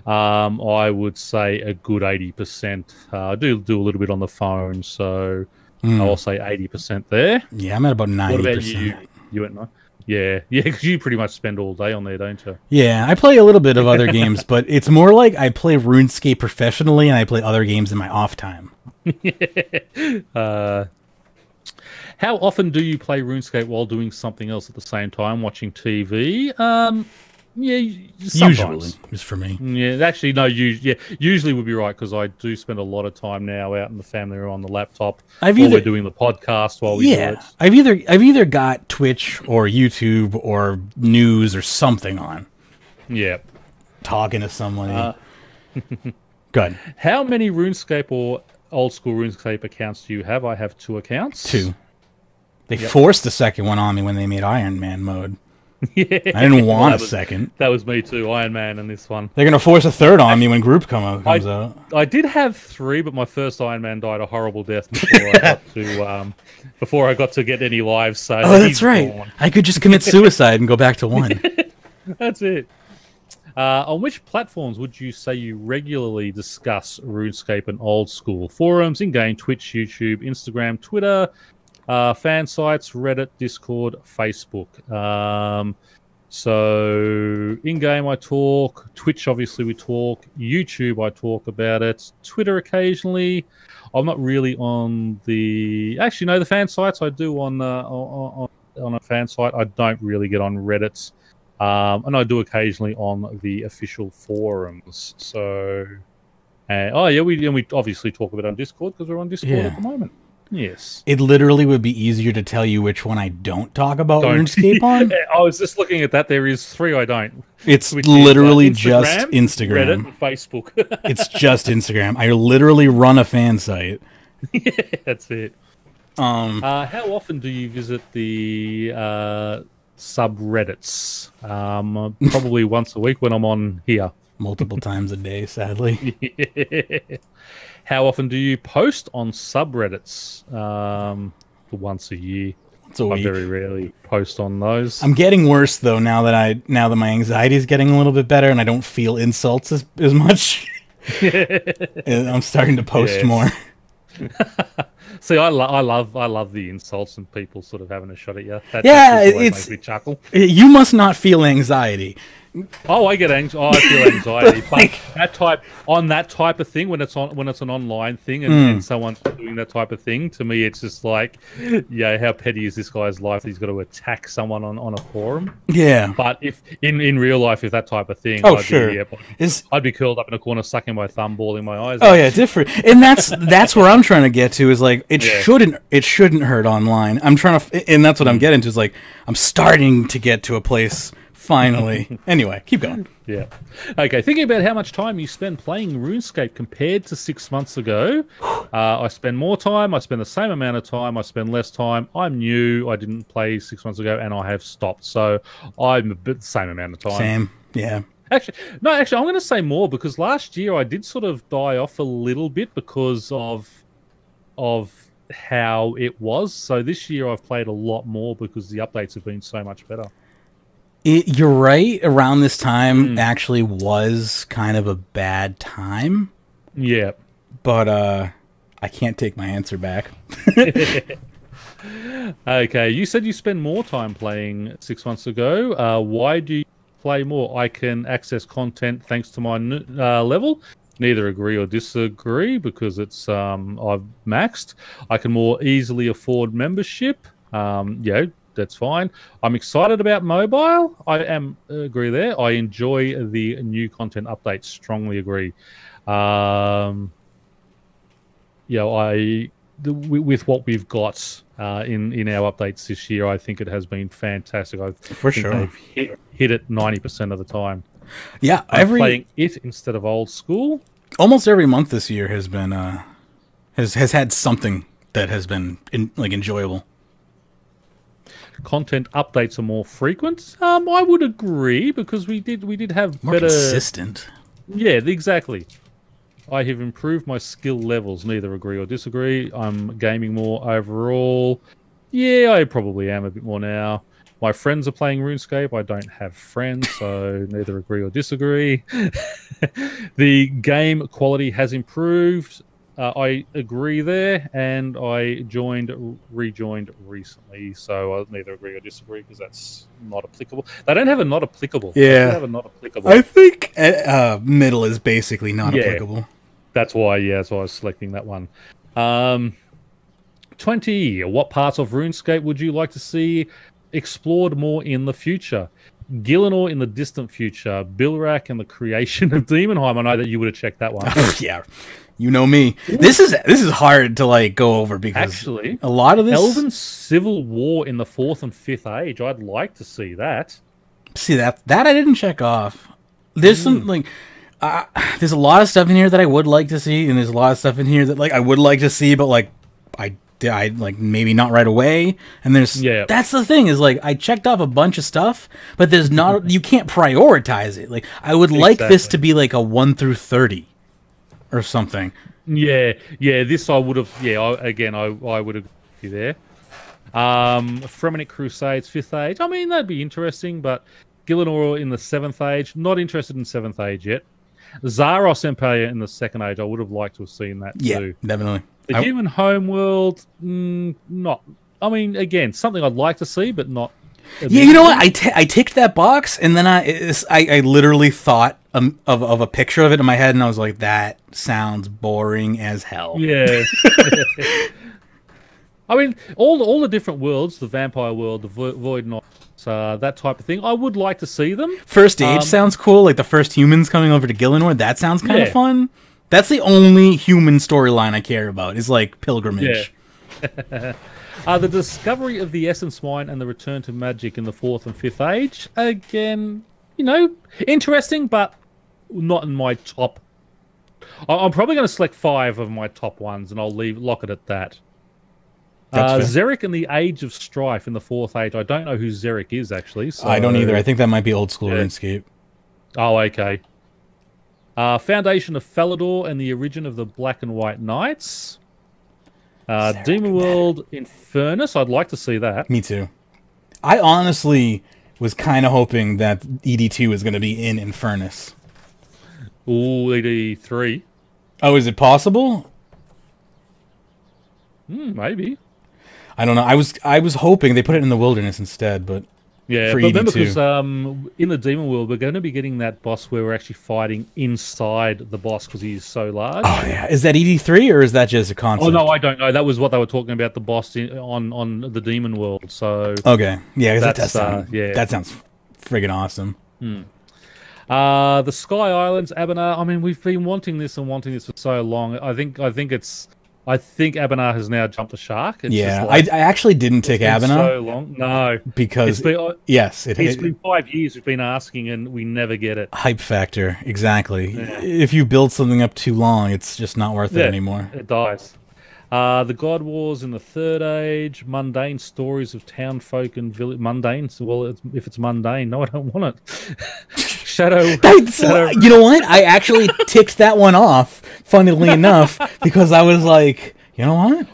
I would say a good 80%. I do a little bit on the phone, so I'll say 80% there.
Yeah, I'm at about 90%.
What about you? You at 9? Yeah, because you pretty much spend all day on there, don't you?
Yeah, I play a little bit of other games, but it's more like I play RuneScape professionally and I play other games in my off time.
How often do you play RuneScape while doing something else at the same time, watching TV? Yeah, sometimes.
Usually, just for me.
Yeah, actually, no. Usually would be right because I do spend a lot of time now out in the family room on the laptop. We're doing the podcast while we do it.
I've either got Twitch or YouTube or news or something on.
Yeah,
talking to somebody. Good.
How many RuneScape or old school RuneScape accounts do you have? I have 2 accounts.
2. They forced the second one on me when they made Iron Man mode. Yeah. I didn't want a second.
That was me too, Iron Man and this one.
They're going to force a third on me when Group comes out.
I did have 3, but my first Iron Man died a horrible death before I got to get any lives. So
that's right. Gone. I could just commit suicide and go back to 1.
That's it. On which platforms would you say you regularly discuss RuneScape and old school? Forums, in-game, Twitch, YouTube, Instagram, Twitter, fan sites, Reddit, Discord, Facebook. So in-game I talk, Twitch obviously we talk, YouTube I talk about it, Twitter occasionally. I'm not really on the... Actually, no, the fan sites I do on a fan site. I don't really get on Reddit. And I do occasionally on the official forums. So, we obviously talk about it on Discord because we're on Discord at the moment. Yes.
It literally would be easier to tell you which one I don't talk about RuneScape on.
I was just looking at that. There is 3 I don't.
It's literally just Instagram.
Reddit, and Facebook.
It's just Instagram. I literally run a fan site.
Yeah, that's it. How often do you visit the subreddits. Probably once a week when I'm on here.
Multiple times a day, sadly.
Yeah. How often do you post on subreddits? Once a year.
Once a
I
week.
very rarely post on those.
I'm getting worse though now that my anxiety is getting a little bit better and I don't feel insults as much. And I'm starting to post more.
See, I love the insults and people sort of having a shot at you. That makes me chuckle.
You must not feel anxiety.
Oh, I get anxiety. I feel anxiety.
Like,
but that type of thing, when it's an online thing and someone's doing that type of thing, to me, it's just like, yeah, how petty is this guy's life that he's got to attack someone on a forum?
Yeah.
But if in real life, if that type of thing, I'd be curled up in a corner, sucking my thumb, bawling my eyes.
Oh yeah, different. And that's where I'm trying to get to is like it shouldn't hurt online. I'm trying to, and that's what I'm getting to is like I'm starting to get to a place. Finally. Anyway, keep going.
Yeah. Okay, thinking about how much time you spend playing RuneScape compared to 6 months ago, I spend more time, I spend the same amount of time, I spend less time. I'm new, I didn't play 6 months ago, and I have stopped. So I'm a bit the same amount of time.
Same, yeah.
Actually, I'm going to say more because last year I did sort of die off a little bit because of how it was. So this year I've played a lot more because the updates have been so much better.
You're right. Around this time actually was kind of a bad time.
Yeah.
But I can't take my answer back.
Okay, you said you spend more time playing 6 months ago. Why do you play more? I can access content thanks to my level. Neither agree or disagree because it's I've maxed. I can more easily afford membership. That's fine. I'm excited about mobile. I am agree there. I enjoy the new content updates. Strongly agree. With what we've got in our updates this year, I think it has been fantastic.
For sure,
they've hit it 90% of the time.
Yeah,
I'm playing it instead of old school.
Almost every month this year has been has had something that has been enjoyable.
Content updates are more frequent. I would agree because we did have
more
better,
consistent.
Yeah, exactly. I have improved my skill levels. Neither agree or disagree. I'm gaming more overall. Yeah, I probably am a bit more now. My friends are playing RuneScape. I don't have friends, so neither agree or disagree. The game quality has improved. I agree there, and I rejoined recently, so I neither agree or disagree because that's not applicable. They don't have a not applicable.
Yeah,
they have a not applicable.
I think middle is basically not applicable.
That's why I was selecting that one. 20. What parts of RuneScape would you like to see explored more in the future? Gillinor in the distant future, Bilrak and the creation of Demonheim. I know that you would have checked that one.
Yeah. You know me. This is hard to go over because
actually
a lot of this
Elven Civil War in the 4th and 5th Age. I'd like to see that.
See that I didn't check off. There's some there's a lot of stuff in here that I would like to see, and there's a lot of stuff in here that I would like to see, but I maybe not right away. And that's the thing is I checked off a bunch of stuff, but there's not you can't prioritize it. I would like this to be a 1 through 30. Or something. Yeah.
This I would have. Yeah, I would agree there. Fremennik Crusades 5th Age. I mean, that'd be interesting, but Gillinor in the 7th Age. Not interested in 7th Age yet. Zaros Empire in the 2nd Age. I would have liked to have seen that too.
Yeah, definitely.
The Human Homeworld. Not. I mean, again, something I'd like to see, but not.
Yeah, you know what? I ticked that box, and then I literally thought of a picture of it in my head, and I was like, that sounds boring as hell.
Yeah. I mean, all the different worlds, the vampire world, the void knights, that type of thing, I would like to see them.
First Age sounds cool, the first humans coming over to Gillinor, that sounds kind of fun. That's the only human storyline I care about, is pilgrimage.
Yeah. The discovery of the Essence Mine and the return to magic in the 4th and 5th Age. Again, interesting, but not in my top. I'm probably going to select 5 of my top ones, and I'll lock it at that.
That's fair.
Xeric and the Age of Strife in the 4th Age. I don't know who Xeric is, actually. So...
I don't either. I think that might be old school RuneScape.
Oh, okay. Foundation of Falador and the Origin of the Black and White Knights. Demon World Infernus. I'd like to see that.
Me too. I honestly was kind of hoping that ED2 was going to be in Infernus.
Ooh, ED3.
Oh, is it possible?
Maybe.
I don't know. I was hoping they put it in the Wilderness instead, but
yeah.
for
But
ED2.
remember, because in the Demon World, we're going to be getting that boss where we're actually fighting inside the boss because he's so large.
Oh yeah, is that ED3 or is that just a concept?
Oh no, I don't know. That was what they were talking about, the boss on the Demon World. So
okay, yeah, that sounds friggin' awesome.
The Sky Islands, Abanar. I mean, we've been wanting this for so long. I think Abanar has now jumped the shark. It's
I actually didn't take Abanar.
So long, no,
because
it's been 5 years we've been asking and we never get it.
Hype factor, exactly. Yeah. If you build something up too long, it's just not worth it anymore.
It dies. The God Wars in the 3rd Age, mundane stories of town folk and village. Mundane? Well, if it's mundane, no, I don't want it. Shadow. You know what? I actually ticked that one off, funnily enough, because I was like, you know what?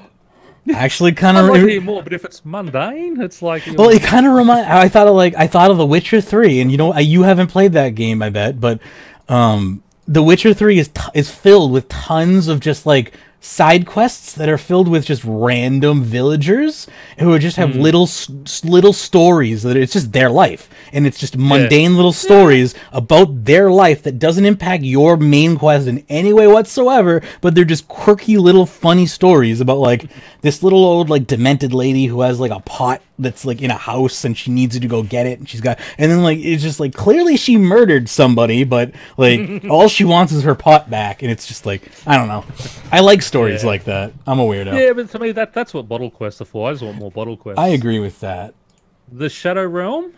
I actually kind of like to hear more, but if it's mundane, it's like.
Well, it kind of I thought of The Witcher 3, and you know, you haven't played that game, I bet, but The Witcher 3 is filled with tons of just like side quests that are filled with just random villagers who just have little stories that it's just their life, and it's just mundane little stories about their life that doesn't impact your main quest in any way whatsoever, but they're just quirky little funny stories about like this little old like demented lady who has like a pot that's like in a house and she needs you to go get it, and then like it's just like clearly she murdered somebody, but like all she wants is her pot back, and it's just like, I don't know. I like stories like that. I'm a weirdo.
Yeah, but to me that's what bottle quests are for. I just want more bottle quests.
I agree with that.
The Shadow Realm,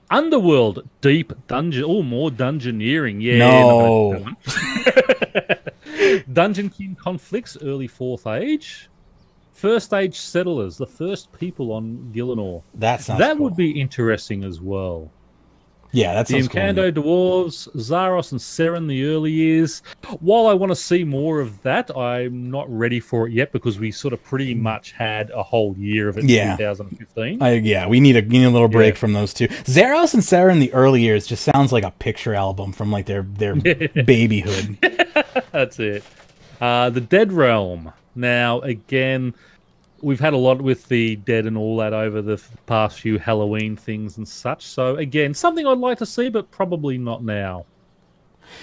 Underworld, Deep Dungeon. Oh, more dungeoneering. Yeah.
No.
Dungeon King Conflicts, early 4th Age. First Age Settlers, the first people on Gielinor. That would be interesting as well.
Yeah, that's
the Incando Dwarves, Zaros and Seren, the early years. While I want to see more of that, I'm not ready for it yet because we sort of pretty much had a whole year of it in 2015.
We need a little break from those two. Zaros and Seren, the early years, just sounds like a picture album from like their babyhood.
That's it. The Dead Realm. Now, again, we've had a lot with the dead and all that over the past few Halloween things and such. So, again, something I'd like to see, but probably not now.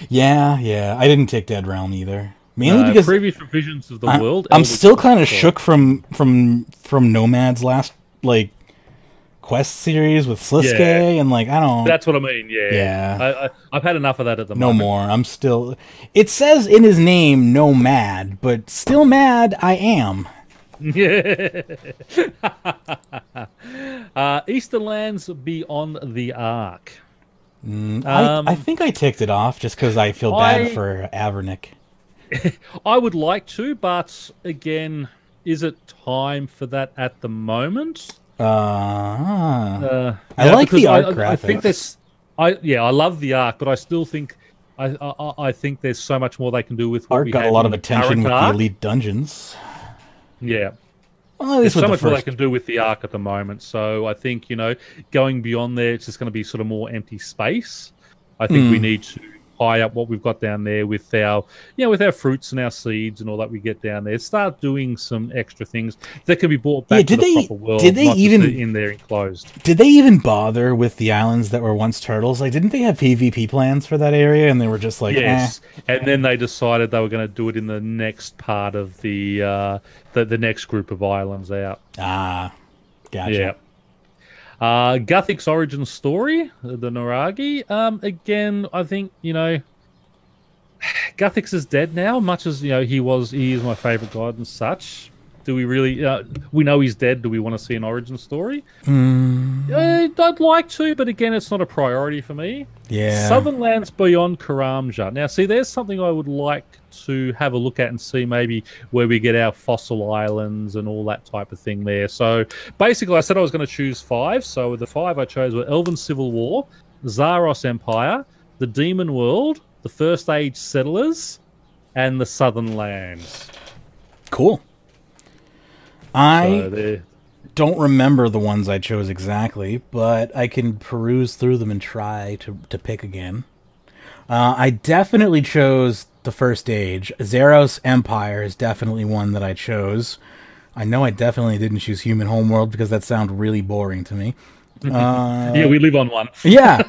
Yeah. I didn't take Dead Realm either. Mainly because
previous revisions of the world.
I'm still kind of shook from Nomad's last like quest series with Sliske, and like I don't.
That's what I mean. Yeah. I've had enough of that at the moment.
No more. I'm still. It says in his name Nomad, but still mad I am.
Yeah. Easterlands Beyond the Ark.
I think I ticked it off just because I feel bad for Avernick.
I would like to, but again, is it time for that at the moment?
I like the art graphics.
I think there's, I love the arc, but I still think I think there's so much more they can do with what
art. Got a lot of attention with the Elite Dungeons.
Yeah.
Well,
there's so much more they can do with the arc at the moment. So I think, going beyond there, it's just going to be sort of more empty space. I think we need to tie up what we've got down there with our, with our fruits and our seeds and all that we get down there. Start doing some extra things that can be brought back to the proper world.
Did they even
in there enclosed?
Did they even bother with the islands that were once turtles? Like, didn't they have PvP plans for that area? And they were just like,
yes. And then they decided they were going to do it in the next part of the next group of islands out.
Ah, gotcha.
Yeah. Guthic's origin story, the Noragi. Again, I think, Guthix is dead now, much as, he is my favourite god and such. Do we really? We know he's dead. Do we want to see an origin story?
Mm,
I'd like to, but again, it's not a priority for me.
yeah.
Southern Lands beyond Karamja. Now, see, there's something I would like to have a look at and see maybe where we get our fossil islands and all that type of thing there. So basically, I said I was going to choose 5. So the 5 I chose were Elven Civil War, Zaros Empire, the Demon World, the First Age Settlers, and the Southern Lands.
Cool.
So
don't remember the ones I chose exactly, but I can peruse through them and try to pick again. I definitely chose the First Age. Zaros Empire is definitely one that I chose. I know I definitely didn't choose Human Homeworld because that sounded really boring to me.
Yeah, we live on one.
Yeah,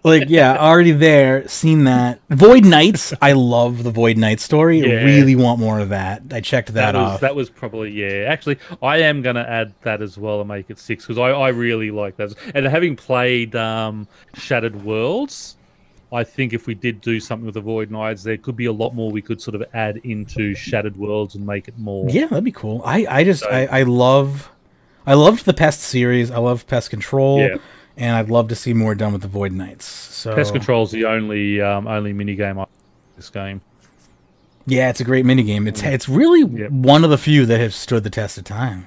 already there, seen that. Void Knights, I love the Void Knight story.
Yeah.
I really want more of that. I checked that off.
That was probably, yeah. Actually, I am going to add that as well and make it 6 because I really like that. And having played Shattered Worlds, I think if we did do something with the Void Knights, there could be a lot more we could sort of add into Shattered Worlds and make it more.
Yeah, that'd be cool. I loved the Pest series. I love Pest Control.
Yeah.
And I'd love to see more done with the Void Knights. So
Pest Control is the only minigame I this game.
yeah, it's a great minigame. It's really one of the few that have stood the test of time.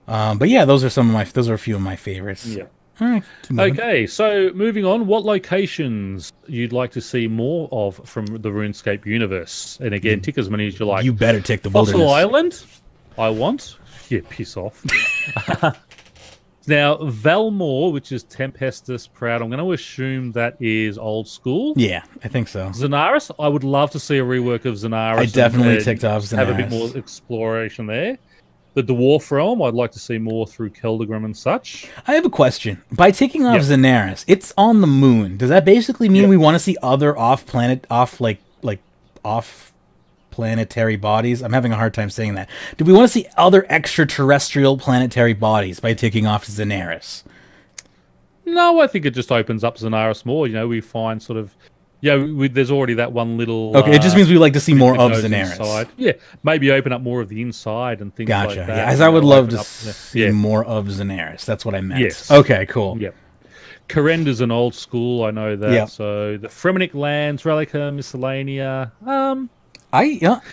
But yeah, those are a few of my favorites.
Yeah.
All right.
Okay, so moving on, what locations you'd like to see more of from the RuneScape universe? And again, tick as many as you like.
You better tick the
Fossil
Wilderness.
Island, I want. Yeah, piss off. Now, Valmore, which is Tempestus Proud, I'm going to assume that is old school.
Yeah, I think so.
Zenaris, I would love to see a rework of Zenaris.
I definitely ticked off Zenaris.
Have a bit more exploration there. The Dwarf Realm, I'd like to see more through Keldegrim and such.
I have a question. By taking off Zenaris, it's on the moon. Does that basically mean we want to see other off-planetary bodies? I'm having a hard time saying that. Do we want to see other extraterrestrial planetary bodies by taking off Zenaris?
No, I think it just opens up Zenaris more. You know, we find sort of... there's already that one little...
Okay, it just means we like to see more of Zenaris.
Inside. Yeah, maybe open up more of the inside and things like that.
Gotcha. Yeah, as I would love to see more of Zenaris. That's what I meant.
Yes.
Okay, cool.
Yep. Karenda's an old school, I know that.
Yep.
So the Fremenic Lands, Relica, Miscellanea.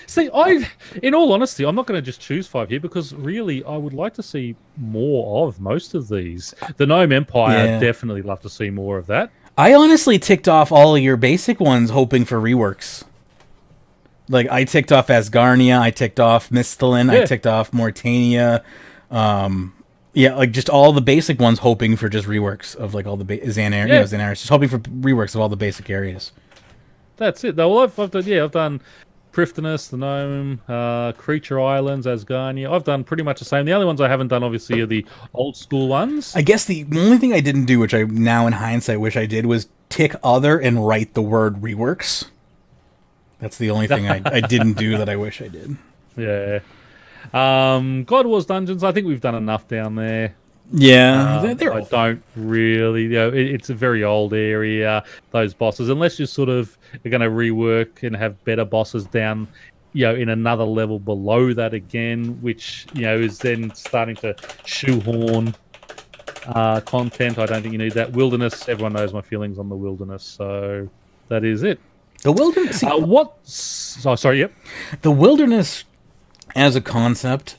See, in all honesty, I'm not going to just choose 5 here because really I would like to see more of most of these. The Gnome Empire, definitely love to see more of that.
I honestly ticked off all of your basic ones hoping for reworks. Like, I ticked off Asgarnia, I ticked off Mistalin, I ticked off Mortania. Like just all the basic ones hoping for just reworks of like all the Xanaris, just hoping for reworks of all the basic areas.
That's it. Well, I've done Prifdinus, the Gnome, Creature Islands, Asgarnia. I've done pretty much the same. The only ones I haven't done, obviously, are the old school ones.
I guess the only thing I didn't do, which I now in hindsight wish I did, was tick other and write the word reworks. That's the only thing I didn't do that I wish I did.
Yeah. God Wars Dungeons, I think we've done enough down there.
Yeah,
I don't really. It's a very old area. Those bosses, unless you sort of are going to rework and have better bosses down, in another level below that again, which is then starting to shoehorn content. I don't think you need that. Wilderness. Everyone knows my feelings on the Wilderness, so that is it.
The Wilderness.
Sorry. Yep.
The Wilderness, as a concept,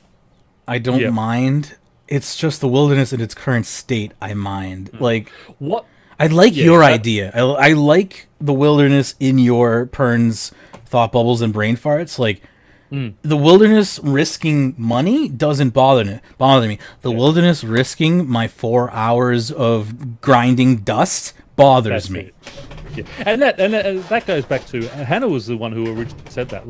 I don't mind. It's just the Wilderness in its current state I mind. Like,
what?
I like your idea. I like the Wilderness in your Pern's thought bubbles and brain farts. Like, the Wilderness risking money doesn't bother me. The Wilderness risking my 4 hours of grinding dust bothers me.
Yeah. And that goes back to Hannah was the one who originally said that.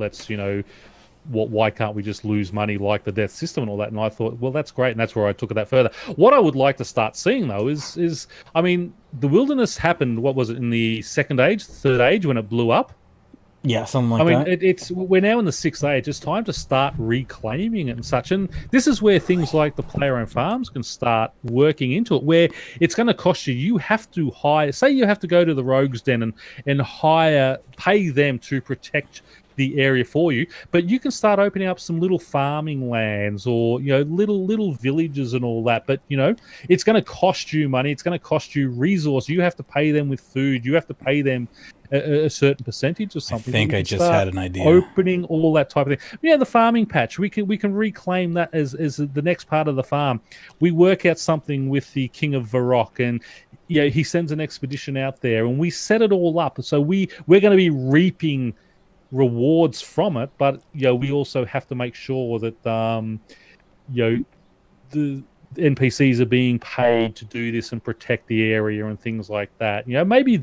Why can't we just lose money like the death system and all that? And I thought, well, that's great, and that's where I took it that further. What I would like to start seeing, though, is the Wilderness happened, what was it, in the Second Age, Third Age, when it blew up?
Yeah, something like
I mean,
that.
we're now in the 6th age. It's time to start reclaiming it and such. And this is where things like the player-owned farms can start working into it, where it's going to cost you. You have to hire. Say you have to go to the Rogues Den and pay them to protect the area for you, but you can start opening up some little farming lands or little villages and all that. But it's going to cost you money. It's going to cost you resource. You have to pay them with food. You have to pay them a certain percentage or something.
I think I just had an idea.
Opening all that type of thing. Yeah, the farming patch. We can reclaim that as the next part of the farm. We work out something with the King of Varrock, and he sends an expedition out there, and we set it all up. So we're going to be reaping rewards from it, but we also have to make sure that the NPCs are being paid to do this and protect the area and things like that. Maybe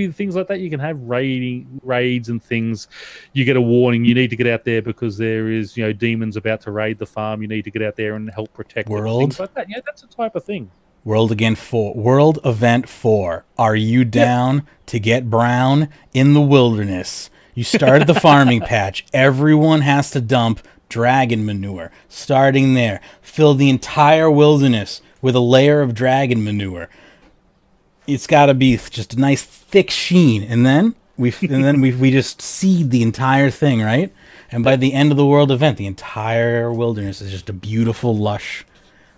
things like that. You can have raids and things. You get a warning. You need to get out there because there is demons about to raid the farm. You need to get out there and help protect it, things like that. That's the type of thing.
World Event 4. Are you down to get brown in the wilderness? You started the farming patch. Everyone has to dump dragon manure. Starting there. Fill the entire wilderness with a layer of dragon manure. It's got to be just a nice thick sheen. And then we just seed the entire thing, right? And by the end of the world event, the entire wilderness is just a beautiful, lush,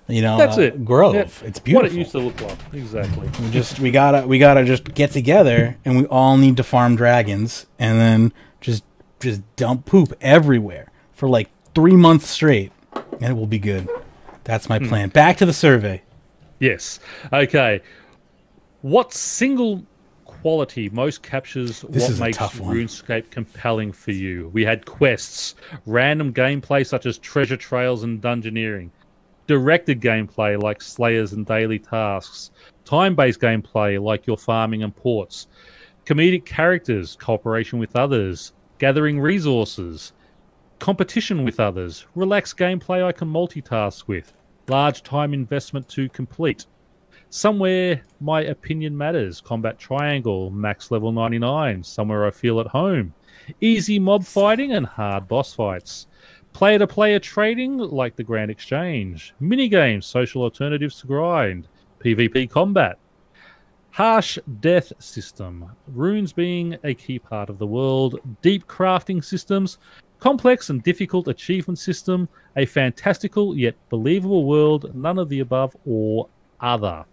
that's it.
grove. Yeah. It's beautiful.
What it used to look like. Exactly.
We gotta just get together, and we all need to farm dragons, and then just dump poop everywhere for like 3 months straight, and it will be good. That's my plan. Back to the survey.
Yes. Okay. What single quality most captures what makes RuneScape compelling for you? We had quests, random gameplay such as treasure trails and dungeoneering, directed gameplay like slayers and daily tasks, time-based gameplay like your farming and ports, comedic characters, cooperation with others, gathering resources, competition with others, relaxed gameplay I can multitask with, large time investment to complete. Somewhere my opinion matters, combat triangle, max level 99, somewhere I feel at home, easy mob fighting and hard boss fights, player-to-player trading like the Grand Exchange, minigames, social alternatives to grind, PvP combat, harsh death system, runes being a key part of the world, deep crafting systems, complex and difficult achievement system, a fantastical yet believable world, none of the above or other.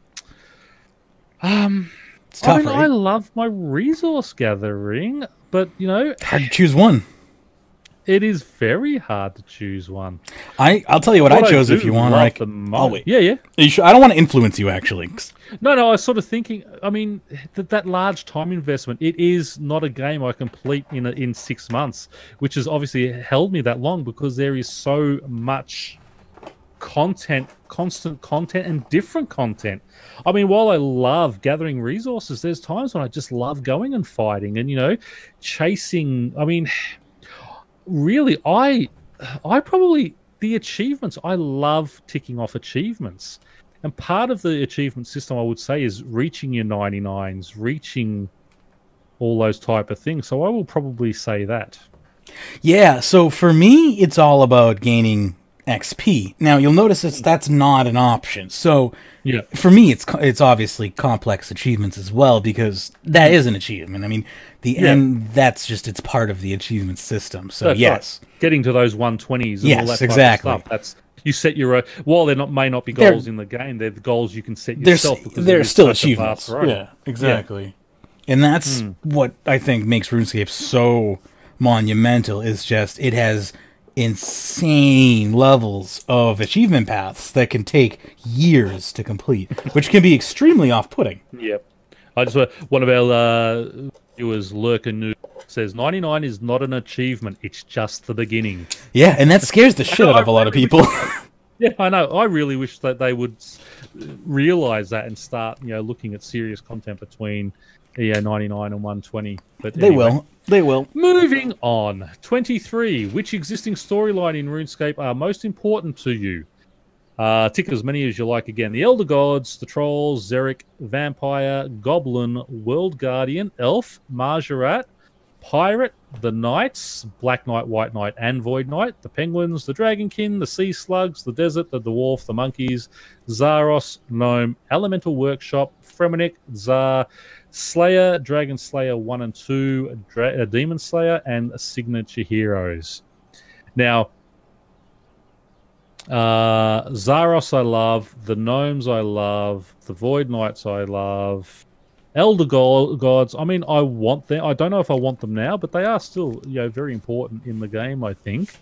It's tough, right?
I love my resource gathering, but
hard to choose one.
It is very hard to choose one.
I'll tell you what I chose if you want.
Oh, wait. Yeah.
Are you sure? I don't want to influence you, actually.
No, I was sort of thinking, I mean, that large time investment, it is not a game I complete in 6 months, which has obviously held me that long because there is so much content, constant content and different content. I mean, while I love gathering resources, there's times when I just love going and fighting and, chasing. I mean, really, I probably, the achievements, I love ticking off achievements. And part of the achievement system, I would say, is reaching your 99s, reaching all those type of things. So I will probably say that.
Yeah, so for me, it's all about gaining XP. Now, you'll notice that's not an option. So
yeah,
for me, it's obviously complex achievements as well, because that is an achievement. I mean, end, that's just, it's part of the achievement system. So
that's
yes.
Right. Getting to those 120s and all that type
exactly.
of stuff. That's, you set your own, while there may not be goals in the game, they're the goals you can set yourself.
They're still achievements. Yeah, exactly. Yeah. And that's what I think makes RuneScape so monumental, is just it has insane levels of achievement paths that can take years to complete, which can be extremely off-putting.
Yep. I just one of our viewers, Lurker says 99 is not an achievement; it's just the beginning.
Yeah, and that scares the shit out of a lot of people.
Yeah, I know. I really wish that they would realize that and start, looking at serious content between 99 and 120. But anyway.
They will.
Moving on. 23. Which existing storyline in RuneScape are most important to you? Tick as many as you like again. The Elder Gods, the Trolls, Xeric, Vampire, Goblin, World Guardian, Elf, Marjarat, Pirate, the Knights, Black Knight, White Knight, and Void Knight, the Penguins, the Dragonkin, the Sea Slugs, the Desert, the Dwarf, the Monkeys, Zaros, Gnome, Elemental Workshop, Fremennik, Tsar, Slayer, Dragon Slayer 1 and 2, Demon Slayer, and Signature Heroes. Now, Zaros I love, the Gnomes I love, the Void Knights I love, Elder Gods, I mean, I want them. I don't know if I want them now, but they are still, very important in the game, I think.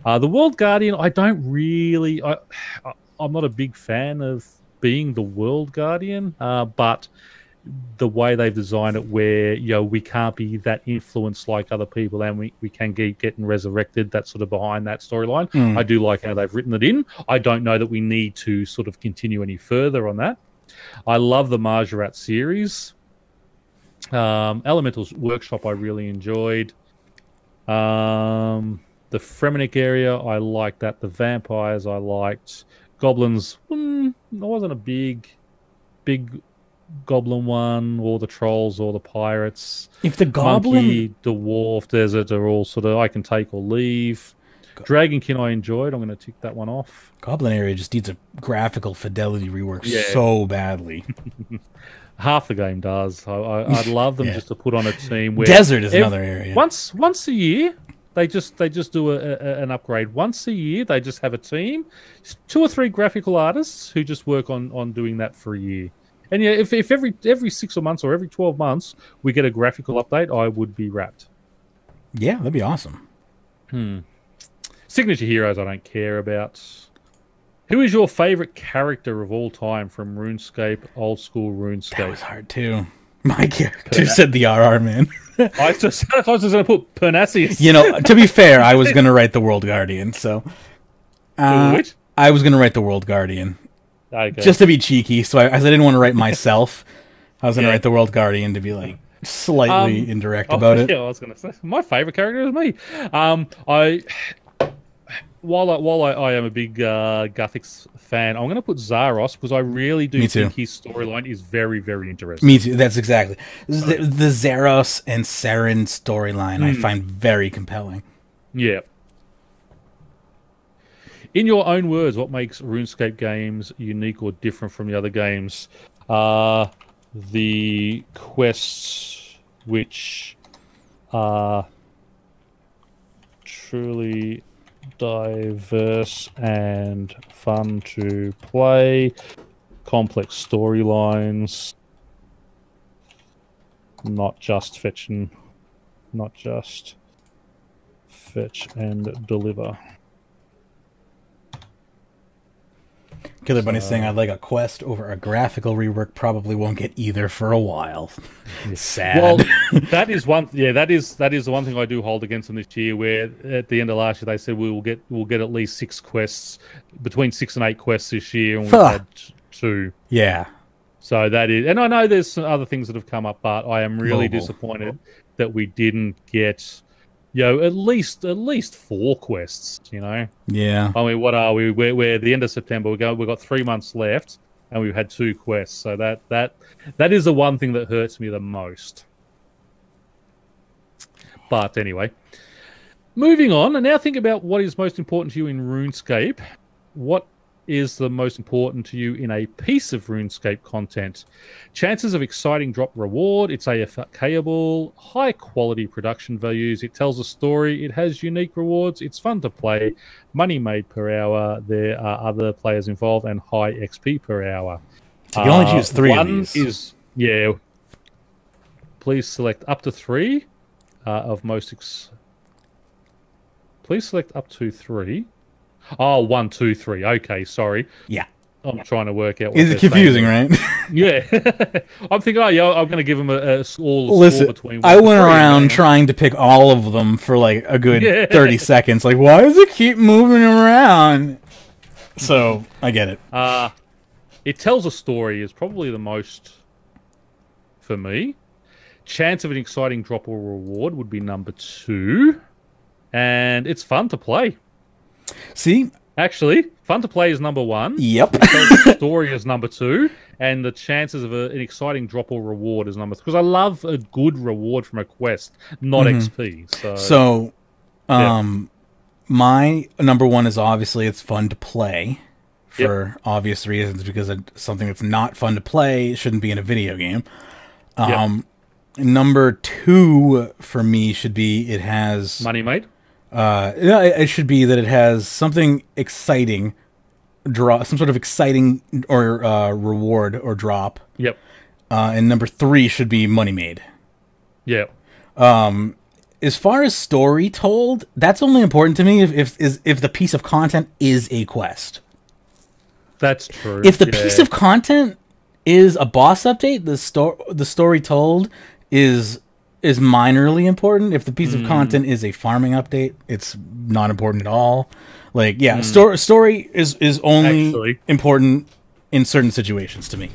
The World Guardian, I don't really... I'm not a big fan of being the World Guardian, but the way they've designed it where, we can't be that influenced like other people and we can keep getting resurrected, that's sort of behind that storyline. I do like how they've written it in. I don't know that we need to sort of continue any further on that. I love the Magerat series. Elemental Workshop I really enjoyed. The Fremennik area, I liked that. The Vampires I liked. Goblins, I wasn't a big Goblin one, or the Trolls, or the Pirates.
If the Goblin...
Monkey, Dwarf, Desert are all sort of I can take or leave. Dragonkin I enjoyed. I'm going to tick that one off.
Goblin area just needs a graphical fidelity rework so badly.
Half the game does. I'd love them just to put on a team where
Desert is another area.
Once a year, they just do an upgrade. Once a year, they just have a team, 2 or 3 graphical artists who just work on doing that for a year. And if every 6 months or every 12 months we get a graphical update, I would be wrapped.
Yeah, that'd be awesome.
Signature Heroes I don't care about. Who is your favourite character of all time from RuneScape, old school RuneScape?
That was hard too. My character said the RR man.
I was just going to put Pyrnassius.
To be fair, I was going to write the World Guardian, so...
Which?
I was going to write the World Guardian.
Okay.
Just to be cheeky, so I didn't want to write myself. I was going to write the World Guardian to be like slightly indirect about it.
Yeah, I was going to say my favorite character is me. While I am a big Guthix fan, I'm going to put Zaros because I really do think his storyline is very, very interesting.
Me too. That's exactly the Zaros and Saren storyline. I find very compelling.
Yeah. In your own words, what makes RuneScape games unique or different from the other games? The quests, which are truly diverse and fun to play, complex storylines, not just fetch and deliver.
Killer Bunny saying I'd like a quest over a graphical rework. Probably won't get either for a while. Sad.
Well, that is one. Yeah, that is the one thing I do hold against them this year. Where at the end of last year they said we'll get at least 6 quests, between 6 and 8 quests this year, and we've had 2.
Yeah.
So that is, and I know there's some other things that have come up, but I am really disappointed that we didn't get, at least 4 quests.
Yeah.
I mean, what are we? We're at the end of September. We've got 3 months left, and we've had 2 quests. So that is the one thing that hurts me the most. But anyway, moving on, and now think about what is most important to you in RuneScape. What is the most important to you in a piece of RuneScape content? Chances of exciting drop reward, it's AFKable, high quality production values, it tells a story, it has unique rewards, it's fun to play, money made per hour, there are other players involved, and high XP per hour.
So you only choose 3 of these.
One is, please select up to 3 of most... Please select up to 3. Oh, 1, 2, 3. Okay, sorry.
Yeah.
I'm trying to work out what
Is it confusing, right?
Yeah. I'm thinking, I'm going to give them a score between 1
I went
and 3,
around trying to pick all of them for like a good 30 seconds. Like, why does it keep moving around? So, I get it.
It tells a story is probably the most for me. Chance of an exciting drop or reward would be number 2. And it's fun to play.
See,
Actually, fun to play is number 1.
Yep.
The story is number 2, and the chances of an exciting drop or reward is number 3. Because I love a good reward from a quest, not XP.
So, my number 1 is obviously it's fun to play for obvious reasons, because something that's not fun to play shouldn't be in a video game. Number 2 for me should be it has
money made.
It should be that it has something exciting, some sort of exciting or reward or drop.
Yep.
And number 3 should be money made.
Yep.
As far as story told, that's only important to me if the piece of content is a quest.
That's true.
If the piece of content is a boss update, the story told is minorly important. If the piece of content is a farming update, it's not important at all. Like, story is only important in certain situations to me.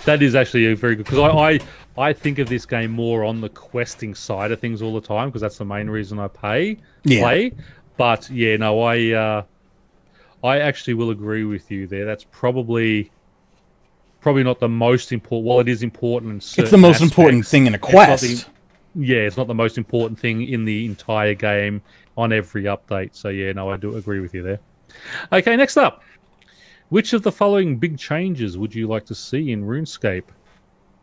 That is actually a very good, because I think of this game more on the questing side of things all the time, because that's the main reason I play. But I actually will agree with you there. That's probably not the most important. Well, it is important in certain
It's the most
aspects.
important thing in a quest.
It's not the most important thing in the entire game on every update. So I do agree with you there. Okay, next up. Which of the following big changes would you like to see in RuneScape?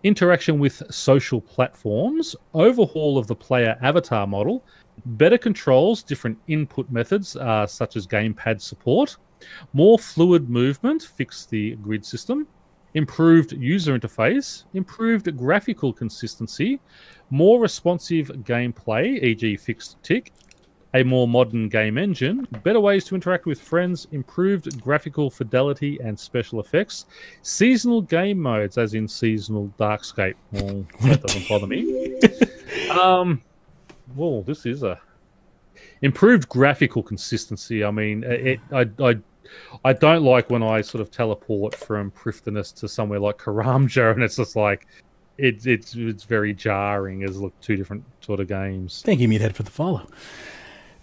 Interaction with social platforms, overhaul of the player avatar model, better controls, different input methods such as gamepad support, more fluid movement, fix the grid system, improved user interface, improved graphical consistency, more responsive gameplay, e.g. fixed tick, a more modern game engine, better ways to interact with friends, improved graphical fidelity and special effects, seasonal game modes, as in seasonal Darkscape. Well, that doesn't bother me. Well, this is a improved graphical consistency. I mean, I don't like when I sort of teleport from Pyrnassius to somewhere like Karamja, and it's just like it's very jarring as two different sort of games.
Thank you, Meathead, for the follow.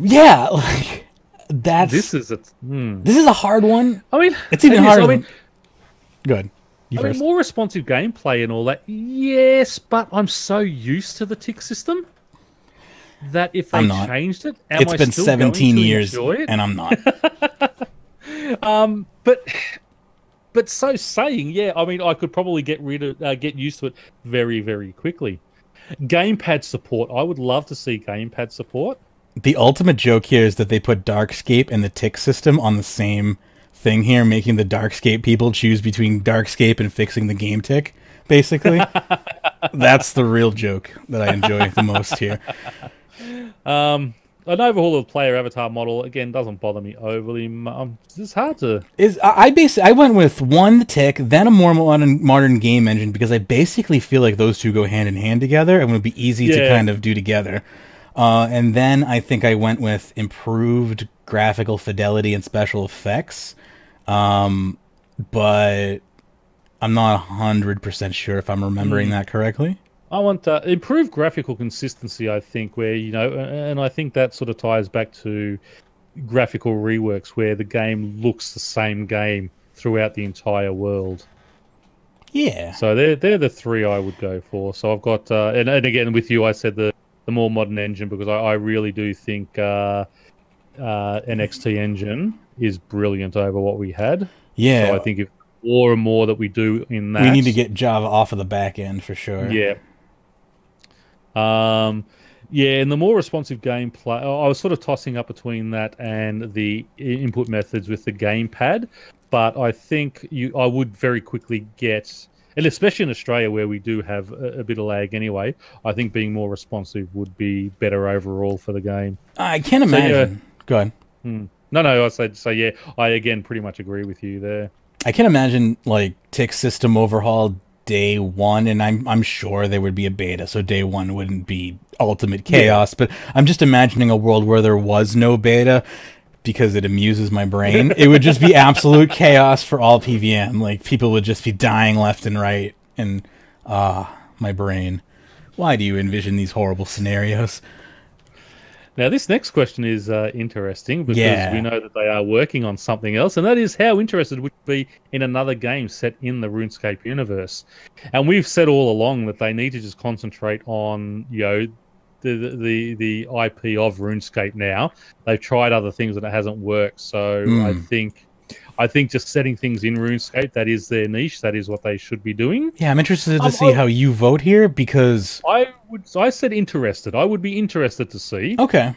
Yeah, like
this is
a hard one.
I mean,
it's even harder. Good.
I mean, more responsive gameplay and all that. Yes, but I'm so used to the tick system that if they changed it,
it's been 17 years, and I'm not.
But so saying, I mean, I could probably get used to it very, very quickly. Gamepad support. I would love to see gamepad support.
The ultimate joke here is that they put Darkscape and the tick system on the same thing here, making the Darkscape people choose between Darkscape and fixing the game tick, basically. That's the real joke that I enjoy the most here.
An overhaul of the player avatar model, again, doesn't bother me overly. It's hard to...
I went with the tick, then a more modern game engine, because I basically feel like those two go hand in hand together and would be easy to kind of do together. And then I think I went with improved graphical fidelity and special effects. But I'm not 100% sure if I'm remembering that correctly.
I want improved graphical consistency, I think, where, and I think that sort of ties back to graphical reworks where the game looks the same game throughout the entire world.
Yeah.
So they're the three I would go for. So I've got, and again, with you, I said the more modern engine, because I really do think an XT engine is brilliant over what we had.
Yeah.
So I think if more and more that we do in that...
We need to get Java off of the back end for sure.
Yeah. And the more responsive gameplay, I was sort of tossing up between that and the input methods with the gamepad, but I think I would very quickly get... And especially in Australia, where we do have a bit of lag anyway, I think being more responsive would be better overall for the game.
I can't imagine. Go ahead.
No, I said so. Yeah, I again pretty much agree with you there.
I can imagine like tick system overhaul day one, and I'm sure there would be a beta, so day one wouldn't be ultimate chaos. But I'm just imagining a world where there was no beta, because it amuses my brain. It would just be absolute chaos for all PVM. Like, people would just be dying left and right. And, my brain. Why do you envision these horrible scenarios?
Now, this next question is interesting because
Yeah.
we know that they are working on something else, and that is how interested would you be in another game set in the RuneScape universe? And we've said all along that they need to just concentrate on, the IP of RuneScape now. They've tried other things and it hasn't worked. So I think just setting things in RuneScape, that is their niche. That is what they should be doing.
Yeah, I'm interested to see how you vote here because
I said interested. I would be interested to see.
okay.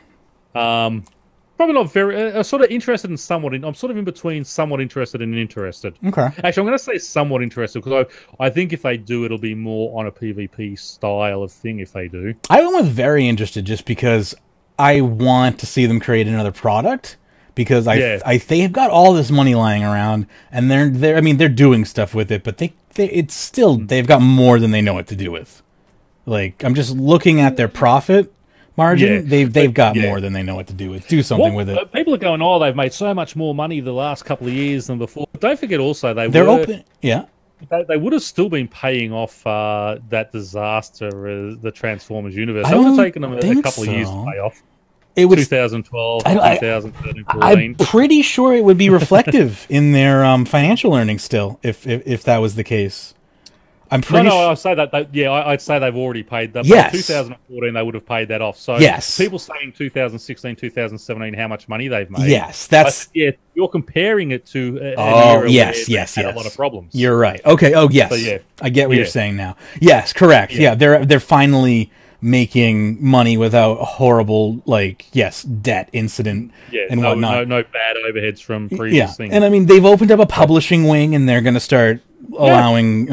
Probably not very. Sort of interested and somewhat. I'm sort of in between somewhat interested and interested.
Okay.
Actually, I'm going to say somewhat interested because I think if they do, it'll be more on a PvP style of thing. If they do,
I went with very interested just because I want to see them create another product. Because they've got all this money lying around, and they're doing stuff with it, but they've got more than they know what to do with. Like, I'm just looking at their profit margin. They've got more than they know what to do with. Do something with it.
People are going, oh, they've made so much more money the last couple of years than before. But don't forget also
they're open. Yeah.
They would have still been paying off that disaster, the Transformers universe. It would have taken them a couple of years to pay off. It was 2012, 2013, 14.
I'm pretty sure it would be reflective in their financial earnings still, if that was the case. I'm pretty.
I'd say that. I'd say they've already paid that.
Yes.
By 2014, they would have paid that off. So
yes.
People saying 2016, 2017, how much money they've made.
Yes, that's
you're comparing it to.
Yes.
Had a lot of problems.
You're right. Okay. Oh, yes.
So,
I get what you're saying now. Yes, correct. Yeah, they're finally making money without a horrible debt incident and whatnot.
No bad overheads from previous things.
And I mean they've opened up a publishing wing and they're going to start allowing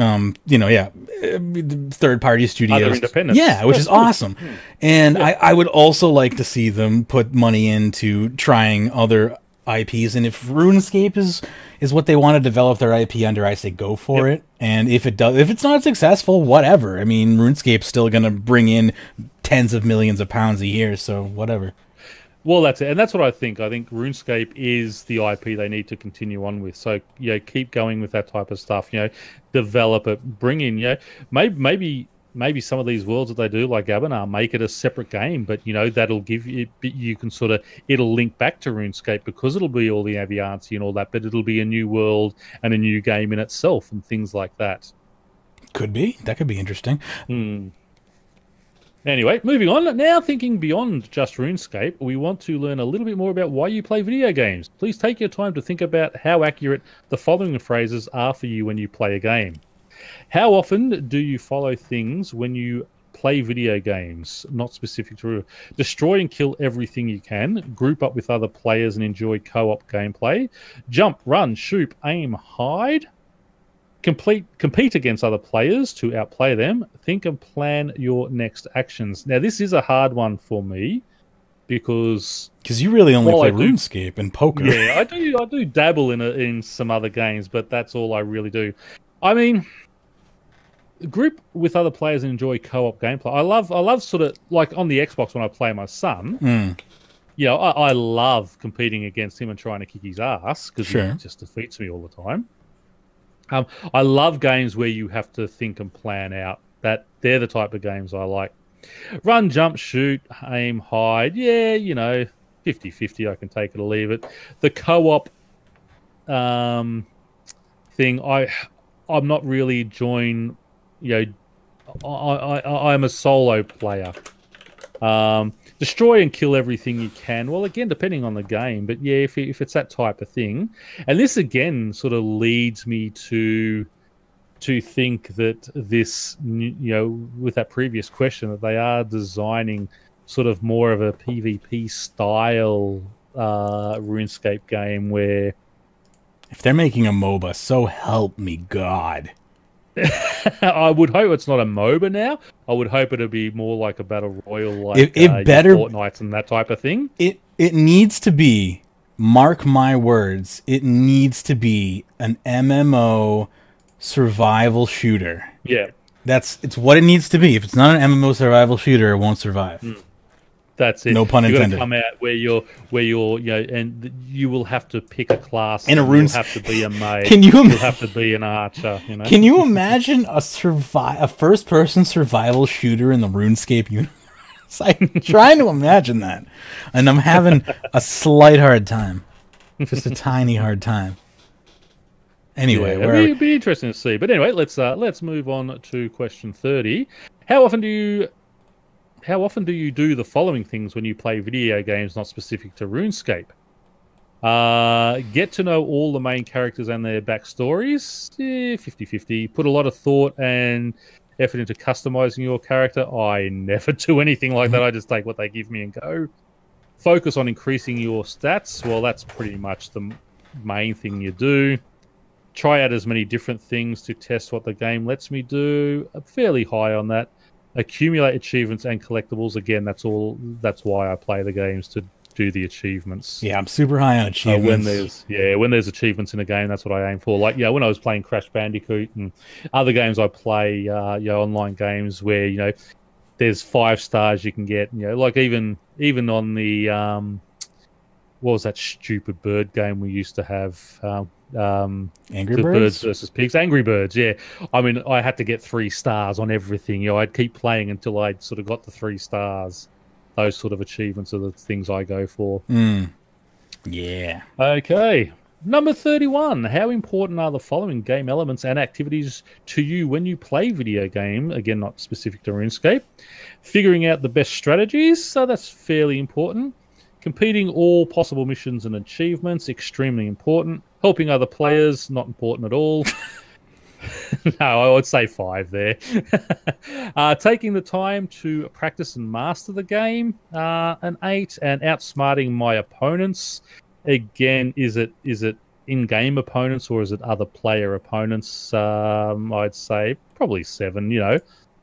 third party studios,
other independents.
which is awesome. And I would also like to see them put money into trying other IPs, and if RuneScape is what they want to develop their IP under, I say go for it. And if it's not successful, whatever. I mean, RuneScape's still going to bring in tens of millions of pounds a year, so whatever.
Well, that's it, and that's what I think. I think RuneScape is the IP they need to continue on with. So, keep going with that type of stuff. Develop it, bring in. Maybe some of these worlds that they do, like Abenar, make it a separate game. But that'll give you can it'll link back to RuneScape because it'll be all the Avianti and all that. But it'll be a new world and a new game in itself and things like that.
Could be. That could be interesting.
Anyway, moving on. Now, thinking beyond just RuneScape, we want to learn a little bit more about why you play video games. Please take your time to think about how accurate the following phrases are for you when you play a game. How often do you follow things when you play video games? Not specific to destroy and kill everything you can. Group up with other players and enjoy co-op gameplay. Jump, run, shoot, aim, hide. Compete against other players to outplay them. Think and plan your next actions. Now, this is a hard one for me because
you really only play RuneScape and poker.
Yeah, I do dabble in some other games, but that's all I really do. I mean, group with other players and enjoy co-op gameplay. I love sort of like on the Xbox when I play my son. I love competing against him and trying to kick his ass because he just defeats me all the time. I love games where you have to think and plan out. They're the type of games I like. Run, jump, shoot, aim, hide. 50-50. I can take it or leave it. The co-op thing, I'm not really enjoying. I'm a solo player. Destroy and kill everything you can. Well, again, depending on the game, but if it's that type of thing, and this again sort of leads me to think that this, with that previous question, that they are designing sort of more of a PvP style RuneScape game where
if they're making a MOBA, so help me God.
I would hope it's not a MOBA now. I would hope it'd be more like a battle royal, like
it better
Fortnite and that type of thing.
It needs to be. Mark my words. It needs to be an MMO survival shooter.
Yeah,
it's what it needs to be. If it's not an MMO survival shooter, it won't survive.
That's it.
No pun intended.
You've got to come out where you're, and you will have to pick a class.
In a
You'll have to be a mage. You'll have to be an archer.
Can you imagine a first-person survival shooter in the RuneScape universe? So I'm trying to imagine that, and I'm having a slight hard time, just a tiny hard time. Anyway,
Yeah, it'd be interesting to see. But anyway, let's move on to question 30. How often do you do the following things when you play video games not specific to RuneScape? Get to know all the main characters and their backstories. 50-50. Put a lot of thought and effort into customizing your character. I never do anything like that. I just take what they give me and go. Focus on increasing your stats. Well, that's pretty much the main thing you do. Try out as many different things to test what the game lets me do. I'm fairly high on that. Accumulate achievements and collectibles. Again, that's why I play the games, to do the achievements.
Yeah, I'm super high on achievements.
When there's achievements in a game, that's what I aim for. Like, when I was playing Crash Bandicoot and other games I play, online games where, there's 5 stars you can get, like even on the what was that stupid bird game we used to have?
Angry
Birds versus Pigs. Angry Birds, yeah. I mean, I had to get 3 stars on everything. I'd keep playing until I'd sort of got the 3 stars. Those sort of achievements are the things I go for.
Yeah.
Okay. Number 31. How important are the following game elements and activities to you when you play video game? Again, not specific to RuneScape. Figuring out the best strategies. So that's fairly important. Completing all possible missions and achievements. Extremely important. Helping other players. Not important at all. No, I would say 5 there. Taking the time to practice and master the game, an 8, and outsmarting my opponents. Again, is it in-game opponents or is it other player opponents? I'd say probably 7. You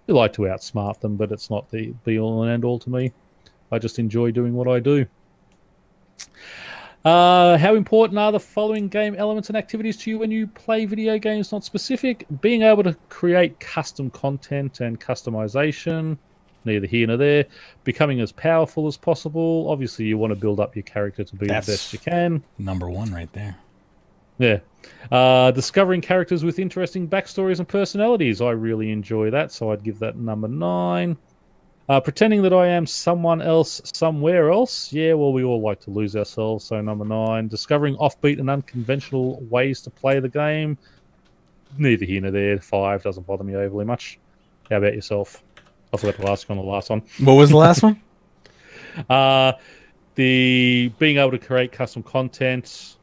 like to outsmart them, but it's not the be-all and end-all to me. I just enjoy doing what I do. How important are the following game elements and activities to you when you play video games not specific? Being able to create custom content and customization, neither here nor there. Becoming as powerful as possible. Obviously, you want to build up your character to be the best you can.
Number 1 right there.
Yeah. Discovering characters with interesting backstories and personalities. I really enjoy that, so I'd give that number 9. Pretending that I am someone else somewhere else. Yeah, well, we all like to lose ourselves, so number 9. Discovering offbeat and unconventional ways to play the game. Neither here nor there. 5 doesn't bother me overly much. How about yourself? I forgot to ask on the last one.
What was the last one?
The being able to create custom content.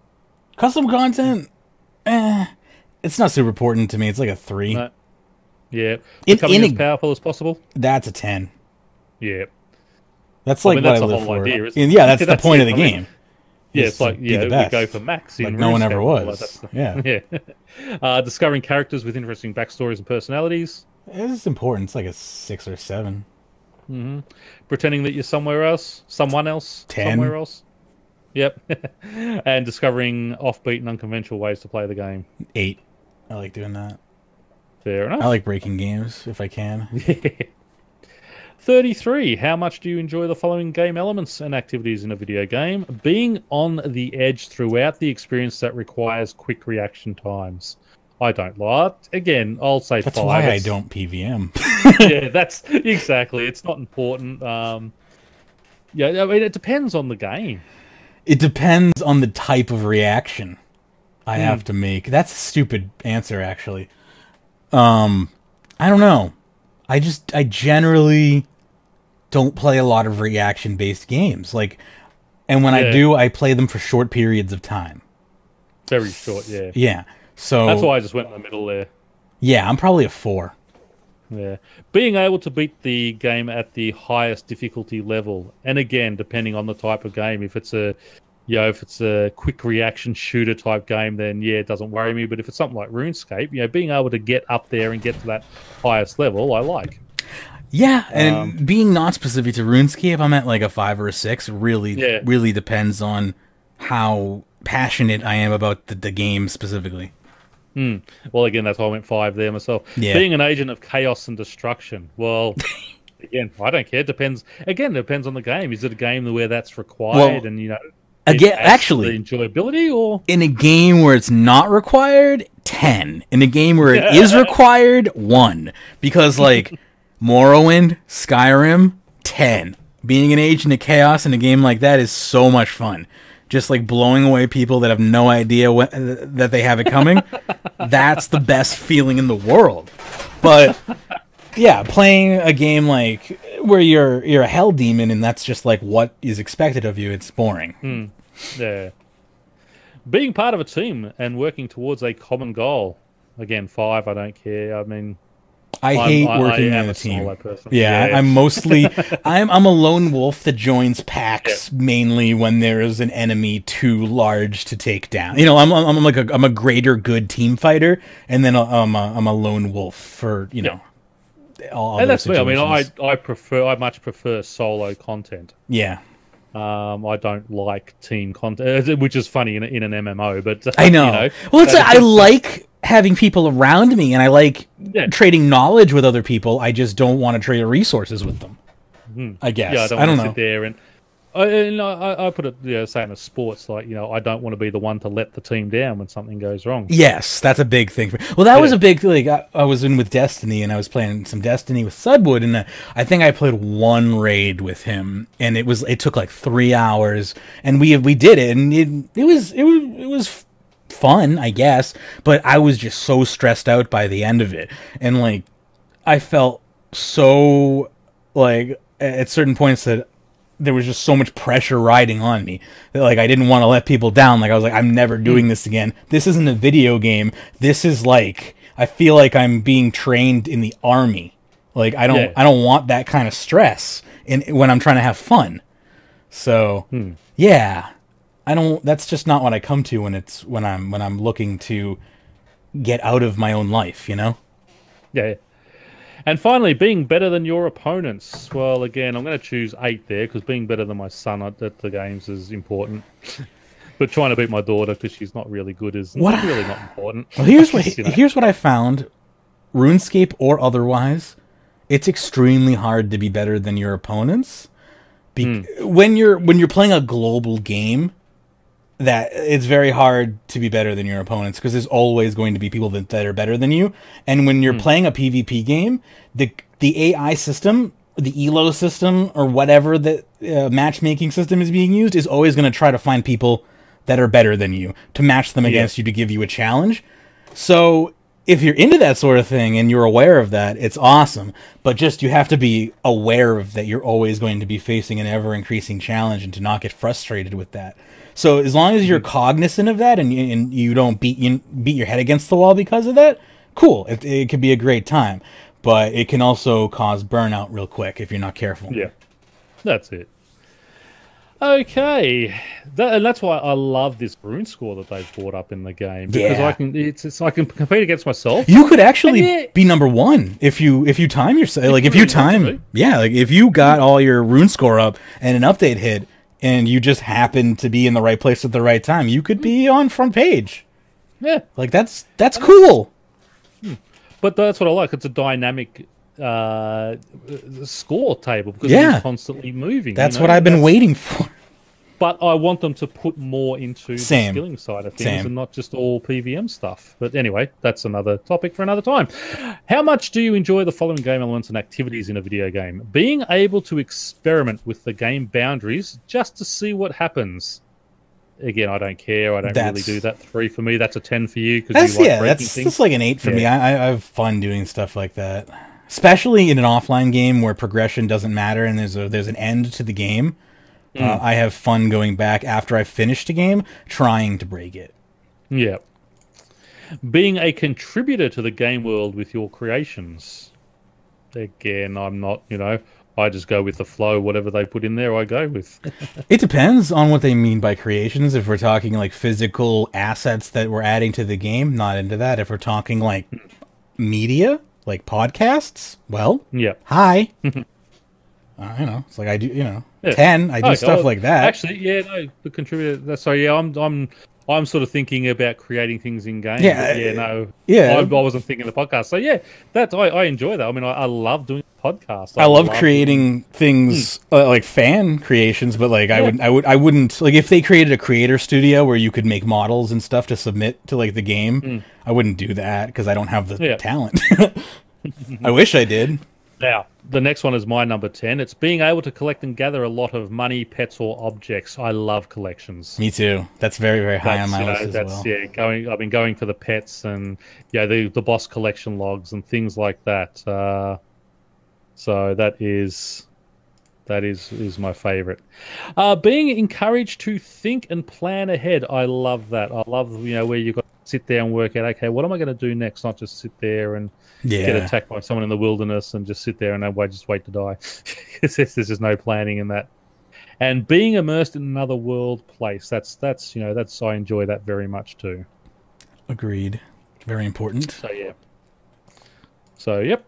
Custom content? It's not super important to me. It's like a 3.
No. Yeah. Becoming as powerful as possible.
That's a 10.
Yeah.
That's like
that's
what I
the
live
whole
for.
idea, isn't it?
Yeah, that's the point of the game.
Yeah, it's like, we go for max in
like no one ever was.
Yeah. Discovering characters with interesting backstories and personalities.
It's important. It's like a 6 or 7.
Mm-hmm. Pretending that you're someone else.
10.
Somewhere else. Yep. And discovering offbeat and unconventional ways to play the game.
8. I like doing that.
Fair enough.
I like breaking games if I can.
33. How much do you enjoy the following game elements and activities in a video game? Being on the edge throughout the experience that requires quick reaction times. I don't like it. Again, I'll say 5.
That's why I don't PVM.
Yeah, that's exactly. It's not important. I mean, it depends on the game.
It depends on the type of reaction I have to make. That's a stupid answer, actually. I don't know. I generally don't play a lot of reaction-based games. And when I do, I play them for short periods of time.
Very short, yeah.
Yeah. So
that's why I just went in the middle there.
Yeah, I'm probably a 4.
Yeah. Being able to beat the game at the highest difficulty level. And again, depending on the type of game, if it's a quick reaction shooter type game, then it doesn't worry me. But if it's something like RuneScape, being able to get up there and get to that highest level, I like.
Yeah, and being not specific to RuneScape, I'm at like a 5 or a 6. Really depends on how passionate I am about the game specifically.
Well, again, that's why I went 5 there myself. Yeah. Being an agent of chaos and destruction. Well, again, I don't care. It depends. Again, it depends on the game. Is it a game where that's required
again, actually,
the enjoyability, or
in a game where it's not required, 10. In a game where it is required, 1. Because like Morrowind, Skyrim, 10. Being an agent of chaos in a game like that is so much fun. Just like blowing away people that have no idea that they have it coming. That's the best feeling in the world. But yeah, playing a game like where you're a hell demon and that's just like what is expected of you, it's boring.
Yeah. Being part of a team and working towards a common goal. Again, 5, I don't care. I mean,
I hate working in a team.
solo person.
Yeah, I'm mostly I'm a lone wolf that joins packs mainly when there is an enemy too large to take down. You know, I'm a greater good team fighter, and then I'm a lone wolf for know. All
and that's
situations.
me. I mean, I much prefer solo content.
Yeah.
I don't like team content, which is funny in an MMO. But
I know. Well, I like having people around me, and I like trading knowledge with other people. I just don't want to trade resources with them. I guess.
Yeah,
I don't know.
Sit there and I put it same as sports. Like I don't want to be the one to let the team down when something goes wrong.
Yes, that's a big thing. Well, that was a big like I was in with Destiny, and I was playing some Destiny with Sudwood, and I think I played one raid with him, and it took like 3 hours, and we did it, and it was fun, I guess, but I was just so stressed out by the end of it, and like I felt so like at certain points that there was just so much pressure riding on me that like I didn't want to let people down. Like I was like, I'm never doing this again. This isn't a video game. This is like I feel like I'm being trained in the army. Like I don't want that kind of stress when I'm trying to have fun. So yeah, I don't. That's just not what I come to when I'm looking to get out of my own life. You know.
Yeah. And finally, being better than your opponents. Well, again, I'm going to choose 8 there because being better than my son at the games is important. But trying to beat my daughter because she's not really good is really not important.
Well, here's what I found: RuneScape or otherwise, it's extremely hard to be better than your opponents. When you're playing a global game, that it's very hard to be better than your opponents because there's always going to be people that are better than you. And when you're playing a PvP game, the AI system, the ELO system, or whatever the matchmaking system is being used is always going to try to find people that are better than you to match them against you to give you a challenge. So if you're into that sort of thing and you're aware of that, it's awesome. But just you have to be aware of that you're always going to be facing an ever-increasing challenge and to not get frustrated with that. So as long as you're cognizant of that and you don't beat your head against the wall because of that, cool. It could be a great time. But it can also cause burnout real quick if you're not careful.
Yeah, that's it. Okay, and that's why I love this rune score that they've brought up in the game because I can compete against myself.
You could actually be number 1 if you time yourself. Like if you time, like if you got all your rune score up and an update hit, and you just happen to be in the right place at the right time, you could be on front page.
Yeah,
like that's cool.
But that's what I like. It's a dynamic score table because it's constantly moving.
That's what I've been waiting for.
But I want them to put more into the skilling side of things and not just all PVM stuff. But anyway, that's another topic for another time. How much do you enjoy the following game elements and activities in a video game? Being able to experiment with the game boundaries just to see what happens. Again, I don't care. I don't really do that. 3 for me. That's a 10 for you because you like breaking things. That's like an 8 for me. I have fun doing stuff like that, especially in an offline game where progression doesn't matter and there's an end to the game. I have fun going back after I've finished a game, trying to break it. Yeah. Being a contributor to the game world with your creations. Again, I'm not, I just go with the flow. Whatever they put in there, I go with.
It depends on what they mean by creations. If we're talking like physical assets that we're adding to the game, not into that. If we're talking like media, like podcasts, well, hi. It's like I do, 10. I do stuff like that.
Actually, the contributor. So I'm sort of thinking about creating things in game. I wasn't thinking the podcast. So I enjoy that. I mean, I love doing podcasts.
I love creating things like fan creations, but like I wouldn't like if they created a creator studio where you could make models and stuff to submit to like the game. I wouldn't do that because I don't have the talent. I wish I did.
Now, the next one is my number 10. It's being able to collect and gather a lot of money, pets, or objects. I love collections.
Me too. That's very, very high on my list as well.
Yeah, I've been going for the pets and the boss collection logs and things like that. So that is my favorite. Being encouraged to think and plan ahead. I love that. I love where you got to sit there and work out. Okay, what am I going to do next? Not just sit there and get attacked by someone in the wilderness and just sit there and just wait to die. There's just no planning in that. And being immersed in another world place. That's I enjoy that very much too.
Agreed. Very important.
So yeah. So yep.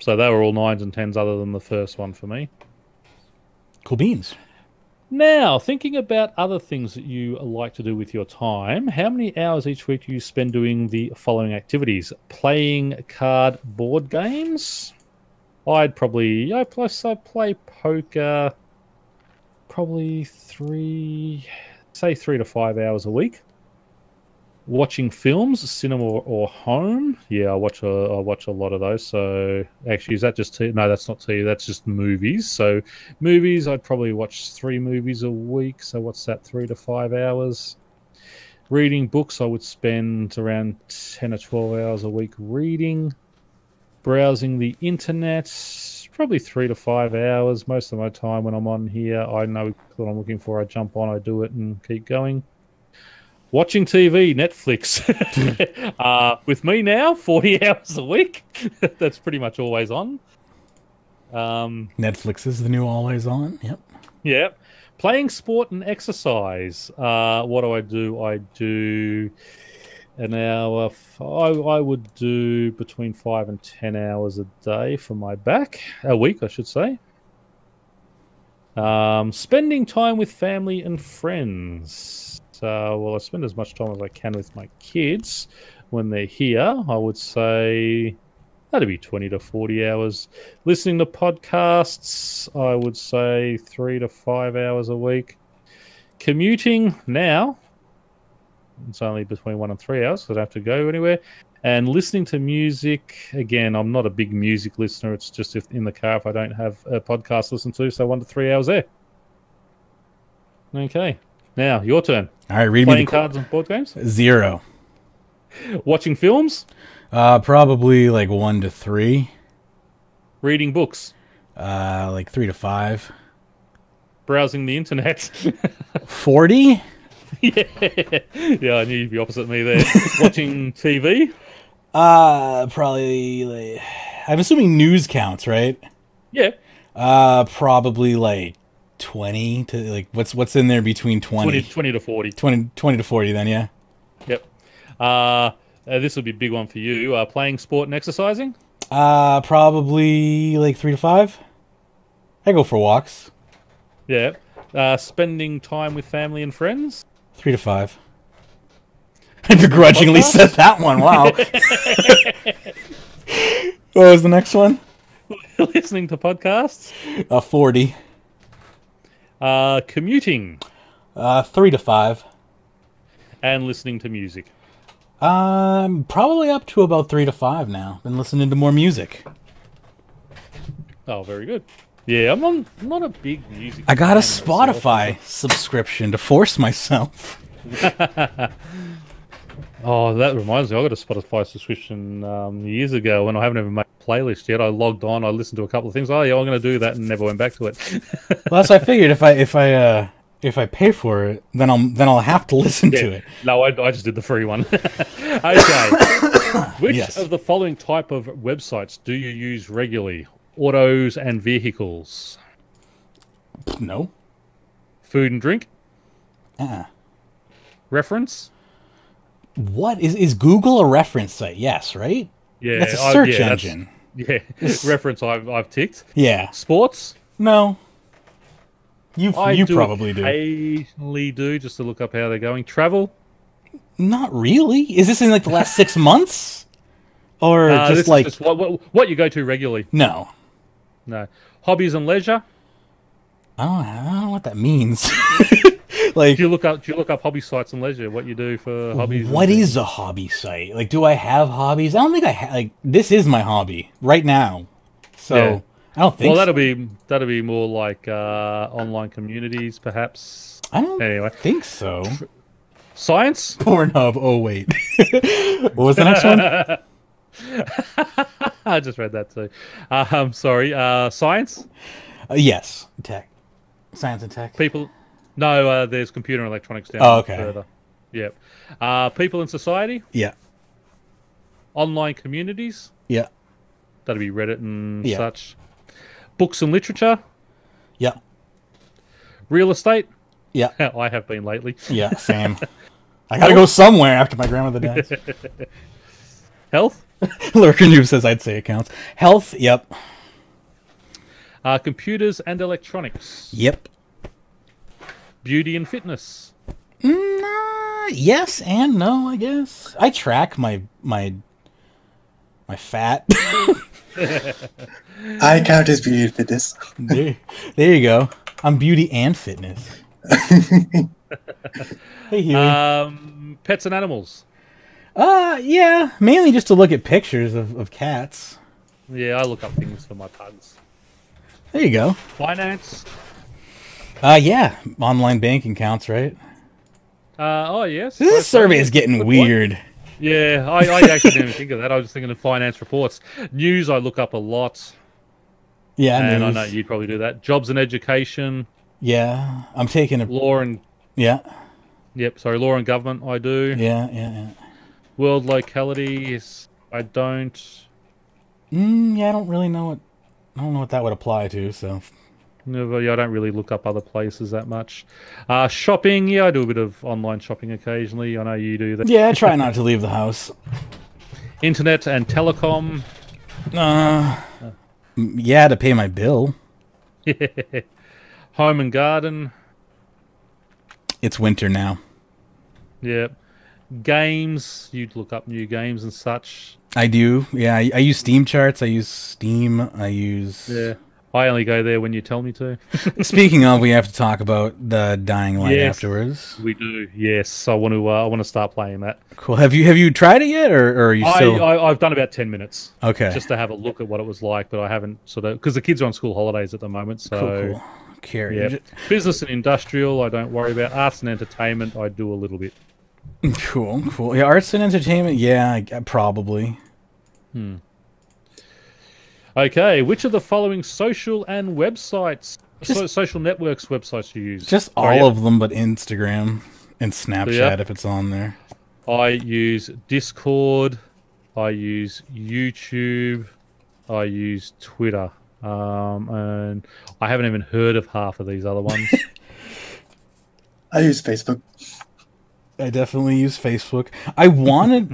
So they were all 9s and 10s other than the first one for me.
Cool beans.
Now, thinking about other things that you like to do with your time, how many hours each week do you spend doing the following activities? Playing card board games? I play poker probably 3 to 5 hours a week. Watching films, cinema or home. Yeah, I watch a lot of those. So actually, is that just TV? No, that's not TV. That's just movies. So movies, I'd probably watch 3 movies a week. So what's that? 3 to 5 hours. Reading books, I would spend around 10 or 12 hours a week reading. Browsing the internet, probably 3 to 5 hours. Most of my time when I'm on here, I know what I'm looking for. I jump on, I do it, and keep going. Watching TV, Netflix. With me now, 40 hours a week. That's pretty much always on.
Netflix is the new always on. Yep.
Yeah. Playing sport and exercise. What do? I do an hour. I would do between 5 and 10 hours a day for my back. A week, I should say. Spending time with family and friends. I spend as much time as I can with my kids when they're here. I would say that'd be 20 to 40 hours. Listening to podcasts, I would say 3 to 5 hours a week. Commuting now, it's only between 1 and 3 hours because I don't have to go anywhere. And listening to music, again, I'm not a big music listener. It's just if in the car if I don't have a podcast to listen to, so 1 to 3 hours there. Okay. Now, your turn.
All right, read
Playing
me the
cards and board games?
0.
Watching films?
Probably like 1 to 3.
Reading books?
Like 3 to 5.
Browsing the internet?
40?
Yeah, I knew you'd be opposite me there. Watching TV?
Probably like, I'm assuming news counts, right?
Yeah.
Probably like 20 to like what's in there between 20
to 40.
20 to 40 then, yeah.
Yep. This will be a big one for you. Playing sport and exercising?
Probably like 3 to 5. I go for walks.
Yeah. Spending time with family and friends?
3 to 5. I begrudgingly said that one. Wow. What was the next one?
Listening to podcasts?
40.
Commuting?
3 to 5.
And listening to music?
Probably up to about 3 to 5 now. Been listening to more music.
Oh, very good. Yeah, I'm not a big music
I got a
fan
Spotify subscription to force myself.
Oh, that reminds me. I got a Spotify subscription years ago when I haven't even made a playlist yet. I logged on, I listened to a couple of things. Oh, yeah, I'm going to do that, and never went back to it.
Well, so I figured if I pay for it, then I'll have to listen to it.
No, I just did the free one. Okay. Which of the following type of websites do you use regularly? Autos and vehicles?
No.
Food and drink?
Uh-uh.
Reference?
What is Google a reference site? Yes, right?
Yeah,
that's a search engine.
Yeah, reference I've ticked.
Yeah.
Sports?
No. You probably do.
Occasionally do, just to look up how they're going. Travel?
Not really. Is this in like the last 6 months, or just like
just what you go to regularly?
No.
No. Hobbies and leisure?
I don't know what that means. Like,
do you look up hobby sites and leisure? What you do for hobbies?
What is a hobby site? Like, do I have hobbies? I don't think I have. Like, this is my hobby right now. So
Yeah.
I don't think.
Well,
so.
that'll be more like online communities, perhaps.
I don't
Anyway,
think so.
science.
Pornhub. Oh wait. What was the next one?
I just read that too. Sorry. Science.
Yes, tech, science and tech.
People. No, there's computer and electronics down
Oh, okay.
further. Yep. People in society.
Yeah,
Online communities.
yeah,
That'd be Reddit and
Yeah.
such. Books and literature.
yeah,
Real estate.
yeah,
I have been lately.
yeah. Same. I gotta go somewhere after my grandmother dies.
Health.
Lurker Noob says I'd say it counts. Health. Yep.
Computers and electronics.
Yep.
Beauty and fitness.
Yes and no, I guess. I track my fat.
I count as beauty and fitness.
there you go. I'm beauty and fitness. Hey, Huey.
Pets and animals.
Yeah, mainly just to look at pictures of cats.
Yeah, I look up things for my pugs.
There you go.
Finance.
Yeah, online banking counts, right?
Oh yes.
This survey is getting
Good point.
weird.
Yeah, I actually didn't even think of that. I was just thinking of finance reports. News I look up a lot.
Yeah,
And I
news.
know you'd probably do that. Jobs and education.
Yeah, I'm taking a.
Law and
Yeah,
law and government I do.
yeah.
World localities I don't.
Yeah, I don't really know what. I don't know what that would apply to. So
No, yeah, I don't really look up other places that much. Shopping, yeah, I do a bit of online shopping occasionally. I know you do that.
yeah, I try not to leave the house.
Internet and telecom.
Yeah, to pay my bill.
Home and garden.
It's winter now.
Yeah. Games, you'd look up new games and such.
I do. Yeah, I use Steam charts. I use Steam. I use.
Yeah. I only go there when you tell me to.
Speaking of, we have to talk about the Dying Light
Yes.
afterwards.
We do. Yes, I want to start playing that.
Cool. Have you tried it yet, or are you still?
I've done about 10 minutes.
Okay.
Just to have a look at what it was like, but I haven't because the kids are on school holidays at the moment. So
Cool. Carry.
yeah. Business and industrial, I don't worry about. Arts and entertainment, I do a little bit.
Cool. Yeah, arts and entertainment. Yeah, probably.
Okay, which of the following social and websites, social networks websites you use?
Just all of them, but Instagram and Snapchat
Yeah.
if it's on there.
I use Discord, I use YouTube, I use Twitter, and I haven't even heard of half of these other ones.
I use Facebook.
I definitely use Facebook. I want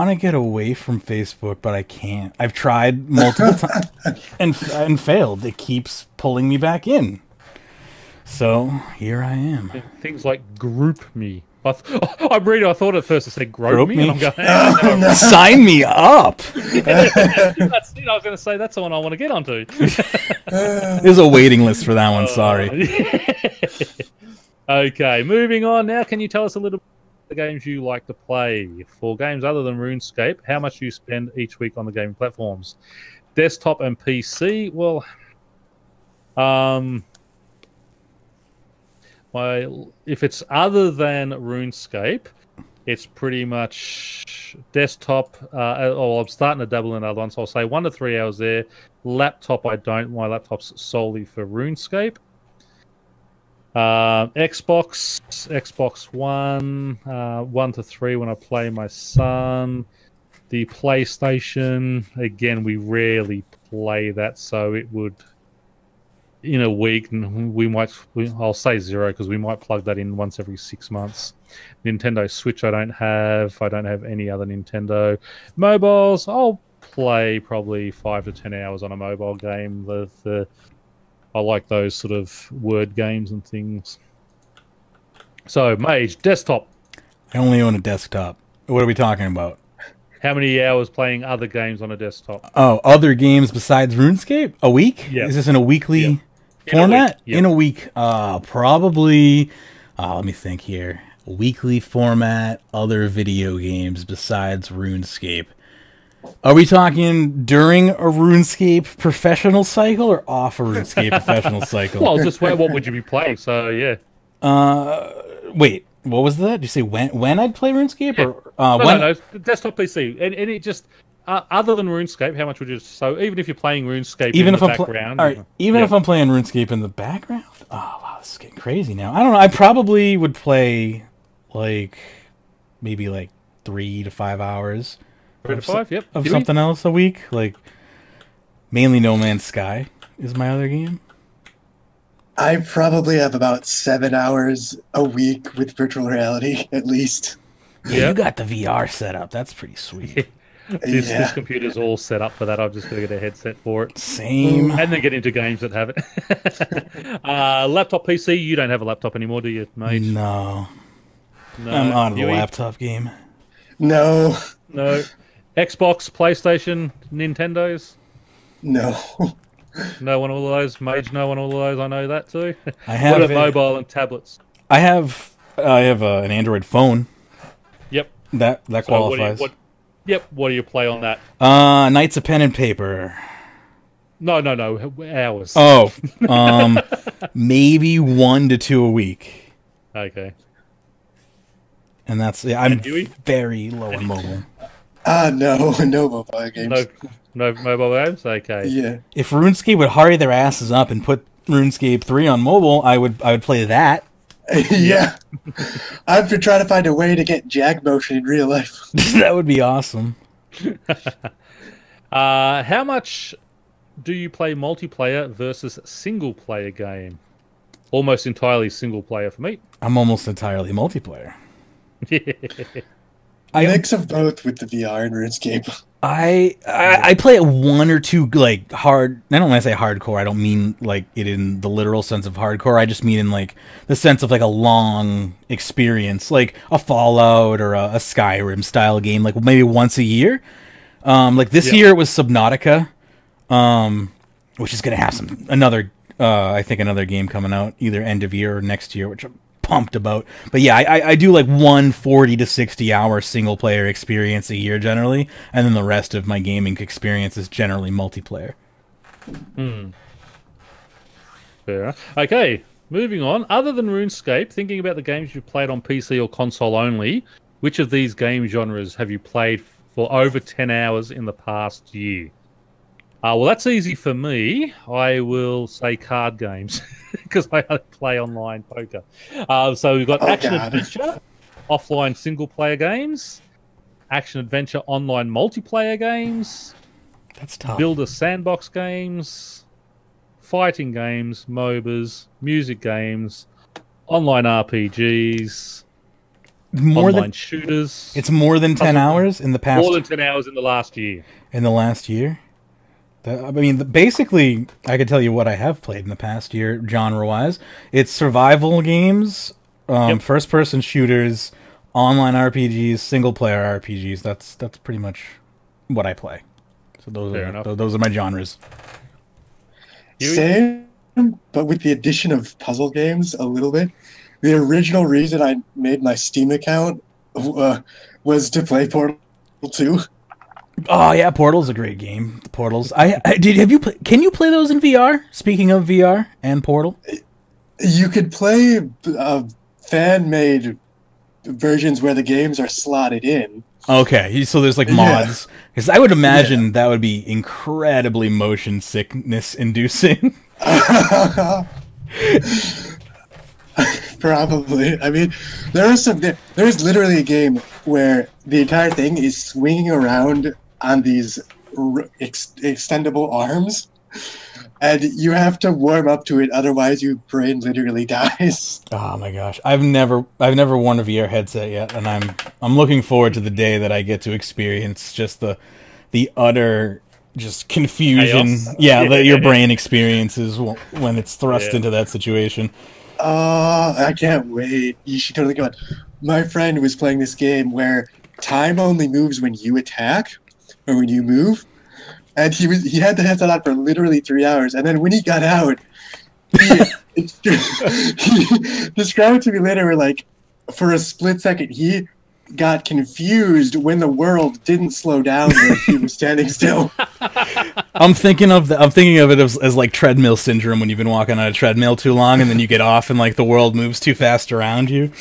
to get away from Facebook, but I can't. I've tried multiple times and failed. It keeps pulling me back in. So here I am.
Things like GroupMe. I'm reading. I thought at first it said GroupMe,
GroupMe?
and I'm going.
Sign me up.
That's it. I was going to say that's the one I want to get onto.
There's a waiting list for that one. Sorry.
Okay, moving on. Now, can you tell us a little bit about the games you like to play? For games other than RuneScape, how much do you spend each week on the gaming platforms? Desktop and PC? Well, if it's other than RuneScape, it's pretty much desktop. I'm starting to dabble in other ones, so I'll say 1 to 3 hours there. Laptop, I don't. My laptop's solely for RuneScape. Xbox One, 1 to 3 when I play my son. The PlayStation, again, we rarely play that, so it would, in a week, I'll say 0 because we might plug that in once every 6 months. Nintendo Switch, I don't have any other Nintendo. Mobiles, I'll play probably 5 to 10 hours on a mobile game. I like those sort of word games and things. So, Mage, desktop.
I only own a desktop. What are we talking about?
How many hours playing other games on a desktop?
Oh, other games besides RuneScape? A week?
Yeah.
Is this in a weekly
Yeah.
format?
Yep.
In a week, probably. Let me think here. Weekly format, other video games besides RuneScape. Are we talking during a RuneScape professional cycle or off a RuneScape professional cycle?
Well, just what would you be playing? So yeah.
Wait, what was that? Did you say when I'd play RuneScape or
No, desktop PC, and it just other than RuneScape, how much would you? So even if you're playing RuneScape in the background,
if I'm playing RuneScape in the background, oh wow, this is getting crazy now. I don't know. I probably would play maybe 3 to 5 hours.
3 to 5, yep.
Of something else a week, mainly No Man's Sky is my other game.
I probably have about 7 hours a week with virtual reality, at least.
Yeah, you got the VR set up. That's pretty sweet.
This computer's all set up for that. I've just got to get a headset for it.
Same.
And then get into games that have it. Laptop PC, you don't have a laptop anymore, do you, mate?
No. I'm on the laptop game.
No.
Xbox, PlayStation, Nintendos?
No.
No one all of those. Mage, no one all of those. I know that too.
I have
what about mobile and tablets?
I have an Android phone.
Yep.
That qualifies.
What do you play on that?
Knights of Pen and Paper.
No. Hours.
Oh. Maybe 1 to 2 a week.
Okay.
And that's I'm very low on mobile.
No mobile games.
No mobile games? Okay.
Yeah.
If RuneScape would hurry their asses up and put RuneScape 3 on mobile, I would play that.
Yeah. I've been trying to find a way to get jag motion in real life.
That would be awesome.
How much do you play multiplayer versus single player game? Almost entirely single player for me.
I'm almost entirely multiplayer.
A mix of both with the VR and RuneScape.
I play at 1 or 2 hard. I don't want to say hardcore. I don't mean it in the literal sense of hardcore. I just mean in the sense of a long experience, like a Fallout or a Skyrim style game, maybe once a year. This year it was Subnautica, which is gonna have another game coming out either end of year or next year, which I'm pumped about. But yeah, I do 140 to 60 hour single player experience a year generally, and then the rest of my gaming experience is generally multiplayer.
Fair. Okay, moving on. Other than RuneScape, thinking about the games you've played on PC or console only, which of these game genres have you played for over 10 hours in the past year? Well, that's easy for me. I will say card games because I play online poker. So we've got action-adventure, offline single-player games, action-adventure online multiplayer games.
That's tough.
Builder sandbox games, fighting games, MOBAs, music games, online RPGs, online shooters.
It's more than 10 hours in the past.
More than 10 hours in the last year.
In the last year? Basically, I could tell you what I have played in the past year, genre-wise. It's survival games, first-person shooters, online RPGs, single-player RPGs. That's pretty much what I play. So those are my genres.
Same, but with the addition of puzzle games a little bit. The original reason I made my Steam account was to play Portal 2.
Oh yeah, Portal's a great game. The Portals. Can you play those in VR? Speaking of VR and Portal,
you could play fan-made versions where the games are slotted in.
Okay, so there's mods, because I would imagine that would be incredibly motion sickness inducing.
Probably. There's literally a game where the entire thing is swinging around on these extendable arms, and you have to warm up to it, otherwise your brain literally dies.
Oh my gosh, I've never worn a VR headset yet, and I'm looking forward to the day that I get to experience just the utter just confusion, that your brain experiences when it's thrust into that situation.
I can't wait. You should totally go on. My friend was playing this game where time only moves when you attack or when you move, and he had the headset on for literally 3 hours, and then when he got out, he described it to me later where for a split second he got confused when the world didn't slow down when he was standing still.
I'm thinking of it as like treadmill syndrome, when you've been walking on a treadmill too long and then you get off and like the world moves too fast around you.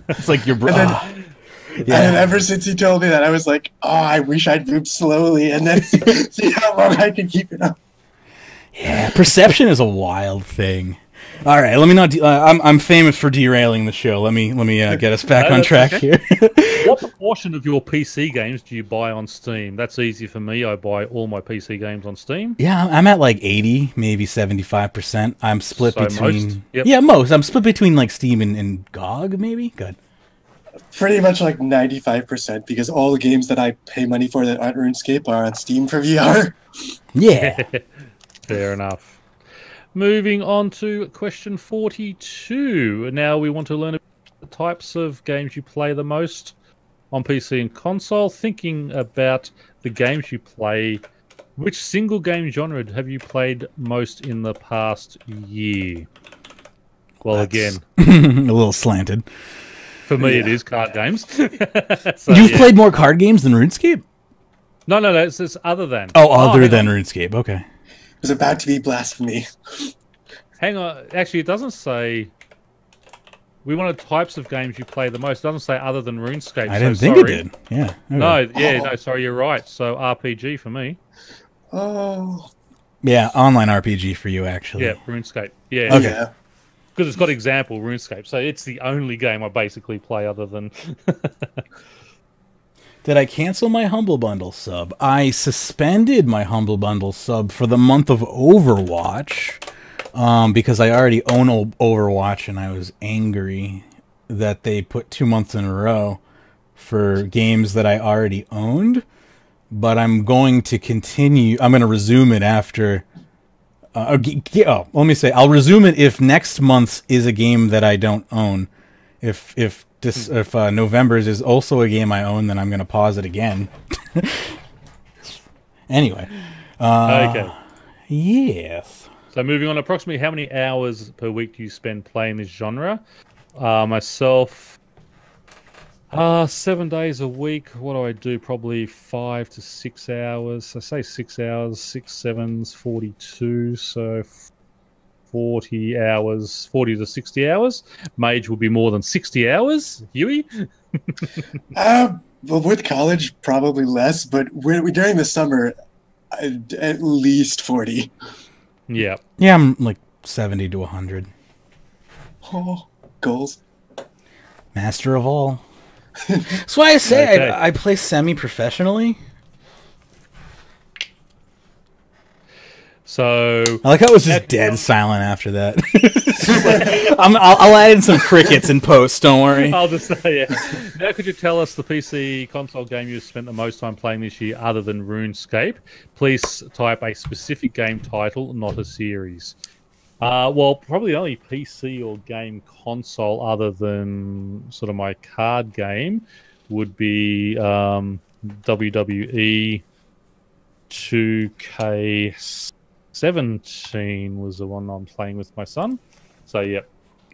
It's like your
And then ever since he told me that, I was like, oh, I wish I'd move slowly and then see how long I can keep it up.
Yeah, perception is a wild thing. All right, let me not. I'm famous for derailing the show. Let me get us back on track here.
What proportion of your PC games do you buy on Steam? That's easy for me. I buy all my PC games on Steam.
Yeah, I'm at like 80, maybe 75%. I'm split between.
Most? Yep.
Yeah, most. I'm split between like Steam and GOG, maybe. Good.
Pretty much like 95%, because all the games that I pay money for that aren't RuneScape are on Steam for VR.
Yeah.
Fair enough. Moving on to question 42. Now we want to learn about the types of games you play the most on PC and console. Thinking about the games you play, which single game genre have you played most in the past year? Well,
That's
again,
a little slanted.
for me it is card games. So,
You've played more card games than RuneScape?
No, it's other than.
Oh, other
hang
than
on.
RuneScape. Okay.
It was about to be blasphemy.
Hang on. Actually, it doesn't say. We wanted types of games you play the most. It doesn't say other than RuneScape.
I didn't think it did. Yeah. Okay.
No, sorry, you're right. So RPG for me.
Oh.
Yeah, online RPG for you, actually.
Yeah, RuneScape. Yeah.
Okay.
Yeah.
Because it's got example RuneScape. So it's the only game I basically play other than.
Did I cancel my Humble Bundle sub? I suspended my Humble Bundle sub for the month of Overwatch because I already own Overwatch, and I was angry that they put 2 months in a row for games that I already owned. But I'm going to continue. I'm going to resume it after. Let me say, I'll resume it if next month's is a game that I don't own. If November's is also a game I own, then I'm going to pause it again. Anyway.
Okay.
Yes.
So moving on, approximately how many hours per week do you spend playing this genre? Myself, 7 days a week. What do I do? Probably 5 to 6 hours. I say 6 hours. 6 sevens, 42. So 40 hours, 40 to 60 hours. Mage will be more than 60 hours. Huey?
Well, with college, probably less, but during the summer, at least 40.
Yeah.
Yeah, I'm like 70 to 100.
Oh, goals.
Master of all. That's why I say
Okay.
I play semi-professionally.
So
I like how it was just dead silent after that. I'll add in some crickets in post, don't worry.
I'll just say, yeah. Now, could you tell us the PC console game you've spent the most time playing this year other than RuneScape? Please type a specific game title, not a series. Well, probably only PC or game console other than sort of my card game would be WWE 2K17 was the one I'm playing with my son. So, yeah.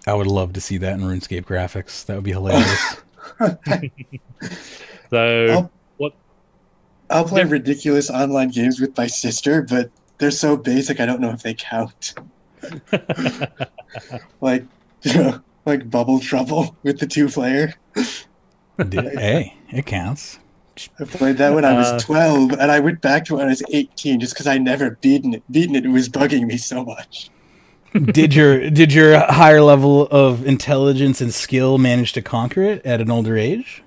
I would love to see that in RuneScape graphics. That would be hilarious.
So,
I'll play ridiculous online games with my sister, but they're so basic I don't know if they count. like Bubble Trouble with the 2-player.
Hey, it counts.
I played that when I was 12, and I went back to it when I was 18 just because I never beaten it. It was bugging me so much.
Did your higher level of intelligence and skill manage to conquer it at an older age?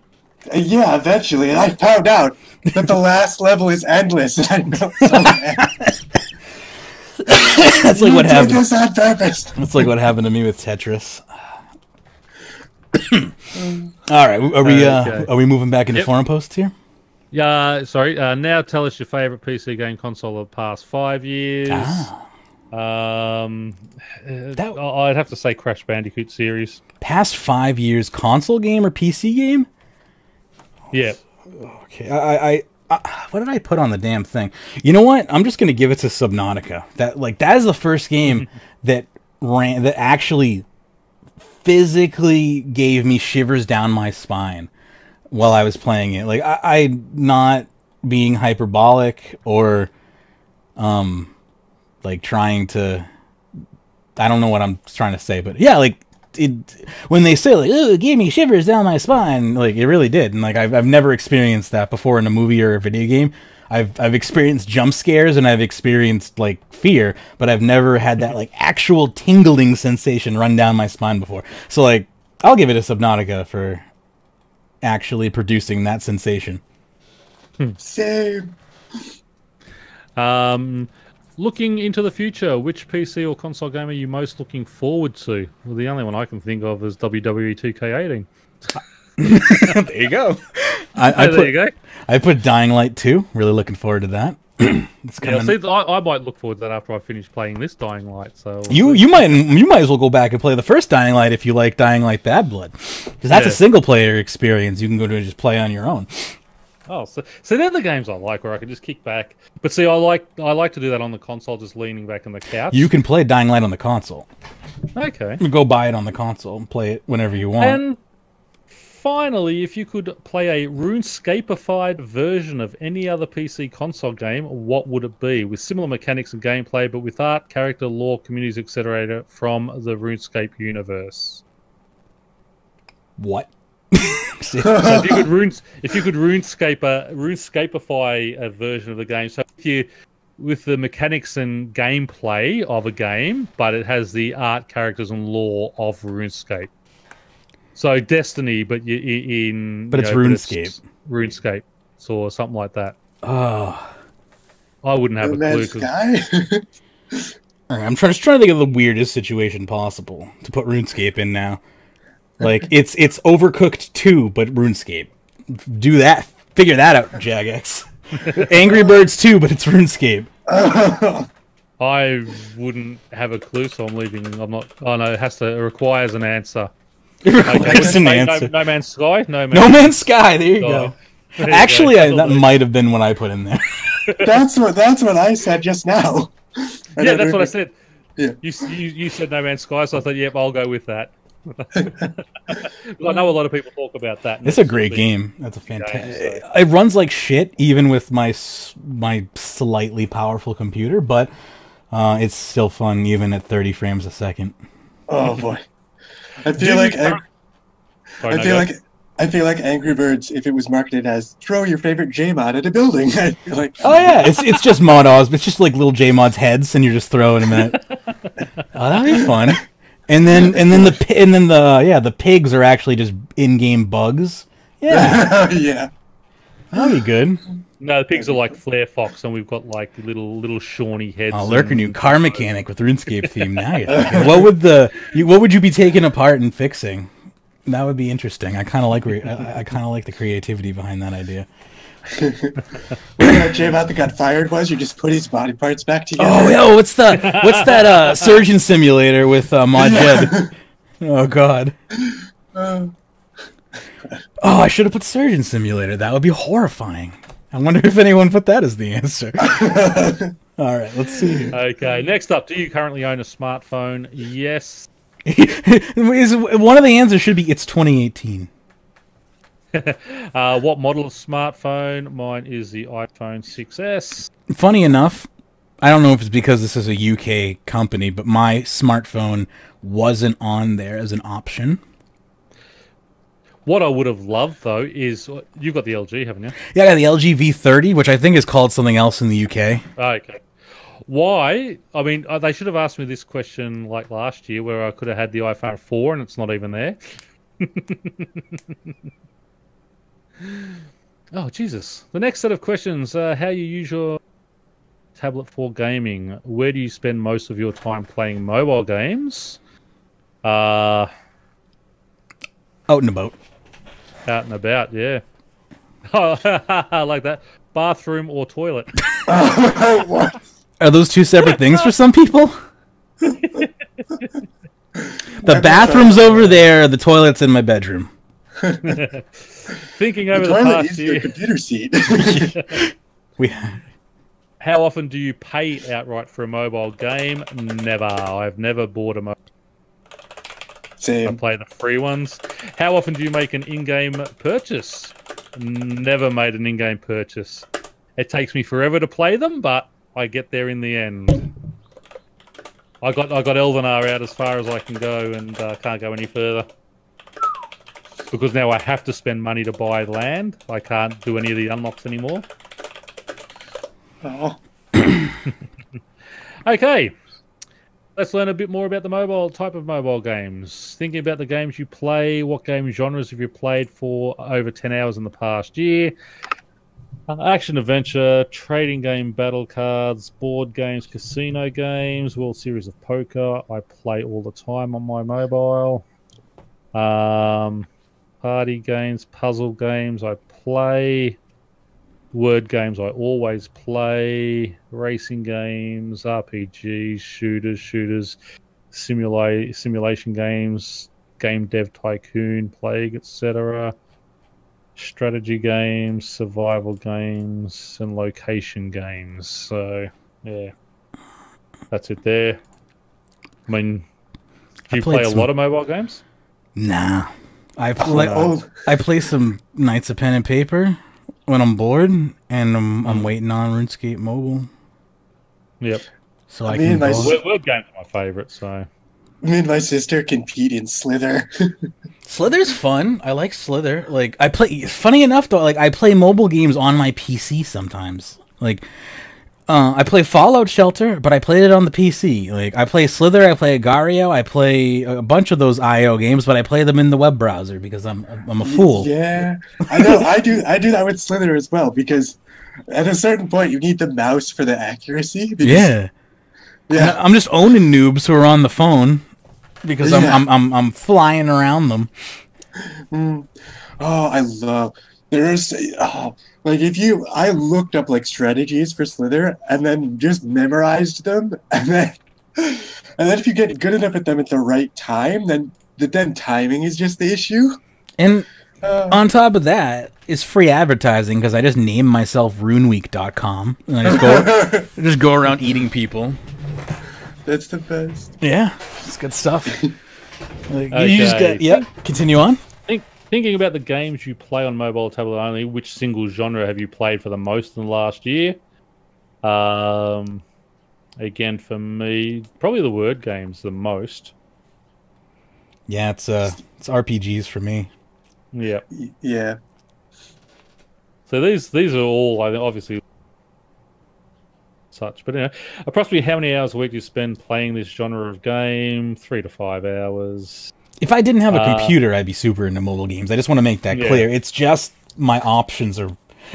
Yeah, eventually, and I found out that the last level is endless, and I'm so mad.
That's like what
Did
happened.
this on purpose.
That's like what happened to me with Tetris. All right, are we moving back into forum posts here?
Yeah, sorry. Now tell us your favorite PC game console of the past 5 years. I'd have to say Crash Bandicoot series.
Past 5 years, console game or PC game?
Yeah.
Okay, I what did I put on the damn thing? You know what? I'm just gonna give it to Subnautica. That is the first game that actually physically gave me shivers down my spine. while I was playing it. Like I not being hyperbolic or like trying to, I don't know what I'm trying to say, but yeah, like when they say like, "Oh, it gave me shivers down my spine," like it really did. And like I've never experienced that before in a movie or a video game. I've experienced jump scares and I've experienced like fear, but I've never had that like actual tingling sensation run down my spine before. So like I'll give it a Subnautica for actually producing that sensation.
Same.
Looking into the future, which PC or console game are you most looking forward to? Well, the only one I can think of is WWE 2K18.
There you go.
There you go.
I put Dying Light 2. Really looking forward to that. It's
Yeah, see, I might look forward to that after I finish playing this Dying Light. So
you might as well go back and play the first Dying Light if you like Dying Light Bad Blood, because that's a single player experience. You can go to and just play on your own.
Oh, so they're the games I like, where I can just kick back. But see, I like to do that on the console, just leaning back on the couch.
You can play Dying Light on the console.
Okay.
You go buy it on the console and play it whenever you want.
And finally, if you could play a RuneScapified version of any other PC console game, what would it be? With similar mechanics and gameplay, but with art, character, lore, communities, etc. from the RuneScape universe.
What?
So if you could RuneScapeify a version of the game, so with the mechanics and gameplay of a game, but it has the art, characters, and lore of RuneScape. So Destiny, but
it's RuneScape.
RuneScape, or something like that.
Oh,
I wouldn't have a clue.
I'm trying to think of the weirdest situation possible to put RuneScape in now. Like it's Overcooked 2, but RuneScape. Do that. Figure that out, Jagex. Angry Birds 2, but it's RuneScape.
I wouldn't have a clue, so I'm leaving. I'm not. Oh no, it requires an answer.
It requires an answer.
No Man's Sky.
No Man's Sky. There you go. Actually, that might have been what I put in there.
That's what I said just now.
Yeah, that's what I said.
Yeah.
You said No Man's Sky, so I thought, yep, I'll go with that. I know a lot of people talk about that.
It's a great game. That's a fantastic. It runs like shit, even with my slightly powerful computer, but it's still fun, even at 30 frames a second.
Oh boy, I feel like Angry Birds, if it was marketed as throw your favorite Jmod at a building, I'd be like,
oh yeah, it's just mod Oz, but it's just like little Jmod's heads, and you're just throwing them at it. Oh, that'd be fun. And then the pigs are actually just in-game bugs. Yeah,
yeah,
that'd be good.
No, the pigs are like Flare Fox, and we've got like little shawny heads.
Oh, Lurker new car mechanic with RuneScape theme. Now you're thinking, what would you be taking apart and fixing? That would be interesting. I kind of like the creativity behind that idea.
What Jmod that got fired was you just put his body parts back together.
Oh, yo, what's that surgeon simulator with Magebit? Oh God. Oh, I should have put surgeon simulator. That would be horrifying. I wonder if anyone put that as the answer. All right, let's see here.
Okay, next up, do you currently own a smartphone? Yes.
One of the answers should be it's 2018.
What model of smartphone? Mine is the iPhone 6S.
Funny enough, I don't know if it's because this is a UK company, but my smartphone wasn't on there as an option.
What I would have loved, though, is you've got the LG, haven't you?
Yeah, I got the LG V30, which I think is called something else in the UK.
Okay. Why? I mean, they should have asked me this question like last year, where I could have had the iPhone 4 and it's not even there. Oh, Jesus. The next set of questions, how you use your tablet for gaming. Where do you spend most of your time playing mobile games?
Out and about.
Out and about, yeah. Oh, I like that. Bathroom or toilet?
What?
Are those two separate things for some people? The bathroom's over there, the toilet's in my bedroom.
Thinking over the past year.
Your computer seat.
How often do you pay outright for a mobile game? Never. I've never bought a mobile.
Same.
I play the free ones. How often do you make an in-game purchase? never made an in-game purchase. It takes me forever to play them, but I get there in the end. I got Elvenar out as far as I can go, and can't go any further because now I have to spend money to buy land. I can't do any of the unlocks anymore.
Oh.
Okay, let's learn a bit more about the type of mobile games. Thinking about the games you play, what game genres have you played for over 10 hours in the past year? Action adventure, trading game, battle cards, board games, casino games, World Series of Poker. I play all the time on my mobile. Party games, puzzle games, I play. Word games, I always play. Racing games, RPGs, shooters, simulation games, game dev tycoon, Plague, etc. Strategy games, survival games, and location games. So, yeah, that's it there. I mean, do you play a lot of mobile games?
Nah. I play some Knights of Pen and Paper when I'm bored, and I'm waiting on RuneScape Mobile.
Yep.
So I can
word games are my favorite, so...
Me and my sister compete in Slither.
Slither's fun. I like Slither. Like, I play... Funny enough, though, like, I play mobile games on my PC sometimes. Like, I play Fallout Shelter, but I played it on the PC. Like, I play Slither, I play Agario, I play a bunch of those IO games, but I play them in the web browser because I'm a fool.
Yeah, I know. I do that with Slither as well because at a certain point you need the mouse for the accuracy. Because, yeah.
I'm just owning noobs who are on the phone because I'm flying around them.
Oh, I love. I looked up like strategies for Slither and then just memorized them, and then if you get good enough at them at the right time, then timing is just the issue.
And on top of that, it's free advertising because I just name myself runeweek.com and I just go around eating people.
That's the best.
Yeah, it's good stuff. Continue on.
Thinking about the games you play on mobile tablet only, which single genre have you played for the most in the last year? Again, for me, probably the word games the most.
Yeah, it's RPGs for me.
Yeah.
Yeah.
So these are all obviously such, but approximately how many hours a week do you spend playing this genre of game? 3 to 5 hours.
If I didn't have a computer, I'd be super into mobile games. I just want to make that clear. It's just my options are...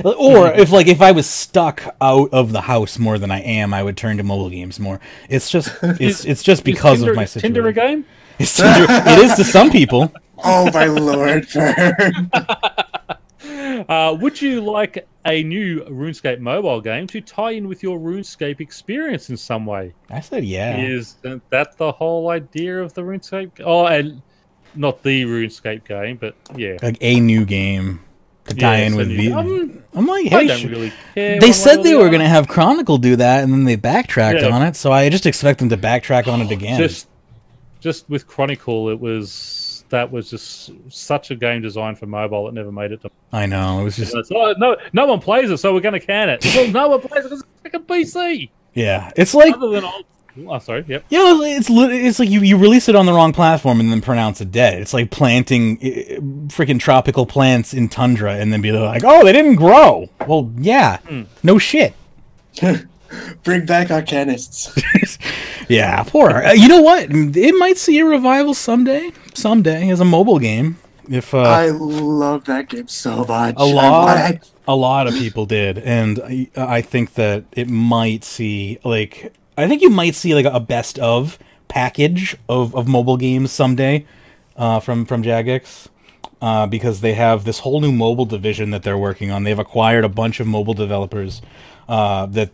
Or if I was stuck out of the house more than I am, I would turn to mobile games more. It's just it's just because of my situation.
Tinder a game?
It is to some people.
Oh my lord!
Would you like a new RuneScape mobile game to tie in with your RuneScape experience in some way?
I said yeah.
Isn't that the whole idea of the RuneScape? Oh, and not the RuneScape game, but yeah.
Like a new game to tie in with the... I'm like, hey,
I don't really care.
They said they were going to have Chronicle do that, and then they backtracked on it, so I just expect them to backtrack on it again.
Just with Chronicle, that was just such a game designed for mobile that never made it to...
I know, it was just...
no one plays it, so we're going to can it. Well, no one plays it because it's like a PC.
Yeah, it's like...
Other than sorry, yep.
Yeah, it's like you release it on the wrong platform and then pronounce it dead. It's like planting freaking tropical plants in tundra and then be like, oh, they didn't grow. Well, yeah, no shit.
Bring back Arcanists.
Yeah, poor. You know what? It might see a revival someday as a mobile game. If
I love that game so much.
A lot of people did, and I think that it might see I think you might see like a best of package of mobile games someday from Jagex because they have this whole new mobile division that they're working on. They've acquired a bunch of mobile developers that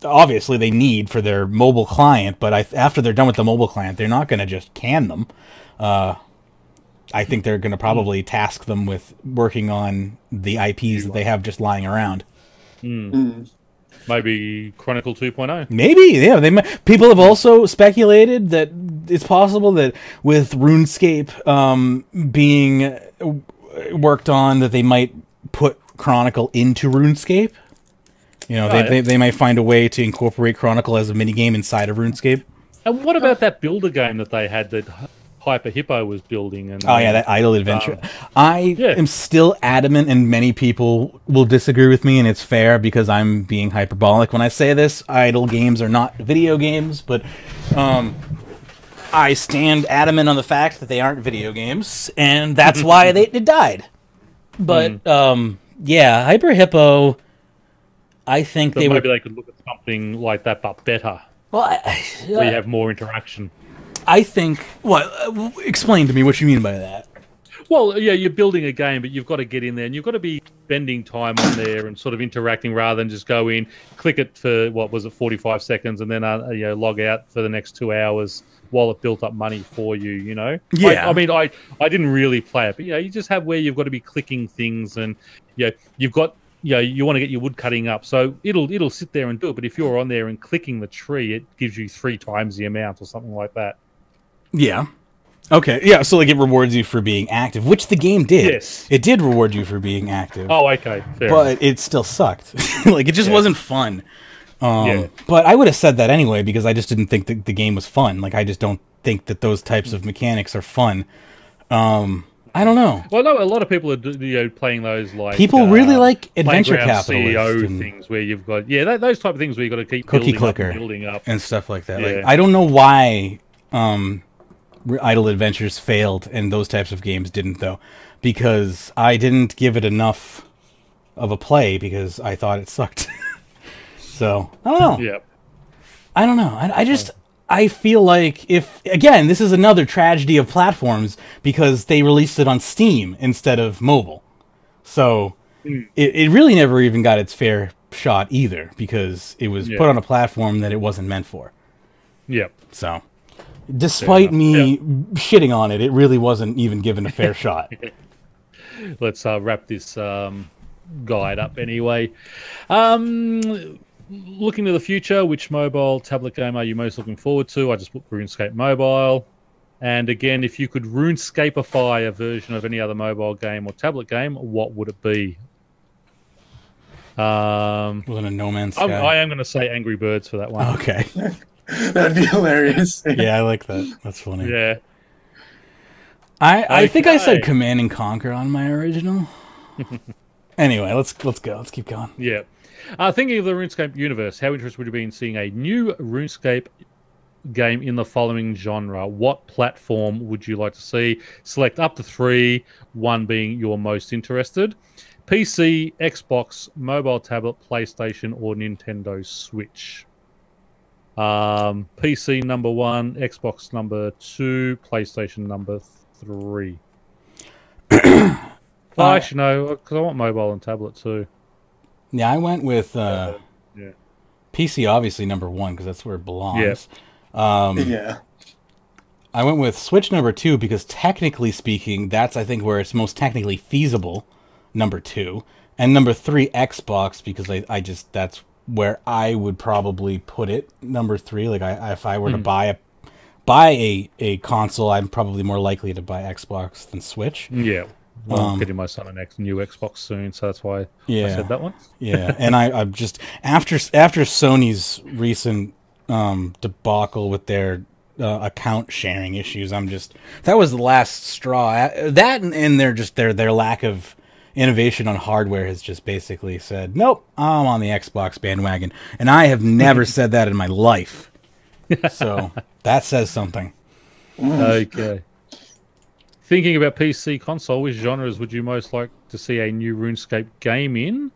obviously they need for their mobile client, but after they're done with the mobile client, they're not going to just can them. I think they're going to probably task them with working on the IPs that they have just lying around.
Maybe Chronicle 2.0.
Maybe, yeah. People have also speculated that it's possible that with RuneScape being worked on, that they might put Chronicle into RuneScape. You know, they might find a way to incorporate Chronicle as a minigame inside of RuneScape.
And what about that builder game that they had that Hyper Hippo was building? And
that Idle Adventure. I am still adamant, and many people will disagree with me, and it's fair because I'm being hyperbolic when I say this. Idle games are not video games, but I stand adamant on the fact that they aren't video games, and that's why it died. But, Hyper Hippo, I think
but maybe they could look at something like that, but better.
Well,
where you have more interaction.
I think... explain to me what you mean by that.
Well, yeah, you're building a game, but you've got to get in there, and you've got to be spending time on there and sort of interacting rather than just go in, click it for, 45 seconds, and then log out for the next 2 hours while it built up money for you, you know?
Yeah.
I mean, I didn't really play it, but, you just have where you've got to be clicking things, and, you've got... you want to get your wood cutting up, so it'll sit there and do it. But if you're on there and clicking the tree, it gives you 3 times the amount or something like that.
Yeah. Okay. Yeah. So it rewards you for being active, which the game did.
Yes.
It did reward you for being active.
Oh, okay. Fair
but
enough.
It still sucked. It just wasn't fun.
Yeah.
But I would have said that anyway because I just didn't think that the game was fun. I just don't think that those types of mechanics are fun. I don't know.
Well, no, a lot of people are playing those
people really like adventure
capitalist
capitalist
things where you've got those type of things where you've got to keep
cookie
building
clicker
up and building up
and stuff like that.
Yeah.
I don't know why Idle Adventures failed and those types of games didn't though, because I didn't give it enough of a play because I thought it sucked. So I don't know.
Yeah,
I don't know. I feel like this is another tragedy of platforms because they released it on Steam instead of mobile. So it really never even got its fair shot either because it was put on a platform that it wasn't meant for.
Yep.
So despite me shitting on it, it really wasn't even given a fair shot.
Let's wrap this guide up anyway. Looking to the future, which mobile tablet game are you most looking forward to? I just put RuneScape Mobile. And again, if you could RuneScapeify a version of any other mobile game or tablet game, what would it be?
Wasn't a No Man's Sky?
I am going to say Angry Birds for that one.
Okay.
That'd be hilarious.
Yeah, I like that. That's funny.
Yeah.
I think I said Command and Conquer on my original. Anyway, let's go. Let's keep going.
Yeah. Thinking of the RuneScape universe, how interested would you be in seeing a new RuneScape game in the following genre? What platform would you like to see? Select up to 3, one being your most interested. PC, Xbox, mobile tablet, PlayStation, or Nintendo Switch. PC number 1, Xbox number 2, PlayStation number 3. Actually, no, because I want mobile and tablet too.
Yeah, I went with PC, obviously number 1 because that's where it belongs.
Yeah.
I went with Switch number 2 because technically speaking, that's I think where it's most technically feasible. Number 2, and number 3 Xbox because I just that's where I would probably put it. Number 3, if I were to buy a console, I'm probably more likely to buy Xbox than Switch.
Yeah. Well, I'm getting my son a new Xbox soon, so that's why I said that one.
Yeah, and I'm just after Sony's recent debacle with their account sharing issues, that was the last straw. That and their lack of innovation on hardware has just basically said, nope, I'm on the Xbox bandwagon, and I have never said that in my life. So that says something.
Okay. Thinking about PC console, which genres would you most like to see a new RuneScape game in?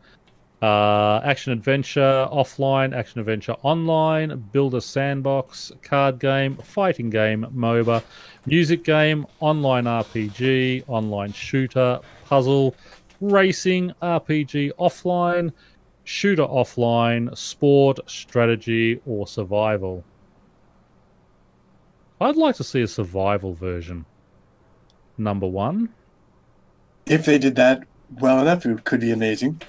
Action adventure offline, action adventure online, builder sandbox, card game, fighting game, MOBA, music game, online RPG, online shooter, puzzle, racing, RPG offline, shooter offline, sport, strategy, or survival. I'd like to see a survival version. Number 1.
If they did that well enough, it could be amazing.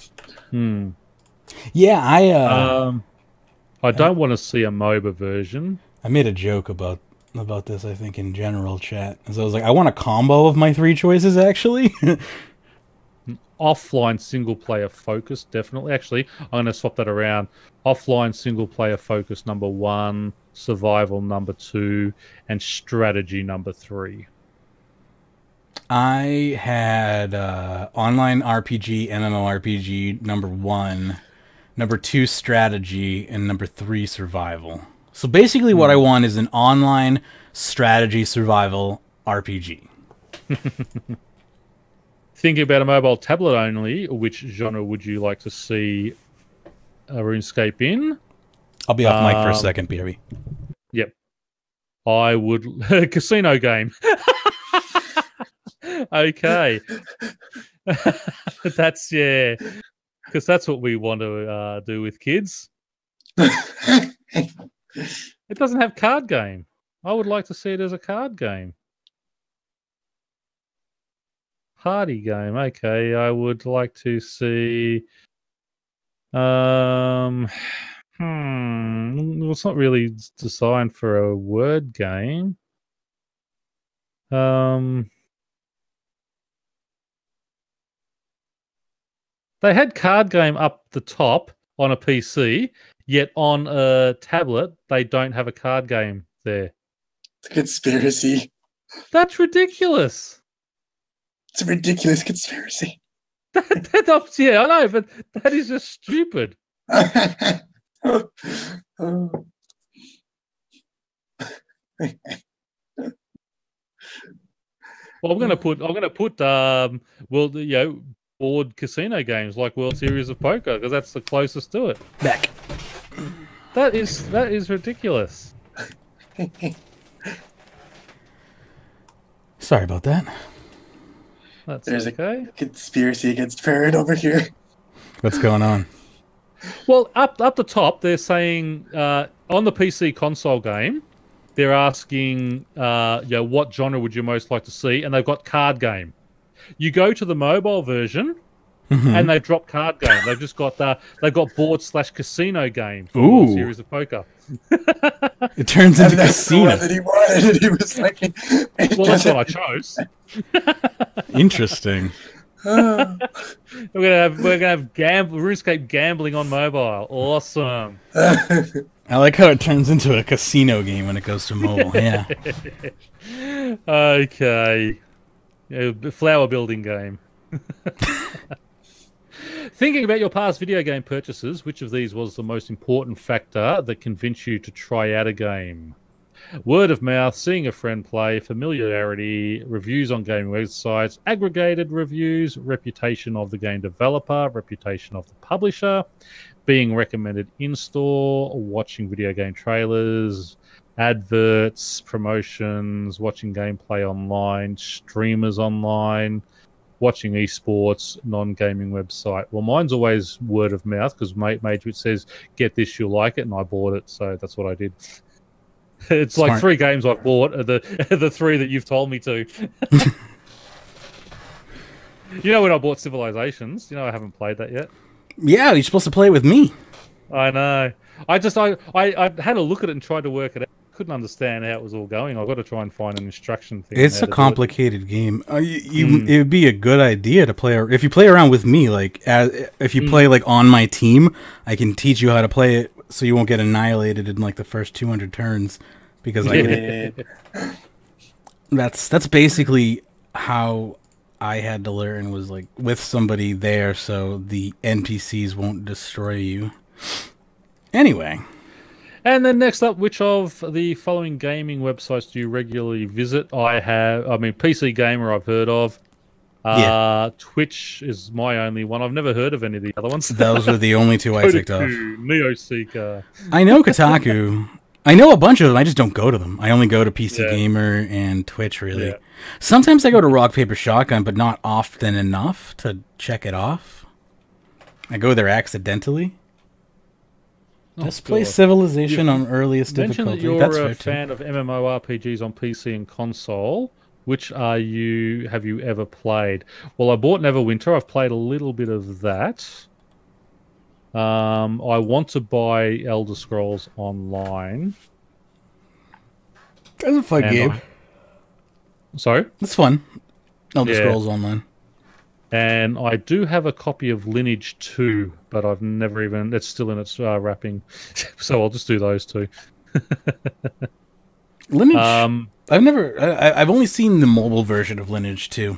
Yeah,
I don't want to see a MOBA version.
I made a joke about this, I think, in general chat. So I was like, I want a combo of my 3 choices, actually.
offline single player focus, definitely. Actually, I'm going to swap that around. Offline single player focus number 1, survival number 2, and strategy number 3.
I had online RPG, MMORPG number 1, number 2 strategy, and number 3 survival. So basically what I want is an online strategy survival RPG.
Thinking about a mobile tablet only, which genre would you like to see RuneScape in?
I'll be off mic for a second, BRB.
Yep. I would... Casino game. Okay. That's, yeah. Because that's what we want to do with kids. It doesn't have card game. I would like to see it as a card game. Party game. Okay, I would like to see... Well, it's not really designed for a word game. They had card game up the top on a PC, yet on a tablet, they don't have a card game there.
It's a conspiracy.
That's ridiculous.
It's a ridiculous conspiracy.
Yeah, I know, but that is just stupid.
Oh.
Well, I'm gonna put board casino games like World Series of Poker because that's the closest to it.
Back.
That is ridiculous.
Sorry about that.
That's
There's
okay.
a conspiracy against Parrot over here.
What's going on?
Well, up the top, they're saying on the PC console game, they're asking, what genre would you most like to see, and they've got card game. You go to the mobile version, and they've dropped card game. They've just got board/casino game for
Ooh.
a series of poker.
It turns into
That's the
casino.
one that he wanted, and he was like,
Well, that's what I chose.
Interesting.
We're gonna have RuneScape gambling on mobile. Awesome.
I like how it turns into a casino game when it goes to mobile. Yeah.
Okay. Flower building game. Thinking about your past video game purchases, which of these was the most important factor that convinced you to try out a game? Word of mouth, seeing a friend play, familiarity, reviews on gaming websites, aggregated reviews, reputation of the game developer, reputation of the publisher, being recommended in-store, watching video game trailers, adverts, promotions, watching gameplay online, streamers online, watching esports, non-gaming website. Well, mine's always word of mouth because Magebit says, get this, you'll like it, and I bought it, so that's what I did. It's
Smart.
like 3 games I've bought are the 3 that you've told me to. When I bought Civilizations, I haven't played that yet.
Yeah, you're supposed to play it with me.
I know. I had a look at it and tried to work it out. Couldn't understand how it was all going. I've got to try and find an instruction thing.
It's a complicated game. It would be a good idea to play if you play around with me. If you play on my team, I can teach you how to play it, so you won't get annihilated in the first 200 turns. Because that's basically how I had to learn, was with somebody there, so the NPCs won't destroy you. Anyway.
And then next up, which of the following gaming websites do you regularly visit? PC Gamer I've heard of. Twitch is my only one. I've never heard of any of the other ones.
Those are the only 2 I ticked off.
Neoseeker.
I know Kotaku. I know a bunch of them. I just don't go to them. I only go to PC Gamer and Twitch, really. Yeah. Sometimes I go to Rock, Paper, Shotgun, but not often enough to check it off. I go there accidentally. Just play Civilization on earliest difficulty.
Mentioned that you're a fan of MMORPGs on PC and console. Which have you ever played? Well, I bought Neverwinter. I've played a little bit of that. I want to buy Elder Scrolls Online.
That's a fun game.
Sorry?
It's fun. Elder Scrolls Online.
And I do have a copy of Lineage 2, but I've never even... It's still in its wrapping. So I'll just do those two.
Lineage. I've only seen the mobile version of Lineage 2.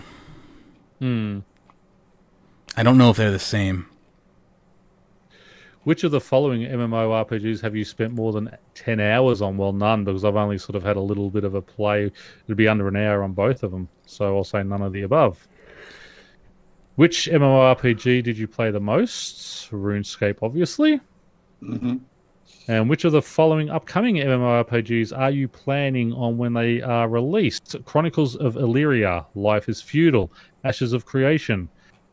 I don't know if they're the same.
Which of the following MMORPGs have you spent more than 10 hours on? Well, none, because I've only sort of had a little bit of a play. It'd be under an hour on both of them, so I'll say none of the above. Which MMORPG did you play the most? RuneScape, obviously.
Mm-hmm.
And which of the following upcoming MMORPGs are you planning on when they are released? Chronicles of Illyria, Life is Feudal, Ashes of Creation,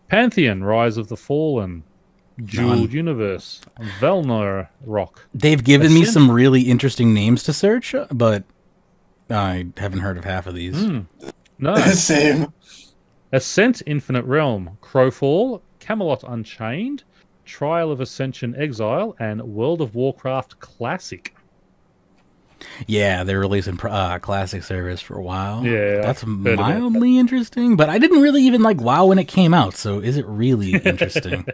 Pantheon, Rise of the Fallen, Jeweled Universe, Velnor Rock.
They've given me some really interesting names to search, but I haven't heard of half of these.
No.
Same.
Ascent Infinite Realm, Crowfall, Camelot Unchained, Trial of Ascension Exile, and World of Warcraft Classic.
Yeah, they're releasing classic servers for a while.
Yeah,
that's mildly interesting, but I didn't really even like WoW when it came out, so is it really interesting?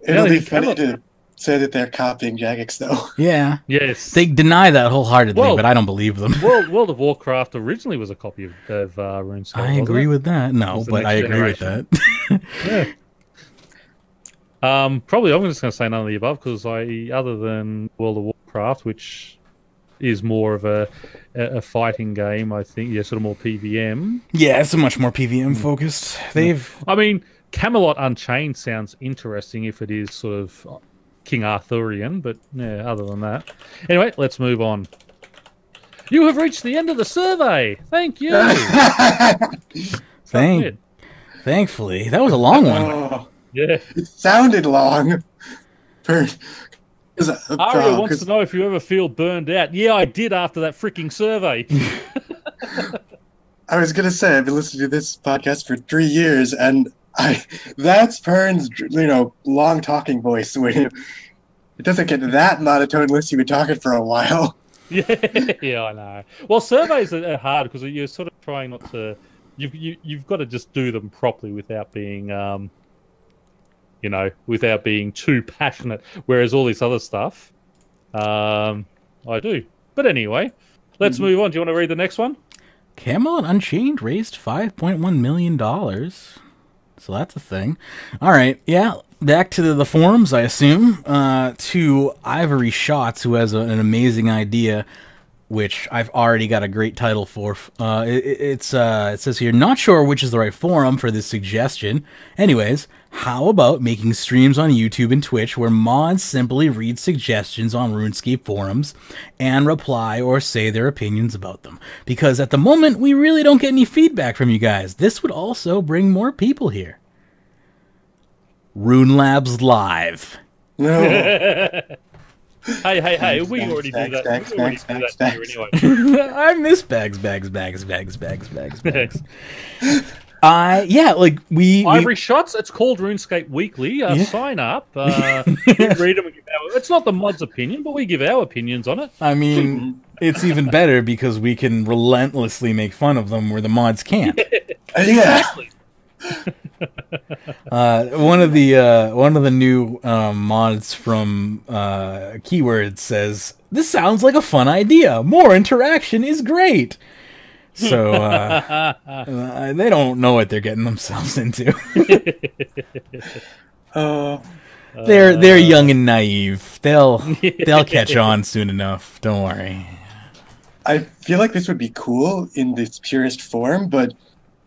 It'll be funny to say that they're copying Jagex, though.
Yeah.
Yes.
They deny that wholeheartedly, but I don't believe them.
World of Warcraft originally was a copy of RuneScape.
I agree with that. No, but I agree with that.
Yeah. Probably I'm just going to say none of the above, because other than World of Warcraft, which is more of a fighting game, I think, sort of more PVM.
Yeah, it's a much more PVM focused.
I mean, Camelot Unchained sounds interesting if it is sort of King Arthurian, but yeah, other than that. Anyway, let's move on. You have reached the end of the survey. Thank you.
Thankfully. That was a long one.
Oh,
yeah.
it sounded long.
Aria wants to know if you ever feel burned out. Yeah, I did after that freaking survey.
I was going to say, I've been listening to this podcast for 3 years, and that's Pern's, long talking voice. It doesn't get that monotone unless you've been talking for a while.
Yeah, I know. Well, surveys are hard because you're sort of trying not to. You've got to just do them properly without being, without being too passionate. Whereas all this other stuff, I do. But anyway, let's move on. Do you want to read the next one?
Camelot Unchained raised $5.1 million. So that's a thing. All right, yeah. Back to the forums, I assume. To Ivory Shots, who has an amazing idea, which I've already got a great title for. It says here, not sure which is the right forum for this suggestion. Anyways, how about making streams on YouTube and Twitch where mods simply read suggestions on RuneScape forums and reply or say their opinions about them? Because at the moment, we really don't get any feedback from you guys. This would also bring more people here. Rune Labs Live.
No.
Hey, we already do that. We already do that here anyway.
I miss bags.
Ivory Shots, it's called RuneScape Weekly. Sign up. We read them and give it's not the mod's opinion, but we give our opinions on it.
I mean, it's even better because we can relentlessly make fun of them where the mods can't.
Exactly.
One of the new mods from Keywords says, "This sounds like a fun idea. More interaction is great." So they don't know what they're getting themselves into. They're young and naive. They'll catch on soon enough. Don't worry.
I feel like this would be cool in its purest form, but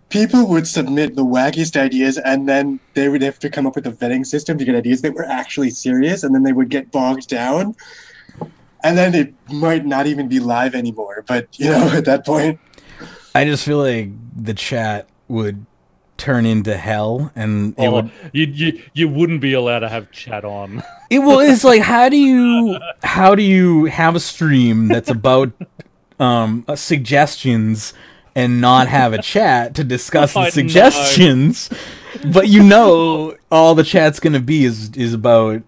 people would submit the wackiest ideas, and then they would have to come up with a vetting system to get ideas that were actually serious, and then they would get bogged down, and then it might not even be live anymore. But, at that point...
I just feel like the chat would turn into hell, and it would...
You wouldn't be allowed to have chat on.
It's like, how do you have a stream that's about suggestions and not have a chat to discuss the suggestions, but all the chat's going to be is about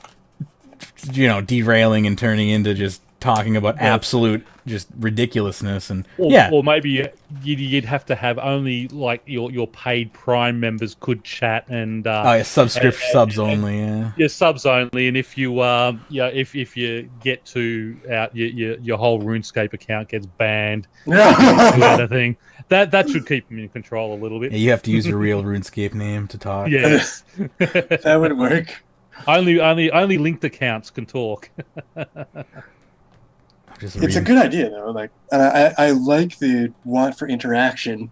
derailing and turning into just talking about absolute just ridiculousness. And
or maybe you'd have to have only like your paid Prime members could chat and
subs only. Yeah,
subs only. And if you if you get to out your whole RuneScape account gets banned, kind of thing. That should keep them in control a little bit.
Yeah, you have to use your real RuneScape name to talk.
Yes,
that would work.
Only linked accounts can talk.
It's a good idea though. Like, I like the want for interaction.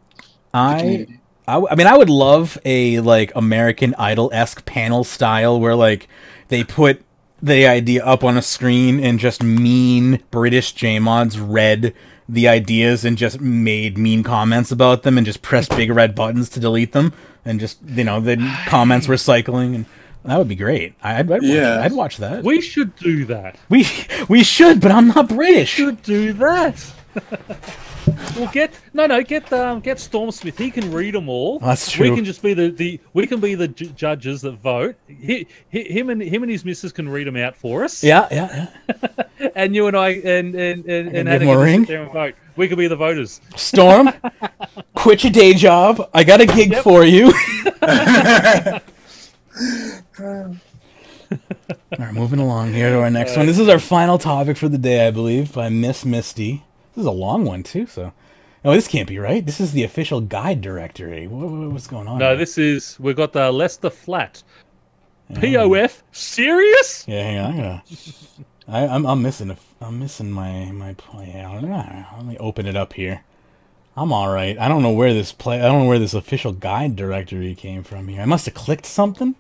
I mean, I would love a like American Idol-esque panel style where like they put the idea up on a screen and just mean British Jmods read the ideas and just made mean comments about them and just pressed big red buttons to delete them and just the comments were cycling, and that would be great. I'd watch that.
We should do that.
We should, but I'm not British.
We should do that. We'll get Stormsmith. He can read them all.
That's true.
We can just be the judges that vote. Him and his missus can read them out for us.
Yeah.
And you and I and
give him a ring.
Sit there and vote. We could be the voters.
Storm, quit your day job. I got a gig for you. All right, moving along here to our next one. This is our final topic for the day, I believe, by Miss Misty. This is a long one, too, so... Oh, this can't be right. This is the official guide directory. What's going on
No,
here?
We've got the Leicester Flat. POF? Serious?
Yeah, hang on. I'm missing my play. Let me open it up here. I'm all right. I don't know where this official guide directory came from here. I must have clicked something,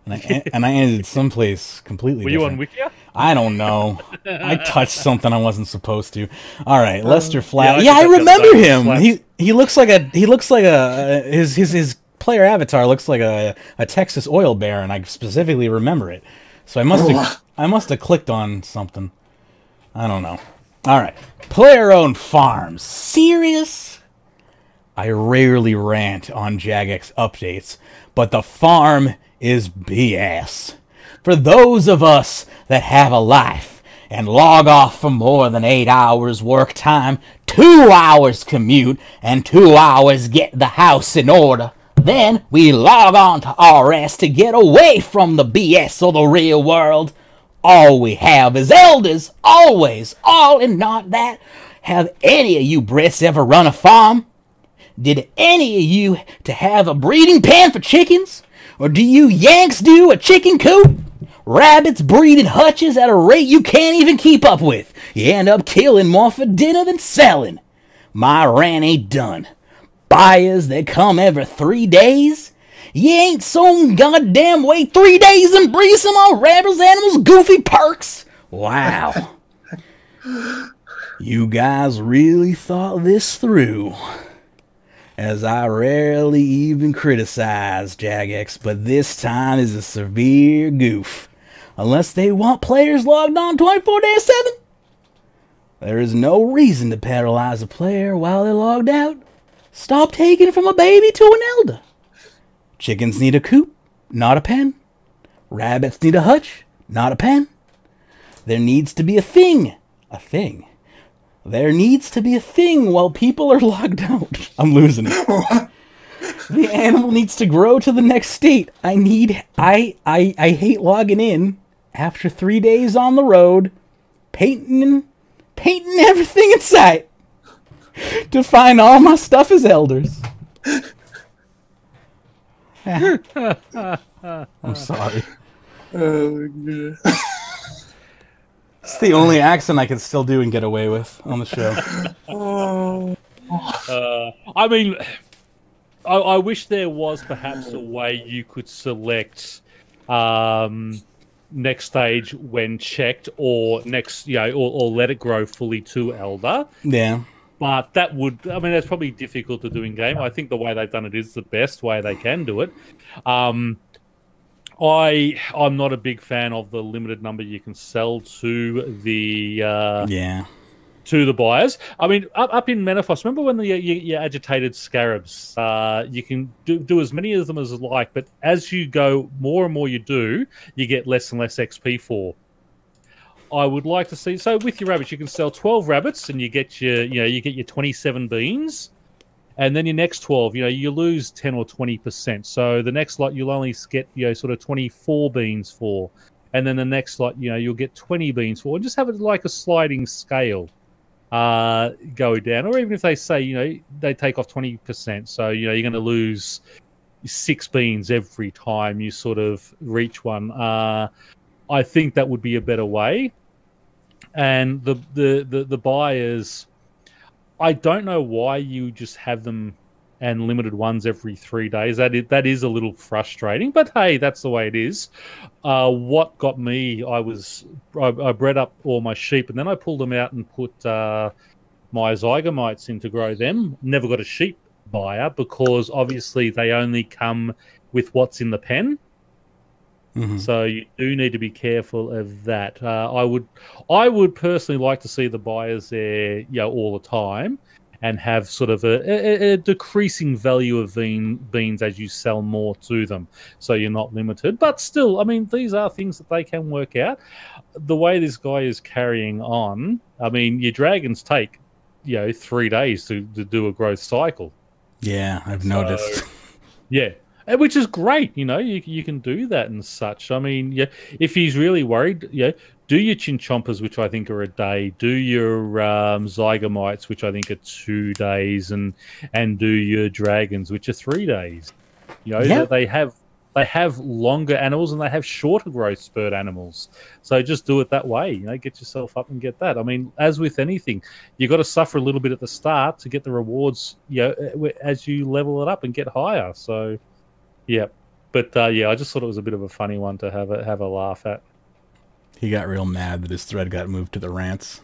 and I ended someplace completely different.
Were you on Wikia?
I don't know. I touched something I wasn't supposed to. All right, Lester Flat.
Yeah,
I remember him. He looks like his player avatar looks like a Texas oil baron. I specifically remember it. So I must have clicked on something. I don't know. All right. Player-owned farms. Serious? I rarely rant on Jagex updates, but the farm is BS. For those of us that have a life and log off for more than 8 hours work time, 2 hours commute, and 2 hours get the house in order, then we log on to RS to get away from the BS of the real world. All we have is elders, always, all and not that. Have any of you Brits ever run a farm? Did any of you to have a breeding pen for chickens? Or do you Yanks do a chicken coop? Rabbits breeding hutches at a rate you can't even keep up with. You end up killing more for dinner than selling. My rant ain't done. Buyers that come every 3 days? You ain't some goddamn wait 3 days and breed some on rabbits animals goofy perks. Wow. You guys really thought this through. As I rarely even criticize Jagex, but this time is a severe goof. Unless they want players logged on 24/7. There is no reason to paralyze a player while they're logged out. Stop taking from a baby to an elder. Chickens need a coop, not a pen. Rabbits need a hutch, not a pen. There needs to be a thing. A thing. There needs to be a thing while people are logged out. I'm losing it. The animal needs to grow to the next state. I hate logging in after 3 days on the road, painting everything in sight to find all my stuff as elders. I'm sorry.
Oh, God.
It's the only accent I can still do and get away with on the show.
I mean, I wish there was perhaps a way you could select next stage when checked, or next, or let it grow fully to elder.
Yeah.
But that would, I mean, that's probably difficult to do in game. I think the way they've done it is the best way they can do it. I'm not a big fan of the limited number you can sell to the to the buyers. I mean, up in Menopause, remember when you agitated scarabs? You can do as many of them as you like, but as you go more and more you do, you get less and less XP for. I would like to see. So with your rabbits, you can sell 12 rabbits, and you get your 27 beans, and then your next 12, you lose 10 or 20%. So the next lot you'll only get sort of 24 beans for, and then the next lot you'll get 20 beans for, and just have it like a sliding scale. Go down, or even if they say they take off 20%, so you're going to lose 6 beans every time you sort of reach one. I think that would be a better way. And the buyers, I don't know why you just have them and limited ones every 3 days. That is a little frustrating, but hey, that's the way it is. What got me, I bred up all my sheep, and then I pulled them out and put my zygomites in to grow them. Never got a sheep buyer because obviously they only come with what's in the pen. Mm-hmm. So you do need to be careful of that. I would personally like to see the buyers there, all the time, and have sort of a decreasing value of beans as you sell more to them, so you're not limited. But still, I mean, these are things that they can work out. The way this guy is carrying on, I mean, your dragons take 3 days to do a growth cycle.
Yeah, I've noticed.
Yeah. Which is great, you can do that and such. I mean, if he's really worried, do your chinchompas, which I think are a day. Do your zygomites, which I think are 2 days, and do your dragons, which are 3 days. They have longer animals and they have shorter growth spurt animals. So just do it that way. Get yourself up and get that. I mean, as with anything, you got to suffer a little bit at the start to get the rewards. As you level it up and get higher. So. Yeah, but I just thought it was a bit of a funny one to have a laugh at.
He got real mad that his thread got moved to the rants.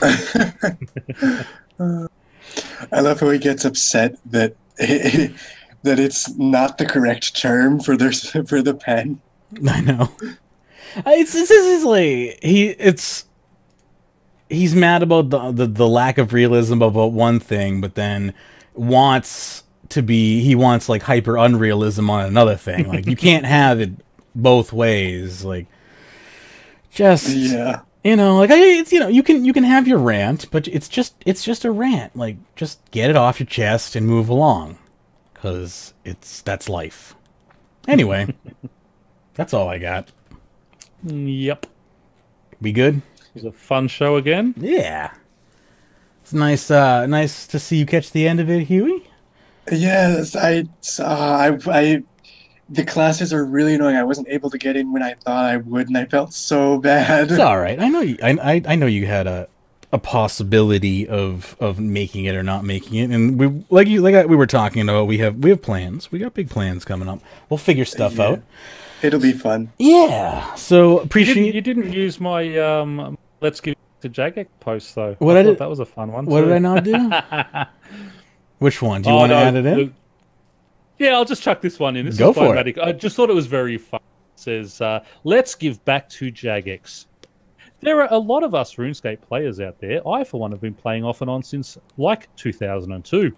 I love how he gets upset that that it's not the correct term for the pen.
I know. He's mad about the lack of realism about one thing, but then wants like hyper unrealism on another thing. Like, you can't have it both ways. Like, just you can have your rant, but it's just a rant. Like, just get it off your chest and move along, because that's life. Anyway, that's all I got.
Yep.
We good?
It was a fun show again.
Yeah. It's nice to see you catch the end of it, Huey.
Yes, the classes are really annoying. I wasn't able to get in when I thought I would, and I felt so bad.
It's all right. I know you. I know you had a possibility of making it or not making it, and we we were talking about. We have plans. We got big plans coming up. We'll figure stuff out.
It'll be fun.
Yeah. So appreciate
you didn't use my let's give it to Jagex post though.
What I thought
that was a fun one.
What did I not do? Which one? Do you want to add it in?
Yeah, I'll just chuck this one in. This
Go
is
for it.
I just thought it was very fun. It says, let's give back to Jagex. There are a lot of us RuneScape players out there. I, for one, have been playing off and on since, 2002.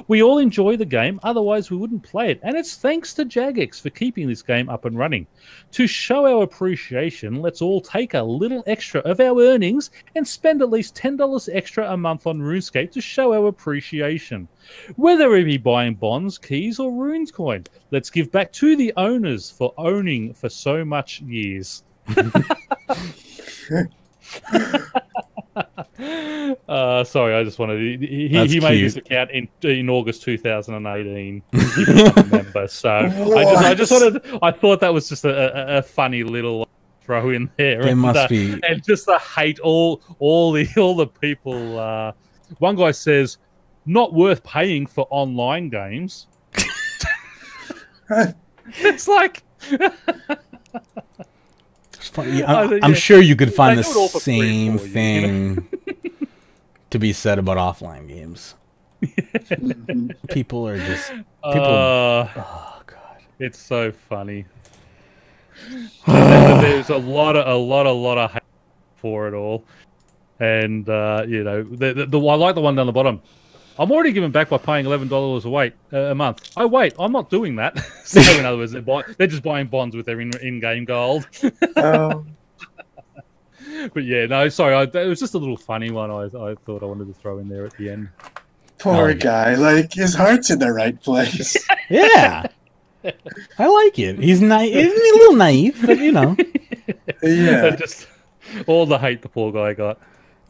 We all enjoy the game, otherwise we wouldn't play it. And it's thanks to Jagex for keeping this game up and running. To show our appreciation, let's all take a little extra of our earnings and spend at least $10 extra a month on RuneScape to show our appreciation. Whether we be buying bonds, keys, or runes coin, let's give back to the owners for owning for so much years. Sorry, I just wanted to, he made this account in August 2018. He was a member, so I thought that was just a funny little throw in there.
It must be,
and just to hate all the people. One guy says, "Not worth paying for online games." It's like.
I'm sure you could find the same thing to be said about offline games. People are just oh god,
it's so funny. There's a lot of hate for it all, and I like the one down the bottom. I'm already giving back by paying $11 a month. Oh wait, I'm not doing that. So in other words, they're just buying bonds with their in-game gold. But yeah, no, sorry. It was just a little funny one. I thought I wanted to throw in there at the end.
Poor guy. Like, his heart's in the right place.
Yeah. I like it. He's a little naive, but you know.
Yeah.
Just all the hate the poor guy got.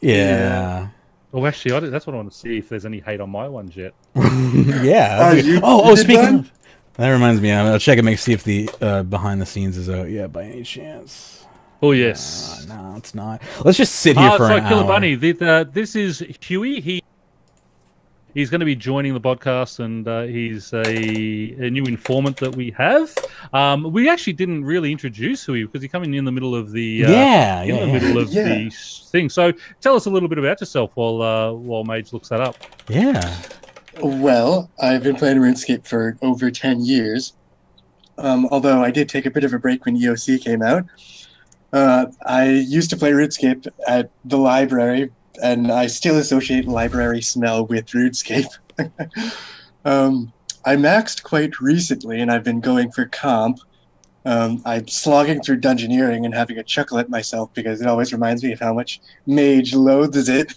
Yeah.
Oh, actually, that's what I want to see if there's any hate on my ones yet.
Yeah.
You
Speaking
done?
of, that reminds me, I'll check and see if the behind the scenes is out yet by any chance.
Oh yes.
No, it's not. Let's just sit here for an hour.
Killer Bunny. This is Huey. He's going to be joining the podcast, and he's a new informant that we have. We actually didn't really introduce Huey because he's coming in the middle of the the thing. So tell us a little bit about yourself while Mage looks that up.
Yeah.
Well, I've been playing RuneScape for over 10 years. Although I did take a bit of a break when EOC came out. I used to play RuneScape at the library, and I still associate library smell with RuneScape. I maxed quite recently, and I've been going for comp. I'm slogging through Dungeoneering and having a chuckle at myself because it always reminds me of how much Mage loathes it.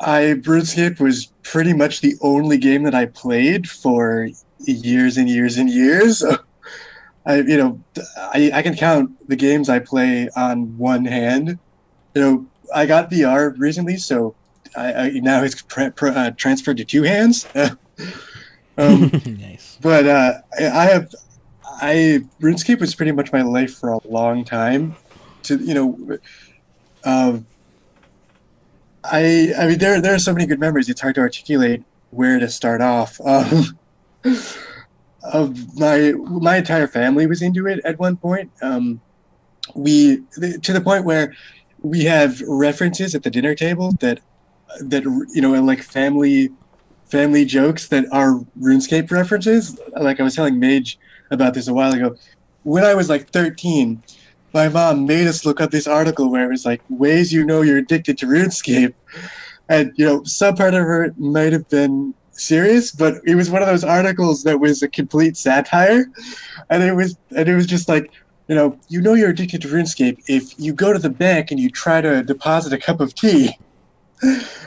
RuneScape was pretty much the only game that I played for years and years and years. I can count the games I play on one hand. I got VR recently, so I now it's transferred to two hands.
Nice.
But RuneScape was pretty much my life for a long time. There are so many good memories. It's hard to articulate where to start off. My entire family was into it at one point. To the point where we have references at the dinner table that like family jokes that are RuneScape references. Like I was telling Mage about this a while ago. When I was like 13, my mom made us look up this article where it was like ways you're addicted to RuneScape, and some part of it might have been serious, but it was one of those articles that was a complete satire, and it was just like you're addicted to RuneScape if you go to the bank and you try to deposit a cup of tea,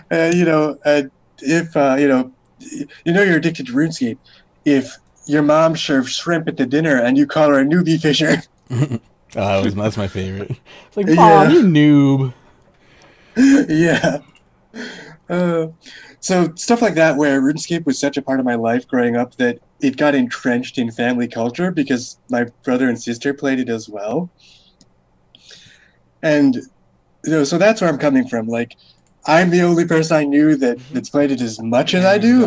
and you're addicted to RuneScape if your mom serves shrimp at the dinner and you call her a newbie fisher.
That's my favorite. It's like, Mom, you noob.
Yeah. So stuff like that, where RuneScape was such a part of my life growing up that it got entrenched in family culture because my brother and sister played it as well. And so that's where I'm coming from. Like, I'm the only person I knew that's played it as much as I do,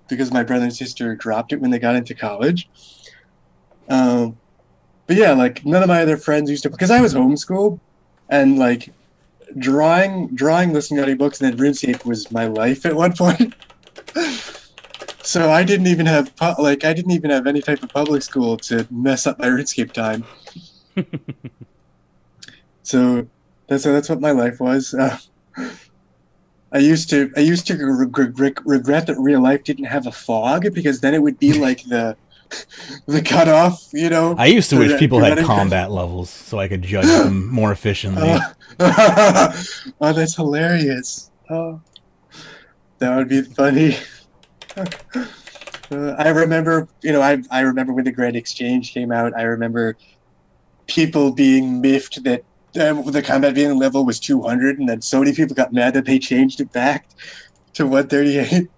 because my brother and sister dropped it when they got into college. But yeah, like none of my other friends used to, because I was homeschooled, and like drawing, listening to audiobooks, and then RuneScape was my life at one point. So I didn't even have any type of public school to mess up my RuneScape time. So that's what my life was. I used to regret that real life didn't have a fog, because then it would be like the cutoff,
I used to wish people had combat levels so I could judge them more efficiently.
Oh, that's hilarious. Oh, that would be funny. I remember, I remember when the Grand Exchange came out. I remember people being miffed that the combat being level was 200, and then so many people got mad that they changed it back to 138.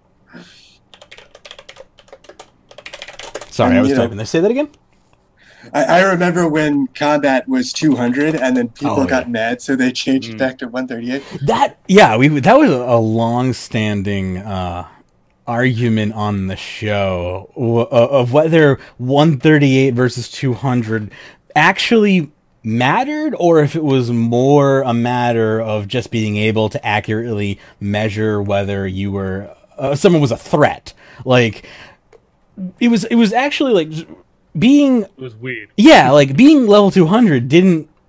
Sorry, I was typing there. Say that again?
I remember when combat was 200, and then people got mad, so they changed it back to 138.
That was a long-standing argument on the show of whether 138 versus 200 actually mattered, or if it was more a matter of just being able to accurately measure whether you were someone was a threat. Like, it was actually like being.
It was weird.
Yeah, like being level 200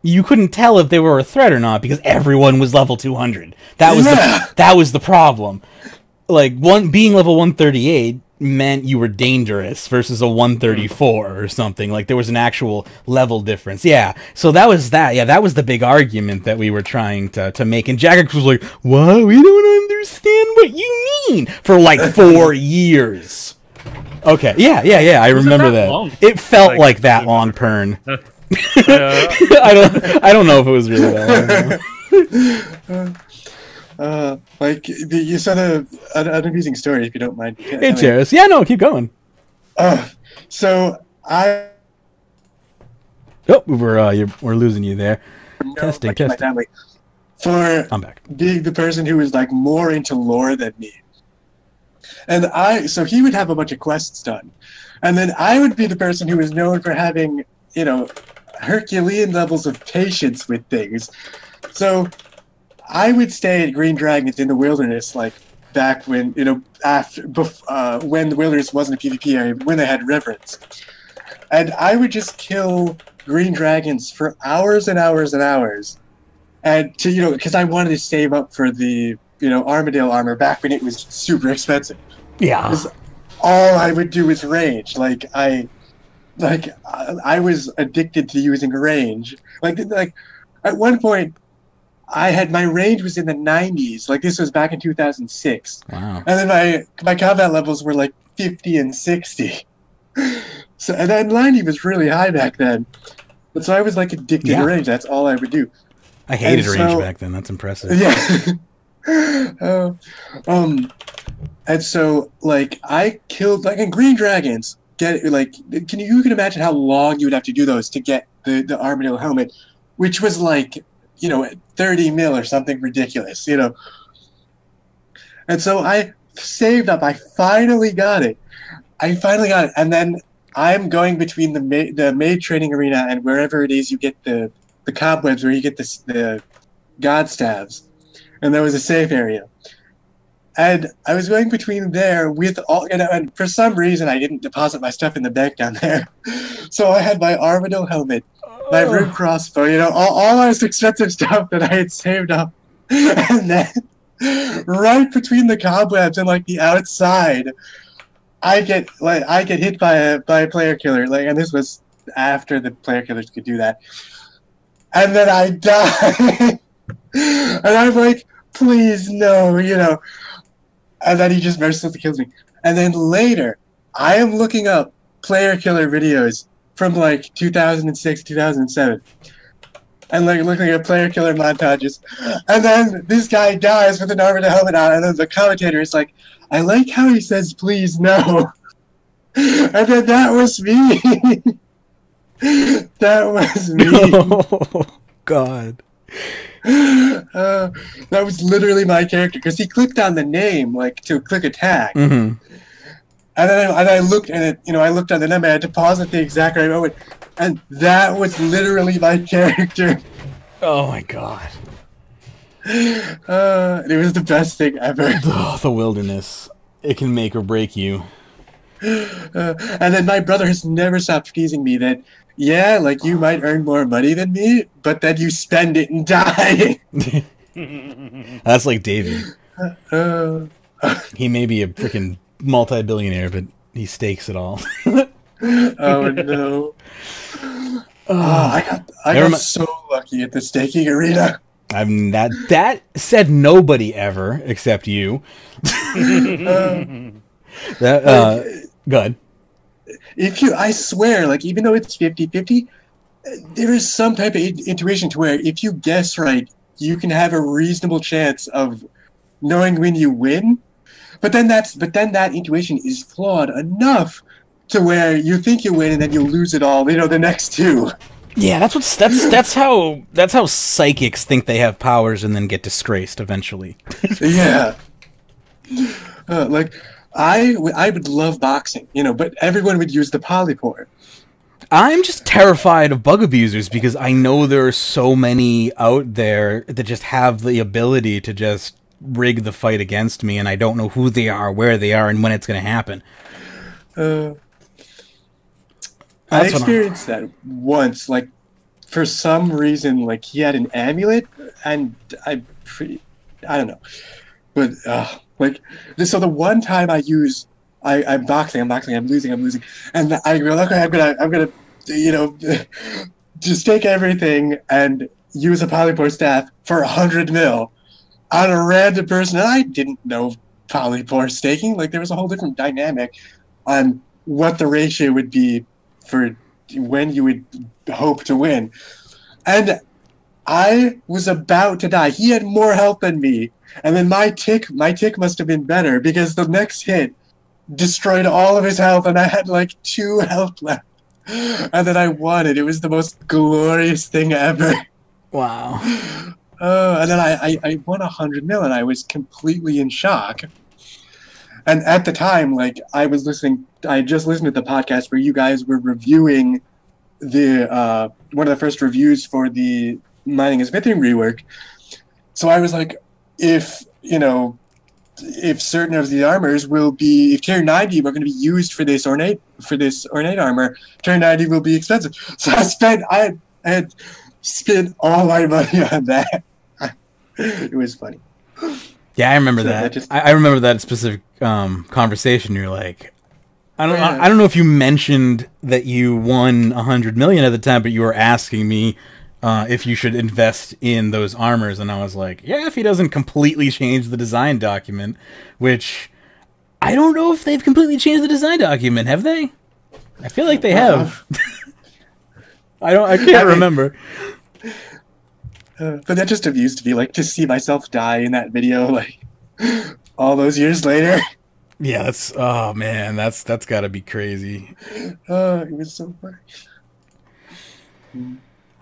you couldn't tell if they were a threat or not because everyone was level 200. That was the problem. Like being level 138, meant you were dangerous versus a 134 or something. Like there was an actual level difference. Yeah. So that was that. Yeah, that was the big argument that we were trying to make. And Jagex was like, "What? We don't understand what you mean," for like 4 years. Okay. Yeah. I remember that.
Long?
It felt like that long, Pern. I don't know if it was really that long.
Like you said, an amusing story, if you don't mind.
It's yeah, no, keep going.
So I.
Oh, we're losing you there. Testing.
My family for
I'm back.
being the person who was like more into lore than me, and so he would have a bunch of quests done, and then I would be the person who was known for having, Herculean levels of patience with things. So I would stay at Green Dragons in the wilderness, like back when, when the wilderness wasn't a PvP area, when they had reverence. And I would just kill Green Dragons for hours and hours and hours. And because I wanted to save up for the, Armadale armor back when it was super expensive.
Yeah.
Because all I would do was rage. I was addicted to using range. Like at one point, my range was in the 90s. Like this was back in 2006.
Wow.
And then my combat levels were like 50 and 60. So and then 90 was really high back then. But so I was like addicted to range. That's all I would do.
I hated range back then. That's impressive.
Yeah. And so like I killed in Green Dragons. Can you imagine how long you would have to do those to get the Armadillo helmet, which was like 30 mil or something ridiculous, And so I saved up. I finally got it. And then I'm going between the maid training arena and wherever it is you get the cobwebs, where you get the god staves, and there was a safe area. And I was going between there with all, and for some reason I didn't deposit my stuff in the bank down there. So I had my Armadillo helmet, my root crossbow, all this expensive stuff that I had saved up. And then right between the cobwebs and like the outside, I get hit by a player killer. And this was after the player killers could do that. And then I die. And I'm like, please no, And then he just mercilessly kills me. And then later, I am looking up player killer videos from like 2006, 2007. And like looking at player killer montages. And then this guy dies with an Armadillo helmet on. And then the commentator is like, I like how he says, please no. And then that was me. That was me.
Oh, God.
That was literally my character, because he clicked on the name to click attack, and then I looked at it. I looked on the name. I had to pause at the exact right moment, and that was literally my character.
Oh my God!
It was the best thing ever.
Oh, the wilderness. It can make or break you.
And then my brother has never stopped teasing me that, yeah, you might earn more money than me, but then you spend it and die.
That's like David. He may be a freaking multi-billionaire, but he stakes it all.
Oh no! I got so lucky at the staking arena.
I mean, that said nobody ever except you. Good.
I swear, even though it's 50-50, there is some type of intuition to where if you guess right, you can have a reasonable chance of knowing when you win. But then that intuition is flawed enough to where you think you win and then you lose it all. The next two.
Yeah, that's how psychics think they have powers and then get disgraced eventually.
Yeah. I would love boxing, but everyone would use the polypore.
I'm just terrified of bug abusers because I know there are so many out there that just have the ability to just rig the fight against me, and I don't know who they are, where they are, and when it's going to happen.
I experienced that once, for some reason, he had an amulet, and I don't know. But, so the one time I used I'm boxing, I'm losing, and I go, okay, I'm gonna, you know, just take everything and use a polypore staff for 100 mil on a random person. And I didn't know polypore staking. Like, there was a whole different dynamic on what the ratio would be for when you would hope to win. And I was about to die. He had more health than me. And then my tick must have been better because the next hit destroyed all of his health and I had like 2 health left. And then I won it. It was the most glorious thing ever.
Wow.
And then I won 100 mil and I was completely in shock. And at the time, like, I just listened to the podcast where you guys were reviewing the one of the first reviews for the mining and smithing rework. So I was like, if certain of the armors will be, if tier 90 were going to be used for this ornate armor, tier 90 will be expensive. So I had spent all my money on that. It was funny.
Yeah, I remember that. I remember that specific conversation. You're like, I don't know if you mentioned that you won 100 million at the time, but you were asking me if you should invest in those armors, and I was like, yeah, if he doesn't completely change the design document, which I don't know if they've completely changed the design document, have they? I feel like they have. I can't remember.
But that just amused me, like, to see myself die in that video, like, all those years later.
Yeah, that's got to be crazy.
It was so funny.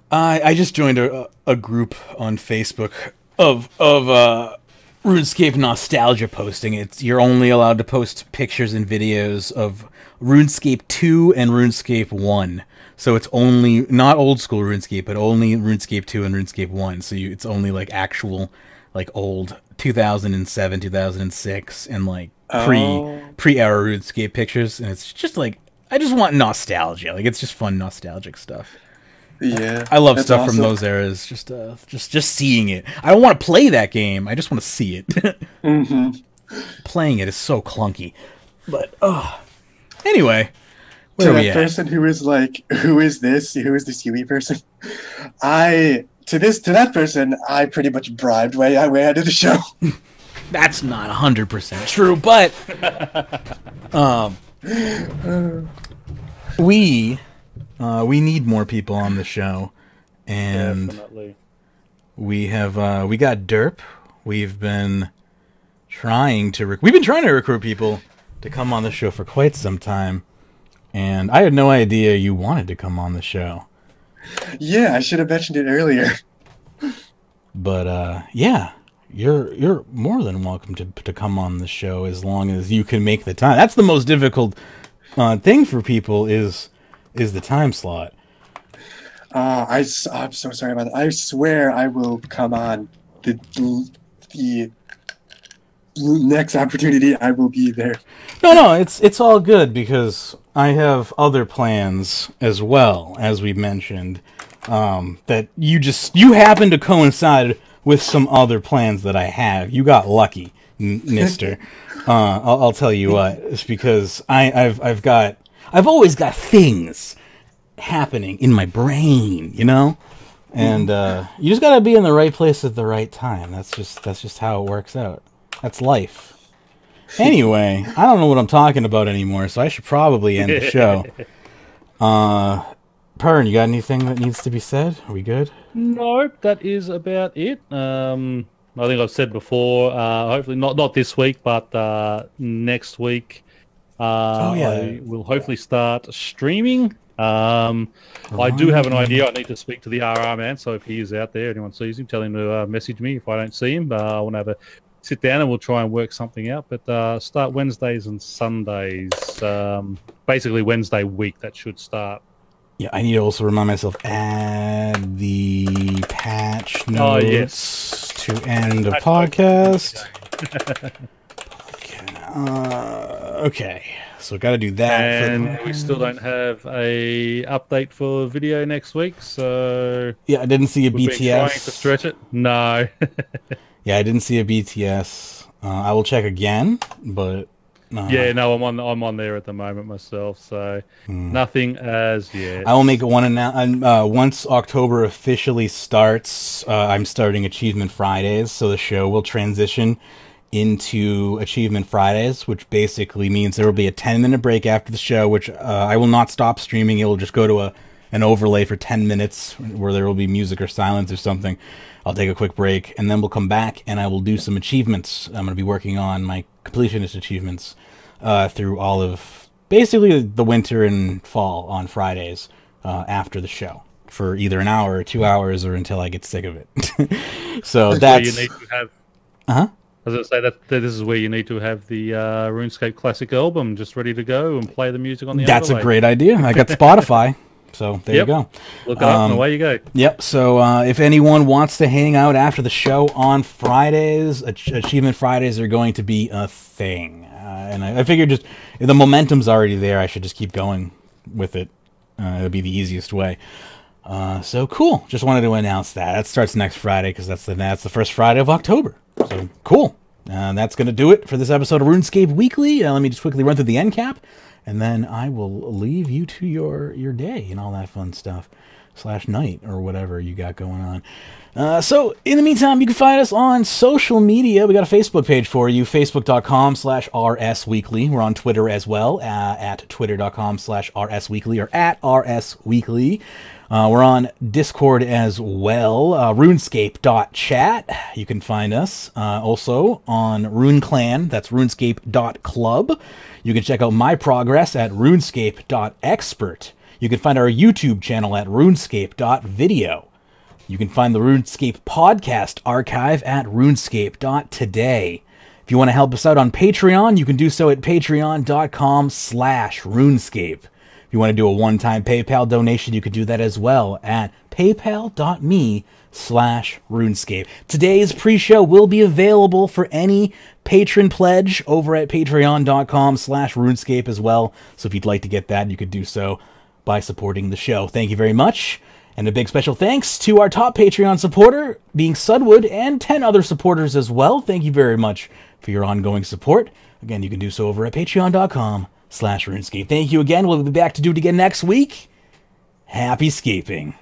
I just joined a group on Facebook of RuneScape nostalgia posting. You're only allowed to post pictures and videos of RuneScape 2 and RuneScape 1. So it's only not old school RuneScape, but only RuneScape 2 and RuneScape 1. So it's only like actual, like old 2007, 2006, and like pre-era RuneScape pictures. And it's just like, I just want nostalgia. Like, it's just fun nostalgic stuff.
Yeah,
I love stuff from those eras. Just seeing it. I don't want to play that game. I just want to see it.
Mm-hmm.
Playing it is so clunky. But anyway, where
to
are we
that
at?
person who is like, who is this Huey person? To that person, I pretty much bribed way out of the show.
That's not 100% true, but we need more people on the show, and
definitely.
we got Derp. We've been trying to recruit people to come on the show for quite some time, and I had no idea you wanted to come on the show.
Yeah, I should have mentioned it earlier.
But yeah, you're more than welcome to come on the show as long as you can make the time. That's the most difficult thing for people is the time slot.
I'm so sorry about that. I swear I will come on the next opportunity. I will be there.
No, it's all good because I have other plans as well, as we mentioned. That you happen to coincide with some other plans that I have. You got lucky, mister. I'll tell you what. It's because I've always got things happening in my brain, you know? And you just gotta be in the right place at the right time. That's just how it works out. That's life. Anyway, I don't know what I'm talking about anymore, so I should probably end the show. Pern, you got anything that needs to be said? Are we good?
No, that is about it. I think I've said before, hopefully not this week, but next week I will hopefully start streaming. I do have an idea. I need to speak to the RR man, so if he is out there, anyone sees him, tell him to message me if I don't see him. I want to have a sit down and we'll try and work something out. But start Wednesdays and Sundays. Basically Wednesday week, that should start.
Yeah, I need to also remind myself, add the patch notes to end of podcast. Okay, so got to do that.
And we still don't have a update for video next week, so...
Yeah, I didn't see a
we've
BTS.
Been trying to stretch it. No.
Yeah, I didn't see a BTS. I will check again, but
Yeah, no, I'm on there at the moment myself, so nothing as yet.
I will make one once October officially starts. I'm starting Achievement Fridays, so the show will transition into Achievement Fridays, which basically means there will be a 10-minute break after the show, which I will not stop streaming. It will just go to an overlay for 10 minutes where there will be music or silence or something. I'll take a quick break, and then we'll come back, and I will do some achievements. I'm going to be working on my completionist achievements through all of basically the winter and fall on Fridays after the show for either an hour or 2 hours or until I get sick of it. So that's
where you need to have.
Uh-huh.
I was going to say that this is where you need to have the RuneScape Classic album just ready to go and play the music on the
That's
overlay.
a great idea. I got Spotify. So there you go.
Look it up and away you go.
Yep. So if anyone wants to hang out after the show on Fridays, Achievement Fridays are going to be a thing. And I figured just if the momentum's already there, I should just keep going with it. It'll be the easiest way. So cool. Just wanted to announce that. That starts next Friday because that's the first Friday of October. So cool. That's going to do it for this episode of RuneScape Weekly. Let me just quickly run through the end cap. And then I will leave you to your day and all that fun stuff. /night or whatever you got going on. So in the meantime, you can find us on social media. We got a Facebook page for you, facebook.com/RSWeekly. We're on Twitter as well, at twitter.com/RSWeekly or at RSWeekly. We're on Discord as well, runescape.chat. You can find us also on RuneClan, that's runescape.club. You can check out my progress at runescape.expert. You can find our YouTube channel at runescape.video. You can find the RuneScape podcast archive at runescape.today. If you want to help us out on Patreon, you can do so at patreon.com/RuneScape. If you want to do a one-time PayPal donation, you can do that as well at paypal.me/RuneScape. Today's pre-show will be available for any patron pledge over at patreon.com/RuneScape as well. So if you'd like to get that, you could do so by supporting the show. Thank you very much. And a big special thanks to our top Patreon supporter, being Sudwood, and 10 other supporters as well. Thank you very much for your ongoing support. Again, you can do so over at patreon.com/RuneScape. Thank you again. We'll be back to do it again next week. Happy scaping.